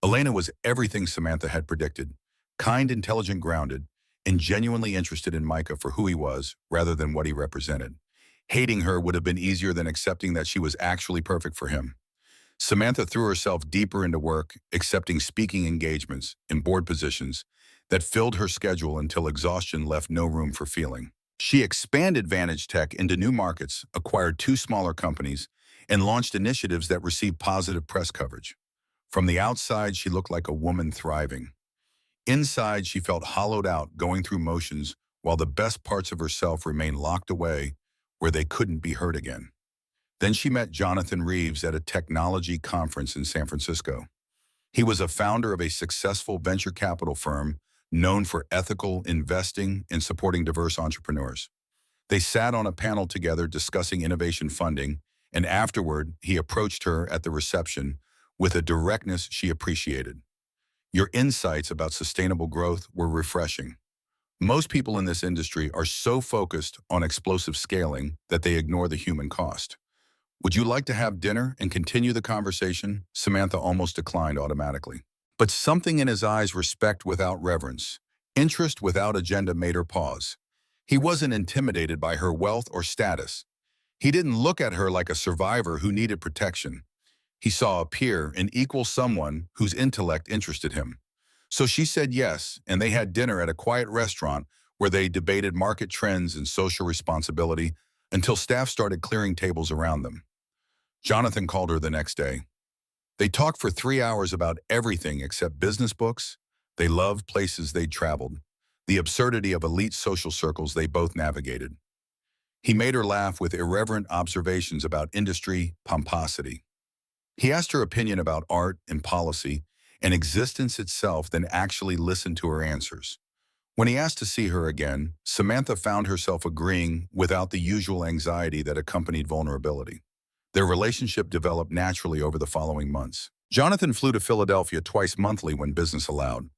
Elena was everything Samantha had predicted, kind, intelligent, grounded, and genuinely interested in Micah for who he was rather than what he represented. Hating her would have been easier than accepting that she was actually perfect for him. Samantha threw herself deeper into work, accepting speaking engagements and board positions that filled her schedule until exhaustion left no room for feeling. She expanded Vantage Tech into new markets, acquired two smaller companies, and launched initiatives that received positive press coverage. From the outside, she looked like a woman thriving. Inside, she felt hollowed out, going through motions, while the best parts of herself remained locked away where they couldn't be hurt again. Then she met Jonathan Reeves at a technology conference in San Francisco. He was a founder of a successful venture capital firm known for ethical investing and supporting diverse entrepreneurs. They sat on a panel together discussing innovation funding, and afterward, he approached her at the reception with a directness she appreciated. Your insights about sustainable growth were refreshing. Most people in this industry are so focused on explosive scaling that they ignore the human cost. Would you like to have dinner and continue the conversation? Samantha almost declined automatically. But something in his eyes, respect without reverence, interest without agenda, made her pause. He wasn't intimidated by her wealth or status. He didn't look at her like a survivor who needed protection. He saw a peer, an equal, someone whose intellect interested him. So she said yes, and they had dinner at a quiet restaurant where they debated market trends and social responsibility until staff started clearing tables around them. Jonathan called her the next day. They talked for 3 hours about everything except business books. They loved places they'd traveled, the absurdity of elite social circles they both navigated. He made her laugh with irreverent observations about industry pomposity. He asked her opinion about art and policy and existence itself, then actually listened to her answers. When he asked to see her again, Samantha found herself agreeing without the usual anxiety that accompanied vulnerability. Their relationship developed naturally over the following months. Jonathan flew to Philadelphia twice monthly when business allowed.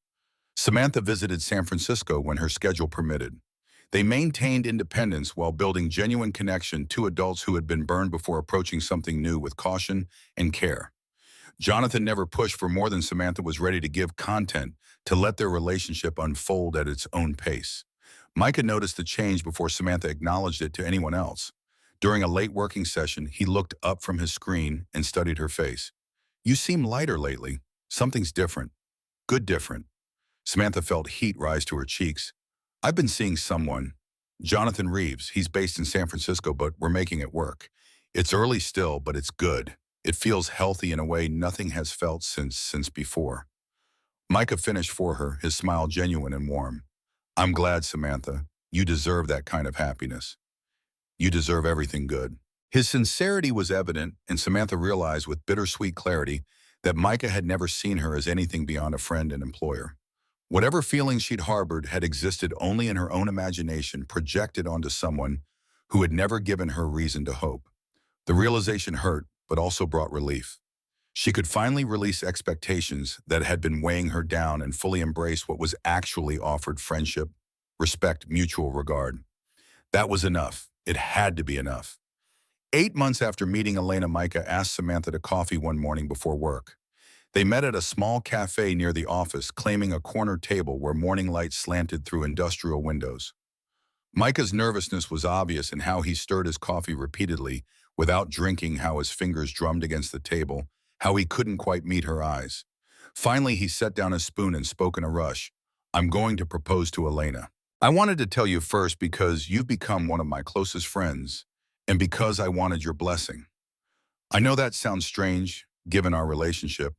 Samantha visited San Francisco when her schedule permitted. They maintained independence while building genuine connection, two adults who had been burned before approaching something new with caution and care. Jonathan never pushed for more than Samantha was ready to give content to let their relationship unfold at its own pace. Micah noticed the change before Samantha acknowledged it to anyone else. During a late working session, he looked up from his screen and studied her face. "You seem lighter lately. Something's different. Good different." Samantha felt heat rise to her cheeks. "I've been seeing someone. Jonathan Reeves. He's based in San Francisco, but we're making it work. It's early still, but it's good. It feels healthy in a way nothing has felt since before." Micah finished for her, his smile genuine and warm. "I'm glad, Samantha. You deserve that kind of happiness. You deserve everything good." His sincerity was evident, and Samantha realized with bittersweet clarity that Micah had never seen her as anything beyond a friend and employer. Whatever feelings she'd harbored had existed only in her own imagination, projected onto someone who had never given her reason to hope. The realization hurt, but also brought relief. She could finally release expectations that had been weighing her down and fully embrace what was actually offered: friendship, respect, mutual regard. That was enough. It had to be enough. 8 months after meeting Elena, Micah asked Samantha to coffee one morning before work. They met at a small cafe near the office, claiming a corner table where morning light slanted through industrial windows. Micah's nervousness was obvious in how he stirred his coffee repeatedly, without drinking, how his fingers drummed against the table, how he couldn't quite meet her eyes. Finally, he set down his spoon and spoke in a rush. "I'm going to propose to Elena. I wanted to tell you first because you've become one of my closest friends, and because I wanted your blessing. I know that sounds strange, given our relationship,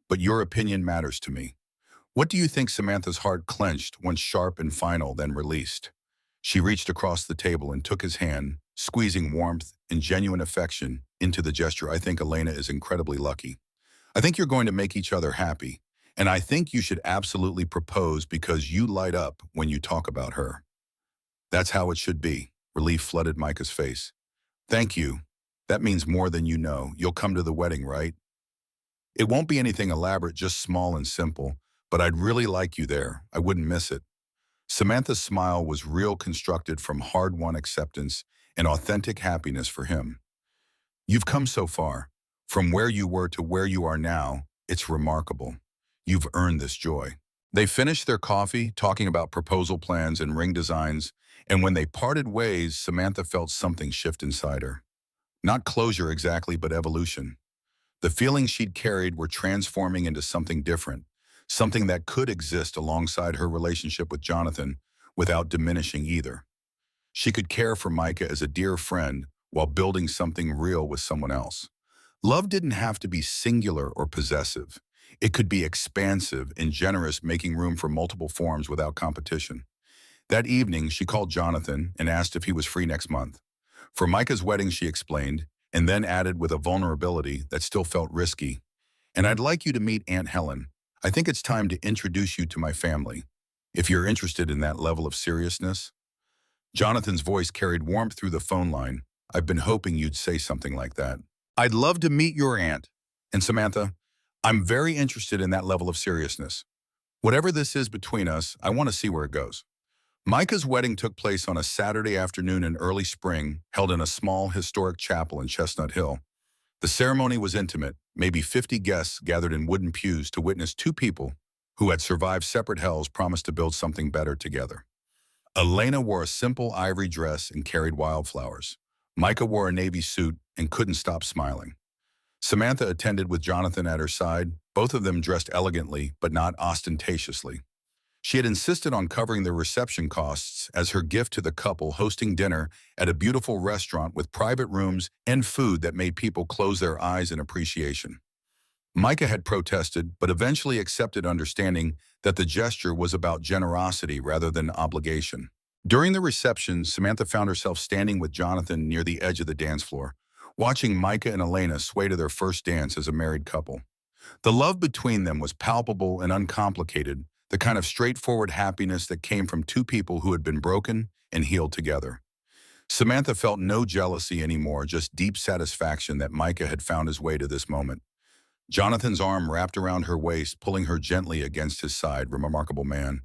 but your opinion matters to me." "What do you think?" Samantha's heart clenched, once sharp and final, then released. She reached across the table and took his hand, squeezing warmth and genuine affection into the gesture. "I think Elena is incredibly lucky. I think you're going to make each other happy, and I think you should absolutely propose because you light up when you talk about her." "That's how it should be." Relief flooded Micah's face. "Thank you. That means more than you know. You'll come to the wedding, right?" "It won't be anything elaborate, just small and simple, but I'd really like you there. I wouldn't miss it." Samantha's smile was real, constructed from hard-won acceptance and authentic happiness for him. "You've come so far. From where you were to where you are now, it's remarkable. You've earned this joy." They finished their coffee, talking about proposal plans and ring designs, and when they parted ways, Samantha felt something shift inside her. Not closure exactly, but evolution. The feelings she'd carried were transforming into something different, something that could exist alongside her relationship with Jonathan without diminishing either. She could care for Micah as a dear friend while building something real with someone else. Love didn't have to be singular or possessive. It could be expansive and generous, making room for multiple forms without competition. That evening, she called Jonathan and asked if he was free next month. For Micah's wedding, she explained, and then added with a vulnerability that still felt risky, "And I'd like you to meet Aunt Helen. I think it's time to introduce you to my family, if you're interested in that level of seriousness." Jonathan's voice carried warmth through the phone line. "I've been hoping you'd say something like that. I'd love to meet your aunt. And Samantha, I'm very interested in that level of seriousness. Whatever this is between us, I want to see where it goes." Micah's wedding took place on a Saturday afternoon in early spring, held in a small historic chapel in Chestnut Hill. The ceremony was intimate. Maybe 50 guests gathered in wooden pews to witness two people who had survived separate hells promise to build something better together. Elena wore a simple ivory dress and carried wildflowers. Micah wore a navy suit and couldn't stop smiling. Samantha attended with Jonathan at her side, both of them dressed elegantly but not ostentatiously. She had insisted on covering the reception costs as her gift to the couple, hosting dinner at a beautiful restaurant with private rooms and food that made people close their eyes in appreciation. Micah had protested, but eventually accepted, understanding that the gesture was about generosity rather than obligation. During the reception, Samantha found herself standing with Jonathan near the edge of the dance floor, watching Micah and Elena sway to their first dance as a married couple. The love between them was palpable and uncomplicated, the kind of straightforward happiness that came from two people who had been broken and healed together. Samantha felt no jealousy anymore, just deep satisfaction that Micah had found his way to this moment. Jonathan's arm wrapped around her waist, pulling her gently against his side. Remarkable man.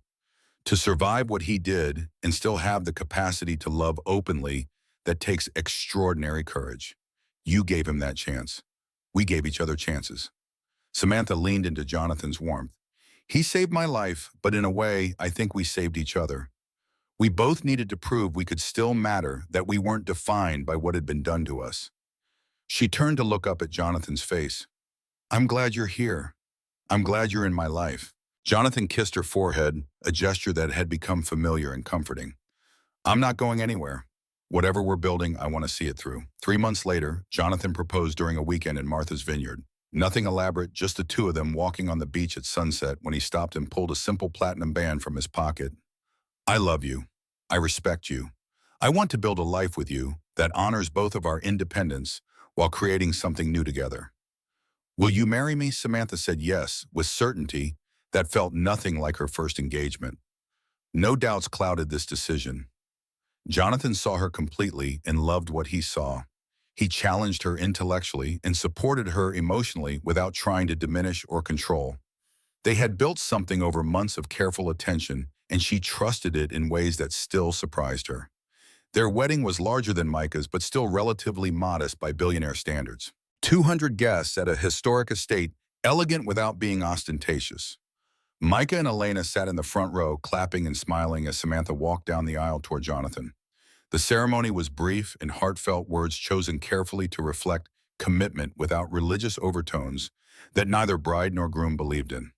To survive what he did and still have the capacity to love openly, that takes extraordinary courage. You gave him that chance. We gave each other chances. Samantha leaned into Jonathan's warmth. He saved my life, but in a way, I think we saved each other. We both needed to prove we could still matter, that we weren't defined by what had been done to us. She turned to look up at Jonathan's face. I'm glad you're here. I'm glad you're in my life. Jonathan kissed her forehead, a gesture that had become familiar and comforting. I'm not going anywhere. Whatever we're building, I want to see it through. 3 months later, Jonathan proposed during a weekend in Martha's vineyard. Nothing elaborate, just the two of them walking on the beach at sunset when he stopped and pulled a simple platinum band from his pocket. I love you. I respect you. I want to build a life with you that honors both of our independence while creating something new together. Will you marry me? Samantha said yes, with certainty that felt nothing like her first engagement. No doubts clouded this decision. Jonathan saw her completely and loved what he saw. He challenged her intellectually and supported her emotionally without trying to diminish or control. They had built something over months of careful attention, and she trusted it in ways that still surprised her. Their wedding was larger than Micah's, but still relatively modest by billionaire standards. 200 guests at a historic estate, elegant without being ostentatious. Micah and Elena sat in the front row, clapping and smiling as Samantha walked down the aisle toward Jonathan. The ceremony was brief and heartfelt, words chosen carefully to reflect commitment without religious overtones that neither bride nor groom believed in.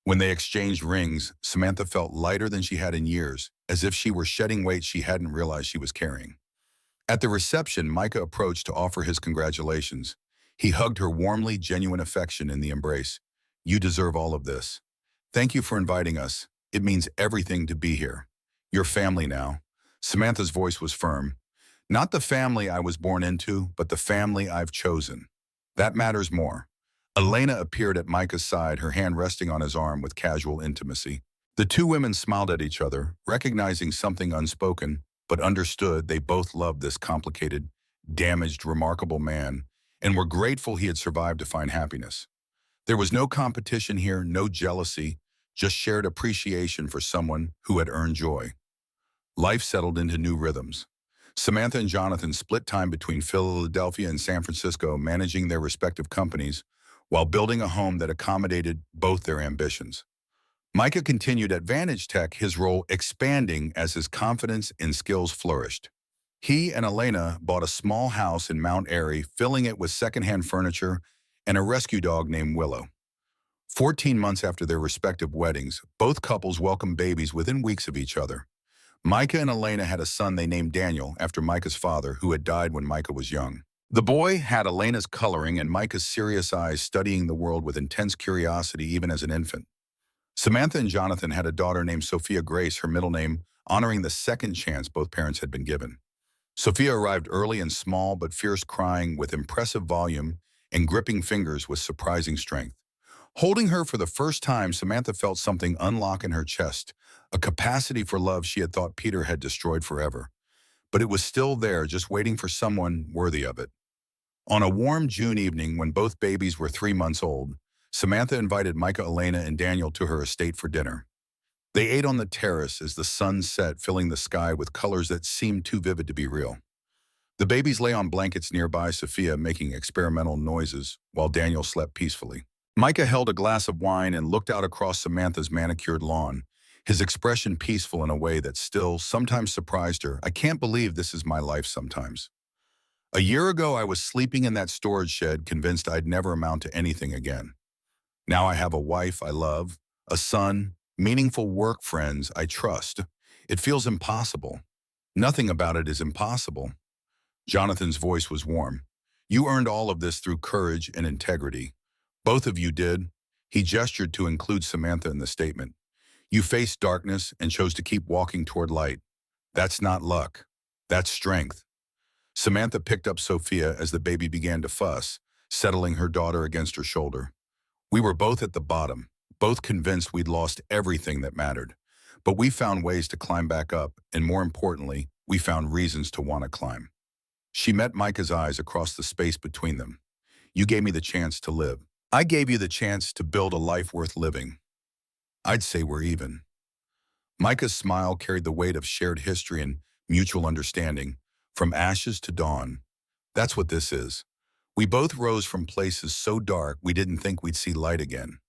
When they exchanged rings, Samantha felt lighter than she had in years, as if she were shedding weight she hadn't realized she was carrying. At the reception, Micah approached to offer his congratulations. He hugged her warmly, genuine affection in the embrace. You deserve all of this. Thank you for inviting us. It means everything to be here. You're family now. Samantha's voice was firm. Not the family I was born into, but the family I've chosen. That matters more. Elena appeared at Micah's side, her hand resting on his arm with casual intimacy. The two women smiled at each other, recognizing something unspoken, but understood they both loved this complicated, damaged, remarkable man, and were grateful he had survived to find happiness. There was no competition here, no jealousy, just shared appreciation for someone who had earned joy. Life settled into new rhythms. Samantha and Jonathan split time between Philadelphia and San Francisco, managing their respective companies while building a home that accommodated both their ambitions. Micah continued at Vantage Tech, his role expanding as his confidence and skills flourished. He and Elena bought a small house in Mount Airy, filling it with secondhand furniture and a rescue dog named Willow. 14 months after their respective weddings, both couples welcomed babies within weeks of each other. Micah and Elena had a son they named Daniel after Micah's father, who had died when Micah was young. The boy had Elena's coloring and Micah's serious eyes, studying the world with intense curiosity even as an infant. Samantha and Jonathan had a daughter named Sophia Grace, her middle name honoring the second chance both parents had been given. Sophia arrived early and small but fierce, crying with impressive volume and gripping fingers with surprising strength. Holding her for the first time, Samantha felt something unlock in her chest, a capacity for love she had thought Peter had destroyed forever. But it was still there, just waiting for someone worthy of it. On a warm June evening, when both babies were 3 months old, Samantha invited Micah, Elena, and Daniel to her estate for dinner. They ate on the terrace as the sun set, filling the sky with colors that seemed too vivid to be real. The babies lay on blankets nearby, Sophia making experimental noises, while Daniel slept peacefully. Micah held a glass of wine and looked out across Samantha's manicured lawn, his expression peaceful in a way that still sometimes surprised her. I can't believe this is my life sometimes. A year ago, I was sleeping in that storage shed, convinced I'd never amount to anything again. Now I have a wife I love, a son, meaningful work friends I trust. It feels impossible. Nothing about it is impossible. Jonathan's voice was warm. You earned all of this through courage and integrity. Both of you did. He gestured to include Samantha in the statement. You faced darkness and chose to keep walking toward light. That's not luck. That's strength. Samantha picked up Sophia as the baby began to fuss, settling her daughter against her shoulder. We were both at the bottom, both convinced we'd lost everything that mattered. But we found ways to climb back up, and more importantly, we found reasons to want to climb. She met Micah's eyes across the space between them. You gave me the chance to live. I gave you the chance to build a life worth living. I'd say we're even. Micah's smile carried the weight of shared history and mutual understanding, from ashes to dawn. That's what this is. We both rose from places so dark we didn't think we'd see light again.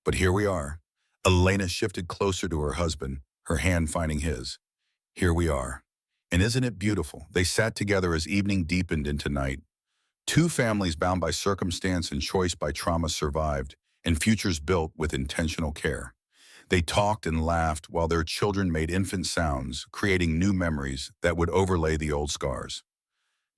But here we are. Elena shifted closer to her husband, her hand finding his. Here we are. And isn't it beautiful? They sat together as evening deepened into night. Two families bound by circumstance and choice by trauma survived, and futures built with intentional care. They talked and laughed while their children made infant sounds, creating new memories that would overlay the old scars.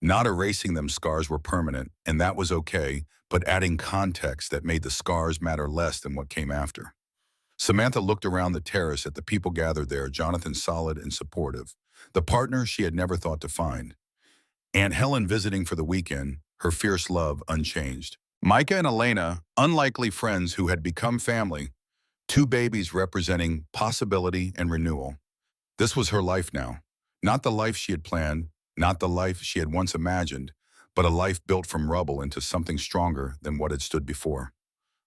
Not erasing them, scars were permanent, and that was okay, but adding context that made the scars matter less than what came after. Samantha looked around the terrace at the people gathered there, Jonathan solid and supportive, the partner she had never thought to find. Aunt Helen visiting for the weekend, her fierce love unchanged. Micah and Elena, unlikely friends who had become family, two babies representing possibility and renewal. This was her life now. Not the life she had planned, not the life she had once imagined, but a life built from rubble into something stronger than what had stood before.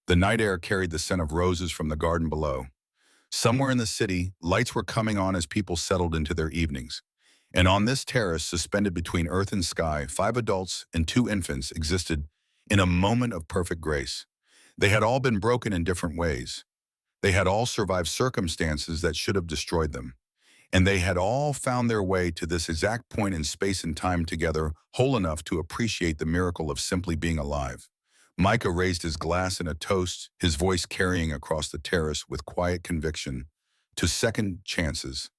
The night air carried the scent of roses from the garden below. Somewhere in the city, lights were coming on as people settled into their evenings. And on this terrace, suspended between earth and sky, 5 adults and 2 infants existed in a moment of perfect grace. They had all been broken in different ways. They had all survived circumstances that should have destroyed them. And they had all found their way to this exact point in space and time together, whole enough to appreciate the miracle of simply being alive. Micah raised his glass in a toast, his voice carrying across the terrace with quiet conviction, to second chances,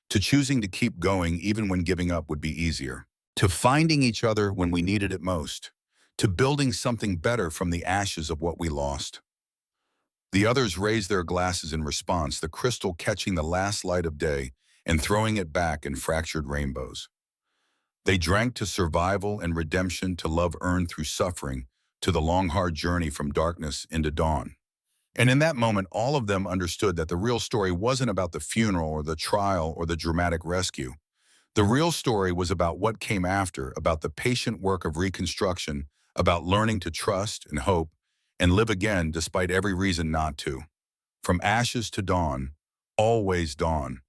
to choosing to keep going even when giving up would be easier, to finding each other when we needed it most, to building something better from the ashes of what we lost. The others raised their glasses in response, the crystal catching the last light of day and throwing it back in fractured rainbows. They drank to survival and redemption, to love earned through suffering, to the long, hard journey from darkness into dawn. And in that moment, all of them understood that the real story wasn't about the funeral or the trial or the dramatic rescue. The real story was about what came after, about the patient work of reconstruction, about learning to trust and hope and live again despite every reason not to. From ashes to dawn, always dawn.